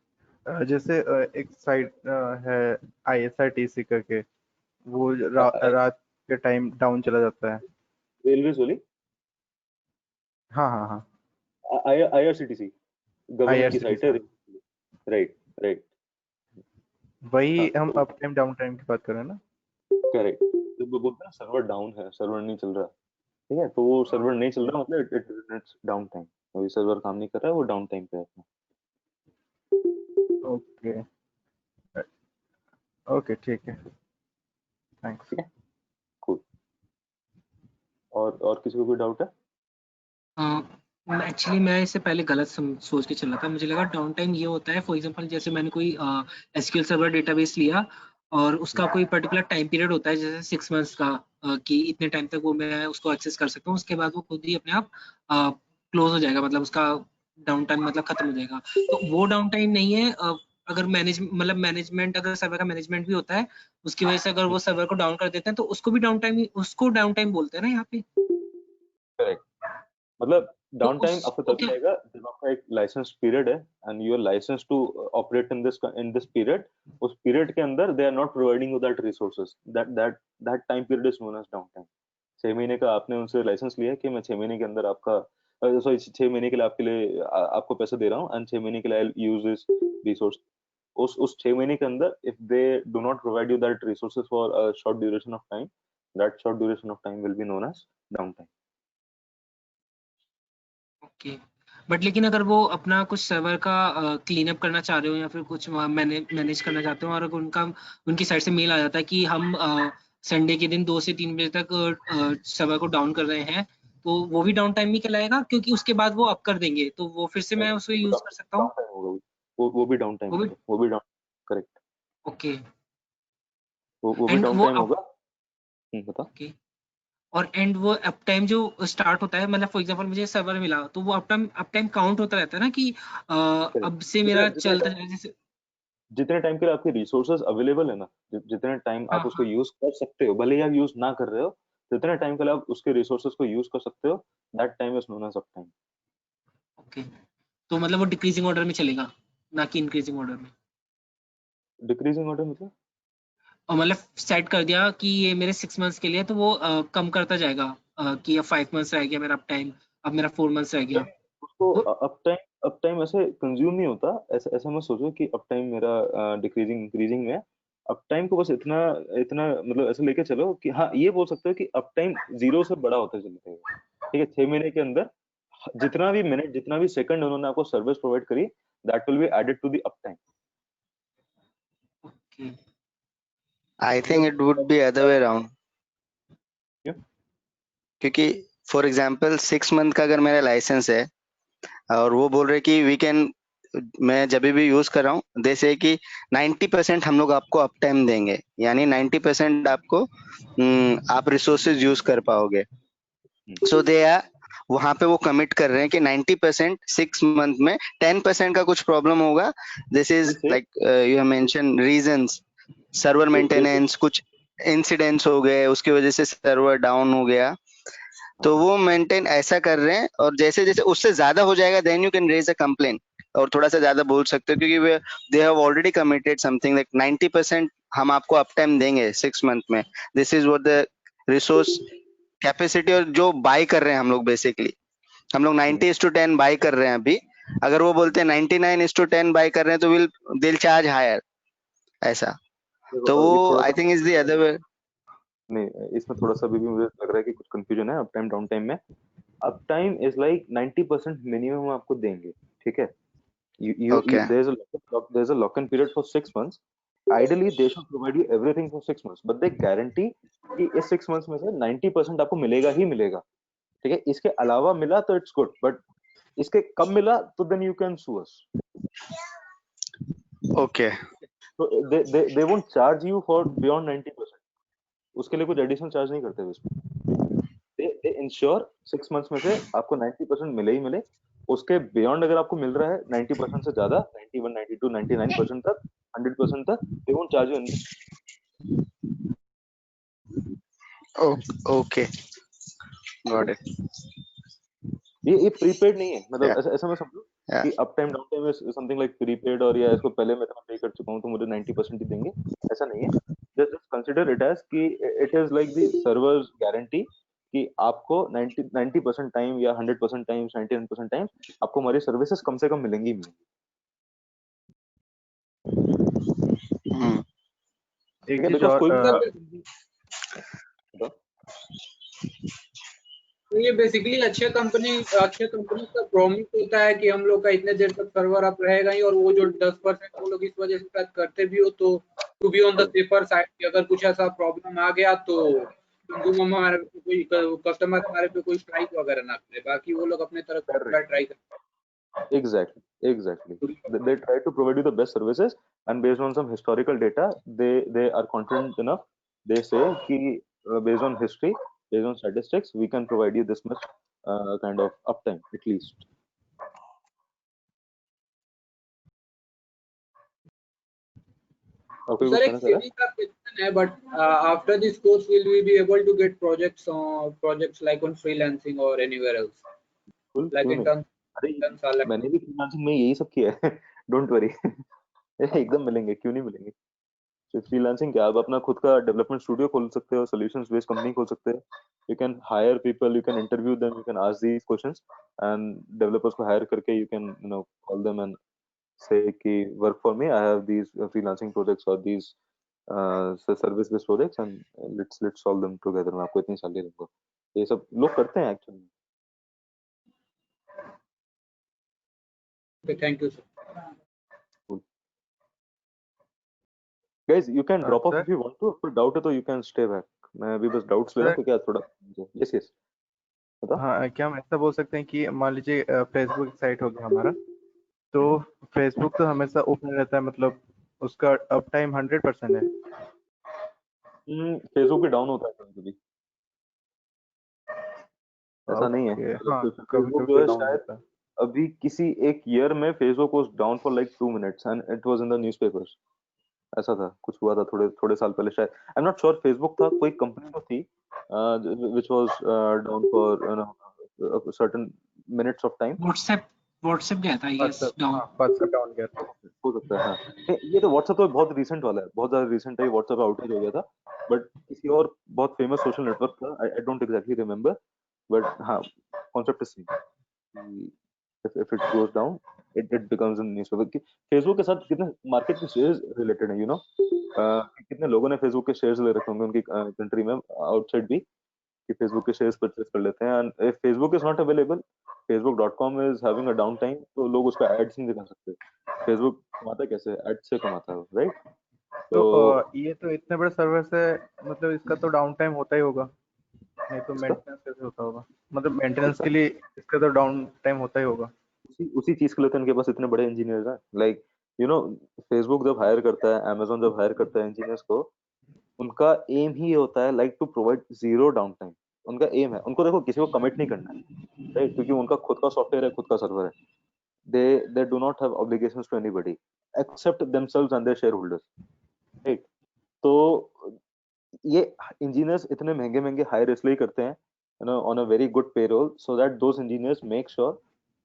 S10: जैसे एक साइट है ISRTC करके, वो रात के टाइम डाउन चला जाता है।
S2: रेलवेज वाली,
S10: हाँ हाँ हाँ
S2: IRCTC गवर्नमेंट की साइट है,
S10: IRCTC
S2: राइट राइट,
S10: वही
S2: हाँ,
S10: हम अप टाइम डाउन टाइम की बात कर रहे हैं ना।
S2: करेक्ट, जब वो बोलते हैं सर्वर डाउन है, सर्वर नहीं चल रहा, ठीक है, तो वो सर्वर नहीं चल रहा मतलब इट्स डाउन टाइम, अभी सर्वर काम नहीं कर रहा है, वो डाउन टाइम पे है अपना।
S10: ओके ओके ठीक है, थैंक्स।
S2: ठीक है, कूल, और किसी को कोई डाउट है?
S5: एक्चुअली मैं इससे पहले गलत सोच के चल रहा था, मुझे लगा डाउन टाइम ये होता है, फॉर एग्जांपल जैसे मैंने कोई एसक्यूएल सर्वर डेटाबेस लिया और उसका कोई पर्टिकुलर टाइम पीरियड होता है, जैसे 6 मंथ्स का, कि इतने टाइम तक वो मैं उसको एक्सेस कर सकता हूँ, उसके बाद वो खुद ही अपने आप क्लोज हो जाएगा, मतलब उसका डाउन टाइम मतलब खत्म हो जाएगा, तो वो डाउन टाइम नहीं है। अगर मैनेजमेंट अगर सर्वर का मैनेजमेंट भी होता है, उसकी वजह से अगर वो सर्वर को डाउन कर देते हैं, तो उसको भी डाउन टाइम, उसको डाउन टाइम बोलते हैं ना यहाँ पे।
S2: करेक्ट, मतलब
S5: तो
S2: डाउन टाइम आपको
S5: उसको
S2: तभी
S5: क्या,
S2: आएगा जब आपका एक लाइसेंस पीरियड है and you are license to operate in this period, उस पीरियड के अंदर they are not providing you that resources, that time period is known as down time. 6 महीने का आपने उनसे लाइसेंस लिया कि मैं 6 महीने के अंदर आपका, सॉरी 6 महीने के लिए आपके लिए आपको पैसे दे रहा हूँ एंड 6 महीने के लिए आई यूज दिस रिसोर्स, उस 6 महीने के अंदर if they do not provide you that resources for a short duration of time, that short duration of time will be known as down time.
S5: Okay, but लेकिन अगर वो अपना कुछ सर्वर का क्लीन अप करना चाह रहे हो या फिर कुछ मैनेज करना चाहते हो, और अगर उनकी साइड से मेल आ जाता है कि हम संडे के दिन 2 से 3 बजे तक सर्वर को डाउन कर रहे हैं, तो वो भी डाउन टाइम ही कहलाएगा, क्योंकि उसके बाद वो अप कर देंगे, तो वो फिर से मैं उसको यूज कर सकता हूँ।
S2: डाउन टाइम होगा, वो भी डाउन टाइम
S5: वो भी
S2: होगा, वो भी डाउन, करेक्ट,
S5: ओके,
S2: वो भी
S5: एंड
S2: डाउन
S5: वो
S2: टाइम
S5: अप,
S2: होगा। बता।
S5: ओके, और एंड वो अप टाइम जो स्टार्ट होता है, मतलब फॉर एग्जांपल मुझे सर्वर मिला, तो वो अप टाइम काउंट होता रहता है ना, कि अब से मेरा चलता है, जैसे
S2: जितने टाइम के लिए आपके रिसोर्सेज अवेलेबल है ना, जितने टाइम
S5: हाँ
S2: आप उसको
S5: हाँ,
S2: यूज कर सकते हो, भले ही आप यूज ना कर रहे हो, जितने टाइम के लिए आप उसके रिसोर्सेज को यूज कर सकते हो, that time is known as up time.
S5: Okay, तो मतलब वो डिक्रीजिंग ऑर्डर में चलेगा, ना कि इंक्रीजिंग ऑर्डर में।
S2: डिक्रीजिंग ऑर्डर मतलब
S5: और मतलब सेट कर दिया कि ये मेरे 6 मंथ्स के लिए, तो वो कम करता जाएगा, कि अब 5 मंथ्स रह गया मेरा अप टाइम, अब मेरा 4 मंथ्स रह गया,
S2: उसको
S5: तो
S2: अप टाइम ऐसे कंज्यूम नहीं होता, ऐसे ऐसे मत सोचो कि अप टाइम मेरा डिक्रीजिंग इंक्रीजिंग में, अप टाइम को बस इतना इतना मतलब ऐसे लेके चलो कि हाँ ये बोल सकते हो कि अप टाइम 0 से बड़ा होता चलता है, ठीक है। 6 महीने के अंदर जितना भी मिनट जितना भी सेकंड उन्होंने आपको सर्विस प्रोवाइड करी, that will be added to the up time.
S5: Okay.
S6: I think it would be other way around.
S2: Yeah.
S6: क्योंकि फॉर एग्जाम्पल 6 मंथ का अगर मेरा लाइसेंस है और वो बोल रहे कि वी कैन, मैं जब भी यूज कर रहा हूँ जैसे कि 90% हम लोग आपको अप टाइम देंगे, यानी 90% आपको आप रिसोर्सेज यूज कर पाओगे। सो दे आर वहां पे वो कमिट कर रहे हैं कि 90% 6 मंथ में 10% का कुछ प्रॉब्लम होगा। This is like you have mention reasons, server maintenance, कुछ इंसिडेंट्स हो गए, उसकी वजह से सर्वर डाउन हो गया, तो वो मेंटेन ऐसा कर रहे हैं। और जैसे जैसे उससे ज्यादा हो जाएगा then you can raise a complaint, और थोड़ा सा ज्यादा बोल सकते हो क्योंकि they have already committed something like 90% हम आपको अप टाइम देंगे 6 मंथ में। This is what the resource capacity, और जो बाय कर रहे हैं हम लोग बेसिकली, हम लोग 90:10 बाय कर रहे हैं अभी। अगर वो बोलते हैं 99:10 बाय कर रहे हैं तो दिल चार्ज हायर ऐसा। तो वो I think is the other way.
S2: नहीं, इसमें थोड़ा सा भी मुझे लग रहा है कि कुछ कंफ्यूजन है अप टाइम डाउन टाइम में। Up time is like 90% minimum आपको देंगे, ठीक है।
S6: Okay.
S2: there's a lock-in period for 6 months. Ideally they should provide you everything for 6 months, but they guarantee कि इस 6 months में से 90% आपको मिलेगा ही मिलेगा, ठीक है। इसके अलावा मिला तो इट्स गुड, बट इसके कम मिला तो then you can sue us.
S6: Okay.
S2: So they won't charge you for beyond 90%. उसके लिए कुछ एडिशनल चार्ज नहीं करते उसमें। they ensure 6 months में से आपको 90% मिले ही मिले। उसके बियॉन्ड अगर आपको मिल रहा है 90% से ज्यादा, 91, 92, 99% तक, 100% तक, they won't charge you anything.
S6: Okay. Got it.
S2: ये प्रीपेड नहीं है, मतलब
S6: Yeah.
S2: ऐसा मैं समझूं
S6: Yeah.
S2: कि up time down time is something like prepaid, और या इसको पहले मैं पे कर चुका हूं तो मुझे 90% ही देंगे, ऐसा नहीं है। जस्ट कंसीडर इट एज कि it is like the servers guarantee कि आपको 90% टाइम या 100% टाइम्स 99% टाइम आपको हमारी सर्विसेज कम से कम मिलेंगी ही मिलेंगी।
S10: एक
S2: ठीक है,
S10: चीज
S2: बिकॉज
S10: और
S2: कोई
S4: तो ये बेसिकली अच्छे कंपनी का प्रॉमिस होता है कि हम लोग का इतने देर तक सर्वर अप रहेगा ही, और वो जो 10% वो लोग इस वजह से शायद करते भी हो तो to be on the safer side कि अगर कुछ ऐसा प्रॉब्लम आ गया तो हमारे कोई कस्टमर हमारे पे कोई स्ट्राइक वगैरह ना करे, बाकी वो लोग अपने तरफ से पूरा ट्राई करते हैं।
S2: Exactly. They try to provide you the best services, and based on some historical data, they are confident enough. They say कि based on history, based on statistics, we can provide you this much kind of uptime at least. Okay,
S4: sir
S2: कुछ
S4: एक
S2: कहना चाह रहा
S4: सीधी सा क्वेश्चन है, but after this course will we be able to get projects like on freelancing और एनीवेयर एल्स,
S2: है?
S4: लाइक
S2: क्यों
S4: इन
S2: नहीं?
S4: टर्म्स
S2: अरे मैंने भी फ्रीलांसिंग में यही सब किया है। Don't worry. एकदम मिलेंगे, क्यों नहीं मिलेंगे। तो फ्रीलांसिंग क्या, आप अपना खुद का डेवलपमेंट स्टूडियो खोल सकते हो, सॉल्यूशंस बेस्ड कंपनी खोल सकते हो। You can hire people, you can interview them, you can ask these questions, and developers को हायर करके you can call them and say कि work for me, I have these freelancing projects और these service based projects, and let's solve them together. मैं आपको इतनी सैलरी दूंगा। ये सब लोग करते हैं actually.
S4: Thank you sir.
S2: Guys, you can drop off
S10: sir
S2: if you want to. कोई डाउट है तो you can stay back. मैं अभी बस डाउट्स ले रहा हूँ
S10: सर
S2: क्योंकि आज थोड़ा yes yes बताओ।
S10: हाँ, क्या हम ऐसा बोल सकते हैं कि मान लीजिए फेसबुक साइट हो गया हमारा, तो फेसबुक तो हमेशा ओपन रहता है, मतलब उसका अप टाइम 100% है।
S2: फेसबुक भी डाउन होता है कभी, ऐसा नहीं है।
S10: ओके,
S2: मतलब
S10: हाँ, कभी
S2: फेसबुक
S10: कभी
S2: जो
S10: तो
S2: है
S10: डाउन
S2: शायद
S10: होता है।
S2: अभी किसी एक ईयर में Facebook was down for like 2 minutes and it was in the newspapers. ऐसा था, कुछ हुआ था थोड़े थोड़े साल पहले शायद। I am not sure Facebook था, कोई कंपनी तो थी which was down for certain minutes of time.
S5: WhatsApp गया था I guess down.
S10: WhatsApp down गया था।
S2: हो सकता है, हाँ। ये तो व्हाट्सएप तो बहुत रिसेंट वाला है, बहुत ज्यादा रिसेंट है। व्हाट्सएप आउटेज हो गया था, बट किसी और बहुत फेमस सोशल नेटवर्क था, I don't exactly remember, but हाँ concept is same. if it goes down it becomes in newspaper कि फेसबुक के साथ कितने मार्केट के शेयर्स रिलेटेड है, कितने लोगों ने फेसबुक के शेयर्स ले रखे होंगे उनकी कंट्री में आउटसाइड भी, कि फेसबुक के शेयर्स परचेज कर लेते हैं। And if Facebook is not available, facebook.com is having a down time, तो लोग उस पर एड्स नहीं दिखा सकते। फेसबुक कमाता है कैसे? एड्स से कमाता है, राइट?
S10: तो
S2: तो
S10: ये तो इतने बड़े सर्वर से, मतलब इसका तो डाउन टाइम होता ही होगा, नहीं तो
S2: इसका
S10: मेंटेनेंस कैसे होता होगा? मतलब मेंटेनेंस के लिए इसका तो डाउन टाइम होता ही होगा।
S2: उसी चीज के लिए तो इनके पास इतने बड़े इंजीनियर्स हैं। लाइक फेसबुक जब हायर करता है, Amazon जब हायर करता है इंजीनियर्स को, उनका एम ही होता है like to provide zero down time. उनका एम है, उनको देखो किसी को कमिट नहीं करना है, राइट? क्योंकि उनका खुद का सॉफ्टवेयर है, खुद का सर्वर है। They do not have obligations to anybody except themselves and their shareholders, right? तो ये इंजीनियर्स इतने महंगे महंगे हायर इसलिए करते हैं, on a very good payroll, so that those engineers make sure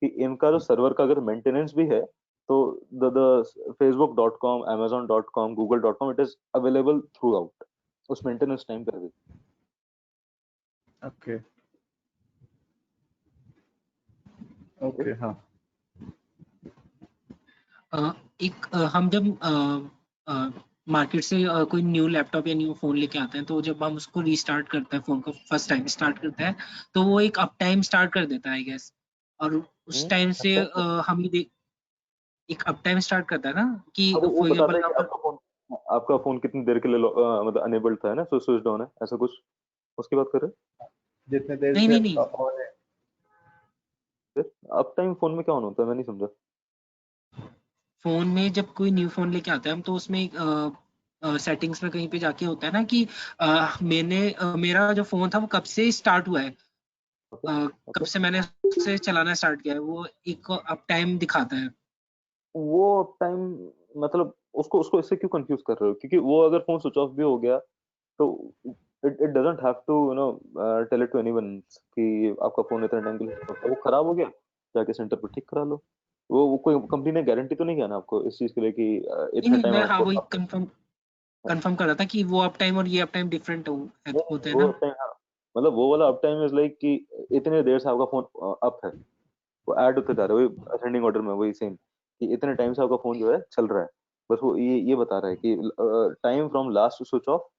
S2: कि इनका जो सर्वर का अगर मेंटेनेंस भी है, तो the facebook.com, amazon.com, google.com, it is available through out उस मेंटेनेंस टाइम पर भी।
S10: ओके ओके, हाँ।
S5: हम जब मार्केट से कोई न्यू लैपटॉप या न्यू फोन लेके आते हैं, तो जब हम उसको रीस्टार्ट करते हैं, फोन को फर्स्ट टाइम स्टार्ट करते हैं, तो वो एक अप टाइम स्टार्ट कर देता है आई गेस। और उस टाइम से हम ये एक अप टाइम स्टार्ट करता है ना कि
S2: वो
S5: फॉर
S2: बताता
S5: एग्जांपल
S2: है कि आपका फोन कितनी देर के लिए मतलब अनेबल्ड था, है ना, स्विच ऑन है, ऐसा कुछ उसकी बात कर रहे हैं?
S10: जितने देर
S5: नहीं
S10: से
S5: नहीं नहीं,
S10: ऑन है।
S2: फिर अप टाइम फोन में क्या ऑन होता है, मैं नहीं समझा।
S5: फोन में जब कोई न्यू फोन लेके आते हैं हम, तो उसमें सेटिंग्स में कहीं पे जाके होता है ना कि मेरा जो फोन था वो कब से स्टार्ट हुआ है, कब से मैंने उसे चलाना स्टार्ट किया है, वो एक अप टाइम दिखाता है।
S2: वो टाइम मतलब उसको उसको इससे क्यों कंफ्यूज कर रहे हो? क्योंकि वो अगर फोन स्विच ऑफ भी हो गया, तो it doesn't have to tell it to anyone कि आपका फोन इतने टाइम के लिए switch off था। वो खराब हो गया, जाके सेंटर पर ठीक करा लो। वो कोई कंपनी ने गारंटी तो नहीं किया ना आपको इस चीज के लिए कि
S5: नहीं
S2: इतने
S5: नहीं,
S2: टाइम
S5: मैं हाँ
S2: आपको
S5: वही कंफर्म कर रहा था कि वो अप टाइम और ये अप टाइम डिफरेंट होते हैं
S2: वो
S5: ना।
S2: टाइम, हाँ, मतलब वो वाला अप टाइम इज लाइक कि इतने देर से आपका फोन अप है, वो ऐड होते जा रहा है, वही असेंडिंग ऑर्डर में, वही सेम कि इतने टाइम से आपका फोन जो है चल रहा है। बस वो ये बता रहा है कि time from last switch off,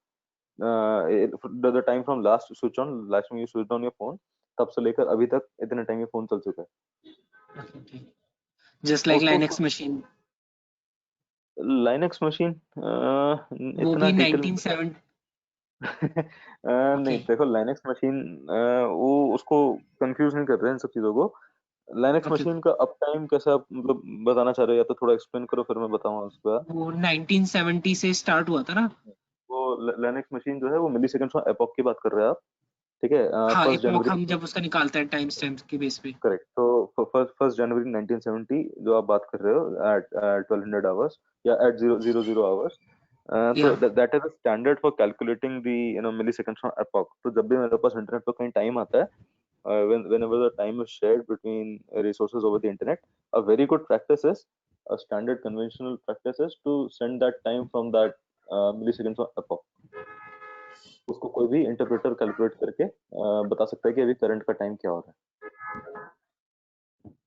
S2: the time from last switch on, last time you switch on your phone, तब से लेकर अभी तक इतने टाइम ये फोन चल चुका है।
S5: जस्ट लाइक
S2: उसको
S5: लाइनक्स मशीन,
S2: लाइनक्स मशीन
S5: वो
S2: इतना
S5: भी
S2: डिटेल
S5: 1970।
S2: नहीं,
S5: ओके
S2: देखो लाइनक्स मशीन वो उसको कंफ्यूज नहीं कर रहे हैं इन सब चीजों को। लाइनक्स
S5: ओके,
S2: मशीन का अप टाइम कैसे आप मतलब बताना चाह रहे हो, या तो थोड़ा एक्सप्लेन करो फिर मैं बताऊंगा उस पर।
S5: वो 1970 से स्टार्ट हुआ था ना।
S2: वो लाइनक्स मशीन जो है वो मिली सेकंड्स ऑफ एपॉक की बात कर रहे हैं आप, ठीक है?
S5: हाँ,
S2: फर्स्ट
S5: एपोक
S2: जनवरी
S5: हम जब उसका निकालते हैं टाइम स्टैम्प के बेस पे।
S2: करेक्ट, तो फर्स्ट जनवरी 1970 जो आप बात कर रहे हो, एट 1200 आवर्स या एट 000 आवर्स,
S5: या
S2: तो that is standard for calculating the milliseconds of epoch. तो जब भी मेरे पास इंटरनेट पर कहीं टाइम आता है, whenever the time is shared between resources over the internet, a very good practice is, a standard conventional practice is to send that time from that milliseconds of epoch. उसको कोई भी इंटरप्रेटर कैलकुलेट करके बता सकता है कि अभी करंट का टाइम क्या हो रहा है।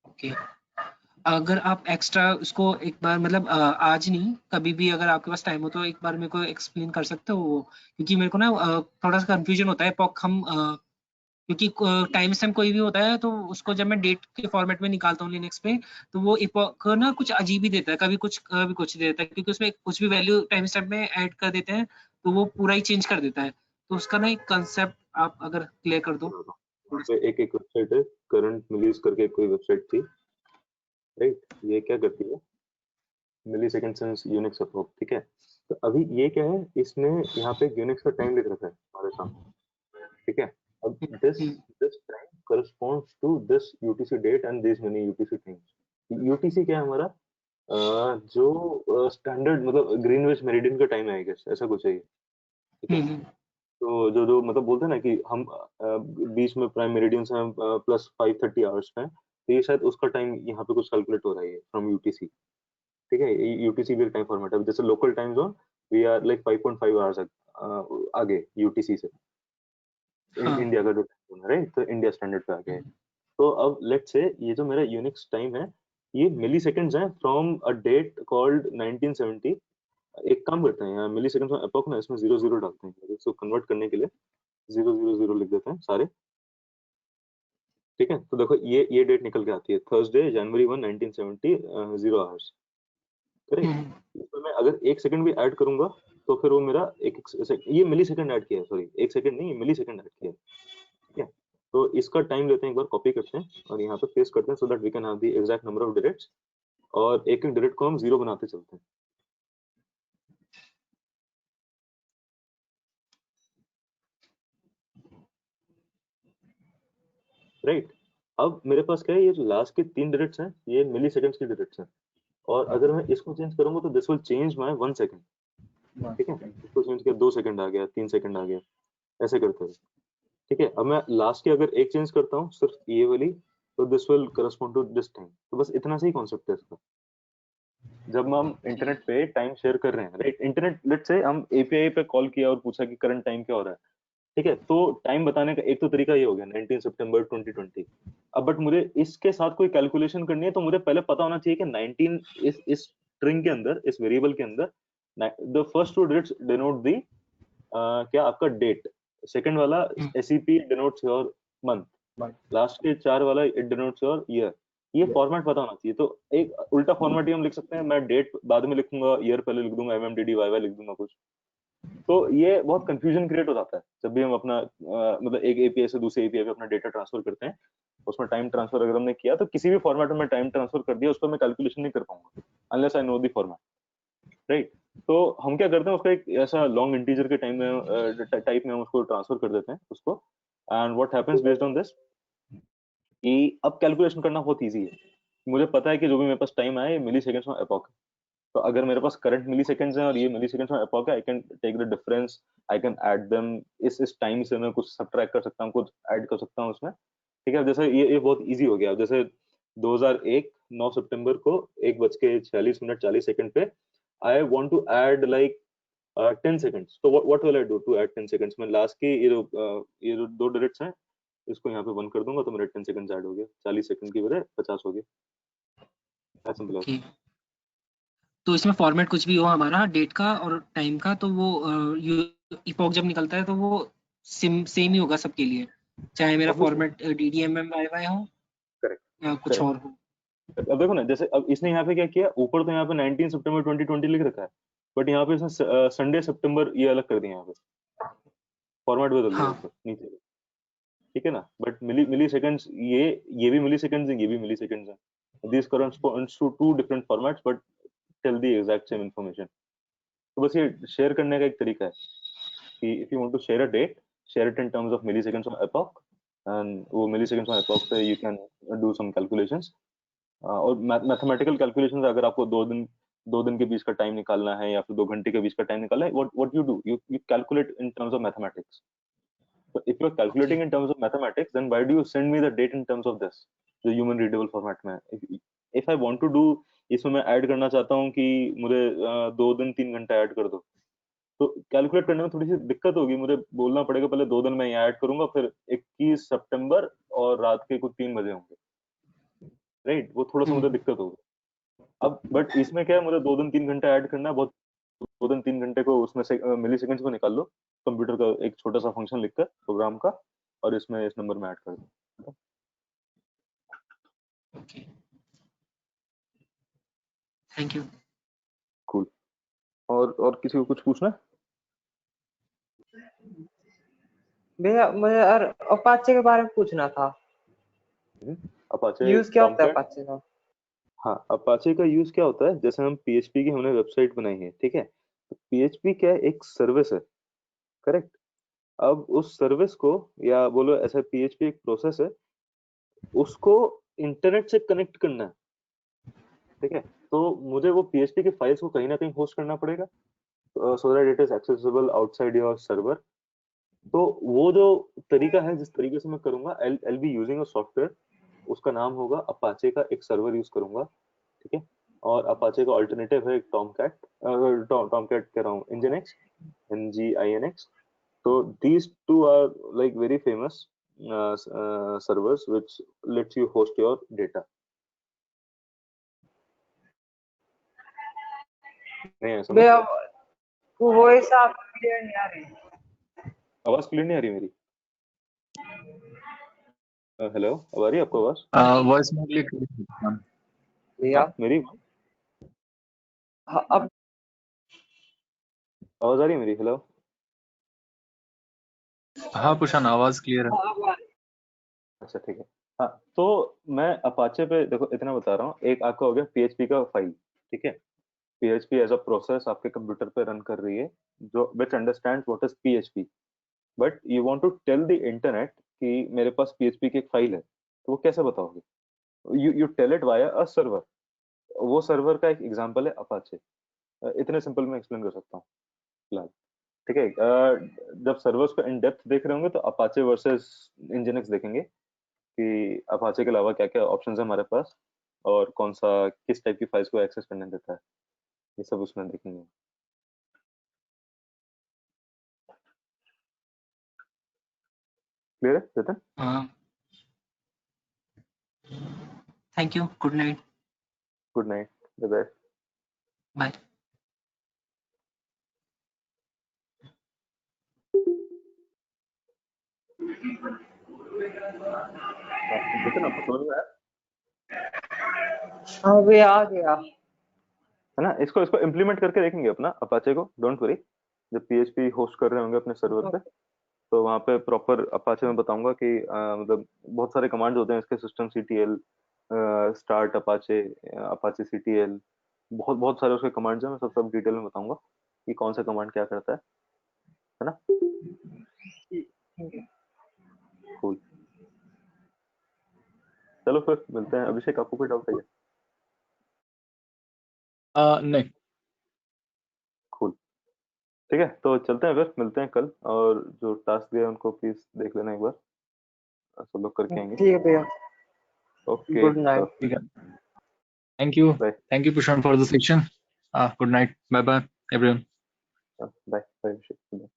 S5: ओके, अगर आप एक्स्ट्रा उसको एक बार मतलब आज नहीं, कभी भी अगर आपके पास टाइम हो तो एक बार मेरे को एक्सप्लेन कर सकते हो वो, क्योंकि मेरे को ना थोड़ा सा कंफ्यूजन होता है एपोक हम क्योंकि टाइम स्टैम्प कोई भी होता है तो उसको जब मैं डेट के फॉर्मेट में निकालता हूँ लिनक्स पे, तो वो एपोक ना कुछ अजीब ही देता है, कभी कुछ देता है, क्योंकि उसमें कुछ भी वैल्यू टाइम स्टैम्प में ऐड कर देते हैं तो वो पूरा ही चेंज कर देता है। तो उसका ना एक कंसेप्ट आप अगर क्लियर कर दो थोड़ा सा।
S2: एक एक वेबसाइट है, करंट मिलीज करके कोई वेबसाइट थी, राइट? ये क्या करती है, मिली सेकंड सिंस यूनिक्स एपोक, ठीक है? तो अभी ये क्या है, इसने यहाँ पे यूनिक्स का टाइम लिख रखा है हमारे सामने, ठीक है? अब this
S5: hmm,
S2: this time corresponds to this UTC date and these many UTC times। UTC क्या है हमारा? जो स्टैंडर्ड मतलब ग्रीनविच मेरिडियन का टाइम है, आई गेस ऐसा कुछ है ये, ठीक है?
S5: हम्म,
S2: तो जो जो मतलब बोलते हैं ना कि हम बीच में प्राइम मेरिडियन से हम प्लस 530 आवर्स पे हैं, तो ये शायद उसका टाइम यहाँ पे कुछ कैलकुलेट हो रहा है फ्रॉम यूटीसी, ठीक है? यूटीसी भी एक टाइम फॉर्मेट है, जैसे local time zone we are like 5.5 hours आगे यूटीसी से,
S5: हाँ
S2: इंडिया का जो टाइम है, राइट? तो इंडिया स्टैंडर्ड पे आ गया है। तो अब लेट्स से ये जो मेरा यूनिक्स टाइम है, ये मिली सेकेंड्स हैं फ्रॉम अ डेट कॉल्ड 1970। एक काम करते हैं यहाँ मिली सेकेंड्स एपोक ना, इसमें 00 डालते हैं, इसको कन्वर्ट करने के लिए 000 लिख देते हैं सारे। ठीक है, तो देखो ये डेट निकल के आती है थर्सडे जनवरी 1 1970 0 आवर्स। करेक्ट। इसमें मैं अगर 1 सेकंड भी ऐड करूंगा तो फिर वो मेरा ये मिली सेकंड ऐड किया है, सॉरी 1 सेकंड नहीं, मिली सेकंड ऐड किया है। ठीक है, तो इसका टाइम लेते हैं, एक बार कॉपी करते हैं और यहाँ पे पेस्ट करते हैं so that we can have the exact number of digits, और एक एक डिजिट को हम 0 बनाते चलते हैं। राइट, अब मेरे पास क्या है, ये लास्ट के 3 डिजिट्स हैं, ये मिली सेकंड्स की डिजिट्स हैं, और अगर मैं इसको चेंज करूंगा तो this will change my 1 second. ठीक है, इसको चेंज किया 2 सेकंड आ गया, 3 सेकंड आ गया, ऐसे करते हैं। ठीक है, अब मैं लास्ट के अगर एक चेंज करता हूँ सिर्फ ये वाली, तो this will correspond to this time. तो बस इतना सा ही कॉन्सेप्ट है इसका। जब हम इंटरनेट पे टाइम शेयर कर रहे हैं, राइट, इंटरनेट लेट्स से हम एपीआई पे कॉल किया और पूछा कि करंट टाइम क्या हो रहा है, ठीक है, तो टाइम बताने का एक तो तरीका ये हो गया 19 सितंबर 2020। अब बट मुझे इसके साथ कोई कैलकुलेशन करनी है तो मुझे पहले पता होना चाहिए कि 19 इस स्ट्रिंग के अंदर, इस वेरिएबल के अंदर द फर्स्ट 2 डिजिट्स डिनोट दी क्या आपका डेट, सेकंड वाला एसईपी डिनोट्स योर मंथ, लास्ट के 4 वाला इट डिनोट्स योर ईयर। ये फॉर्मेट पता होना चाहिए। तो एक उल्टा फॉर्मेट ही हम लिख सकते हैं, मैं डेट बाद में लिखूंगा, ईयर पहले लिख दूंगा, एमएमडीडी वाईवाई लिख दूंगा कुछ, तो ये बहुत कंफ्यूजन क्रिएट हो जाता है जब भी हम अपना मतलब एक एपीआई से दूसरे एपीआई पे अपना डेटा ट्रांसफर करते हैं। उसमें टाइम ट्रांसफर अगर हमने किया तो किसी भी फॉर्मेट में टाइम ट्रांसफर कर दिया, उस पर मैं कैलकुलेशन नहीं कर पाऊंगा unless I know the format, right. तो हम क्या करते हैं, उसका एक ऐसा लॉन्ग इंटीजर के टाइम में टाइप में हम उसको ट्रांसफर कर देते हैं उसको, and what happens based on this कि अब कैलकुलेशन करना बहुत ईजी है। मुझे पता है कि जो भी मेरे पास टाइम आया ये मिली सेकेंड्स में एपॉक है, तो अगर मेरे पास करंट मिली सेकेंड्स है और ये मिली सेकेंड्स में एपॉक है, I can take the difference, I can add them, इस टाइम से मैं कुछ सब्ट्रैक्ट कर सकता हूँ, कुछ ऐड कर सकता हूँ उसमें। ठीक है, जैसे ये बहुत इजी हो गया। जैसे 2001 9 सितंबर को 1:46 40 सेकंड पे I want to add like 10 seconds, तो what will I do to add 10 seconds? मैं लास्ट की ये जो 2 डिजिट्स हैं इसको यहाँ पे 1 कर दूंगा तो मेरे 10 सेकंड्स ऐड हो गए, 40 सेकंड की बजाय 50 हो गया। ऐसा सिंपल है।
S5: तो इसमें फॉर्मेट कुछ भी हो हमारा डेट का और टाइम का, तो वो इपॉक जब निकलता है तो वो सेम ही होगा सबके लिए, चाहे मेरा फॉर्मेट DDMMYY हो या कुछ और हो।
S2: अब देखो ना, जैसे अब इसने यहाँ पे क्या किया, ऊपर तो यहाँ पे 19 सितंबर 2020 लिख रखा है, बट यहाँ पे इसने संडे सितंबर ये अलग कर दिया, यहाँ पे फॉर्मेट बदल दिया ऊपर नीचे। ठीक है ना, बट मिली सेकंड्स, ये भी मिली सेकंड्स है, ये भी मिली सेकंड्स है। This corresponds to 2 different formats but tell the exact same information। तो बस ये शेयर करने का एक तरीका है कि if you want to share a date, share it in terms of milliseconds on epoch, and वो milliseconds on epoch पे you can do some calculations। और मैथमेटिकल कैलकुलेशंस, अगर आपको 2 दिन के बीच का टाइम निकालना है या फिर 2 घंटे के बीच का टाइम निकालना है, what you do, you calculate in terms of mathematics. So if you're calculating in terms of mathematics, then why do you send me the date in terms of this, जो human readable format में है? If I want to do, इसमें मैं ऐड करना चाहता हूँ कि मुझे 2 दिन 3 घंटा ऐड कर दो, तो कैलकुलेट करने में थोड़ी सी दिक्कत होगी, मुझे बोलना पड़ेगा पहले 2 दिन मैं यहाँ ऐड करूंगा, फिर 21 सितंबर और रात के कुछ 3 बजे होंगे, राइट, वो थोड़ा सा मुझे दिक्कत होगी। अब बट इसमें क्या है, मुझे 2 दिन 3 घंटा ऐड करना है, बहुत 2 दिन 3 घंटे को उसमें से मिली सेकंड्स को निकाल लो कंप्यूटर का एक छोटा सा फंक्शन लिखकर प्रोग्राम का, और इसमें इस नंबर में ऐड कर दो।
S5: Thank you.
S2: कूल। और किसी को कुछ पूछना है?
S11: भैया मुझे यार अपाचे के बारे में पूछना था।
S2: अपाचे
S11: यूज क्या होता है अपाचे का?
S2: हाँ, अपाचे का यूज क्या होता है, जैसे हम पीएचपी की हमने वेबसाइट बनाई है, ठीक है, तो पीएचपी क्या है, एक सर्विस है, करेक्ट। अब उस सर्विस को, या बोलो ऐसा पीएचपी एक प्रोसेस है, उसको इंटरनेट से कनेक्ट करना है, ठीक है, तो मुझे वो पीएचपी के फाइल्स को कहीं ना कहीं होस्ट करना पड़ेगा so that it is accessible outside your server. तो वो जो तरीका है, जिस तरीके से मैं करूंगा, आई बी यूजिंग अ सॉफ्टवेयर, उसका नाम होगा अपाचे का एक सर्वर यूज करूंगा, ठीक है, और अपाचे का अल्टरनेटिव है एक टॉमकैट कह रहा हूँ, nginx, nginx। so these two are like very famous servers which lets you host your data। नहीं है समझ?
S11: भैया वो वॉइस आप क्लियर नहीं आ रही।
S2: आवाज क्लियर नहीं आ रही मेरी? हेलो, अब आ रही है आपको आवाज?
S12: वॉइस मोडली क्लियर।
S11: भैया
S2: हाँ, मेरी
S11: हाँ, अब
S2: आवाज आ रही है मेरी? हेलो,
S12: हाँ पुशान, आवाज क्लियर है।
S11: अब आ रही।
S2: अच्छा ठीक है। हाँ, तो मैं अपाचे पे देखो इतना बता रहा हूँ। एक आपका हो गया पीएचपी का फाइल, ठीक है। पीएचपी एज अ प्रोसेस आपके कंप्यूटर पे रन कर रही है, जो which understands what is PHP, but you want to tell the internet कि मेरे पास पीएचपी की एक फाइल है, तो वो कैसे बताओगे? You tell it via a server. वो सर्वर का एक एग्जांपल है अपाचे। इतने सिंपल में एक्सप्लेन कर सकता हूँ फिलहाल, ठीक है। जब सर्वर्स को इन डेप्थ देख रहे होंगे तो अपाचे वर्सेस इंजिनिक्स देखेंगे कि अपाचे के अलावा क्या क्या ऑप्शन है हमारे पास, और कौन सा किस टाइप की फाइल्स को एक्सेस करने देता है, ये सब उसमें देखेंगे। क्लियर है Chetan?
S5: Thank you, good night,
S2: good night, bye bye.
S5: Bye.
S2: Chetan आपको समझ में आया
S11: हाँ भैया आ गया।
S2: है ना? इसको इसको इम्प्लीमेंट करके देखेंगे अपना अपाचे को, डोंट वरी। जब पीएचपी होस्ट कर रहे होंगे अपने सर्वर पे, तो वहाँ पे प्रॉपर अपाचे में बताऊंगा कि मतलब बहुत सारे कमांड्स होते हैं इसके, system CTL, start Apache, Apache CTL, बहुत बहुत सारे उसके कमांड्स हैं। मैं सब सब डिटेल में बताऊंगा कि कौन सा कमांड क्या करता है ना? कूल, चलो फिर मिलते हैं। अभिषेक आपको कोई डाउट है?
S12: नहीं।
S2: कूल, ठीक है, तो चलते हैं फिर, मिलते हैं कल। और जो टास्क दिए हैं उनको प्लीज देख लेना एक बार, सब लोग करके आएंगे।
S11: ठीक है भैया,
S2: ओके,
S11: गुड नाइट।
S12: ठीक है, thank you,
S2: bye
S12: thank you Pushan for the section. Good night, bye bye everyone.
S2: Bye bye Abhishek.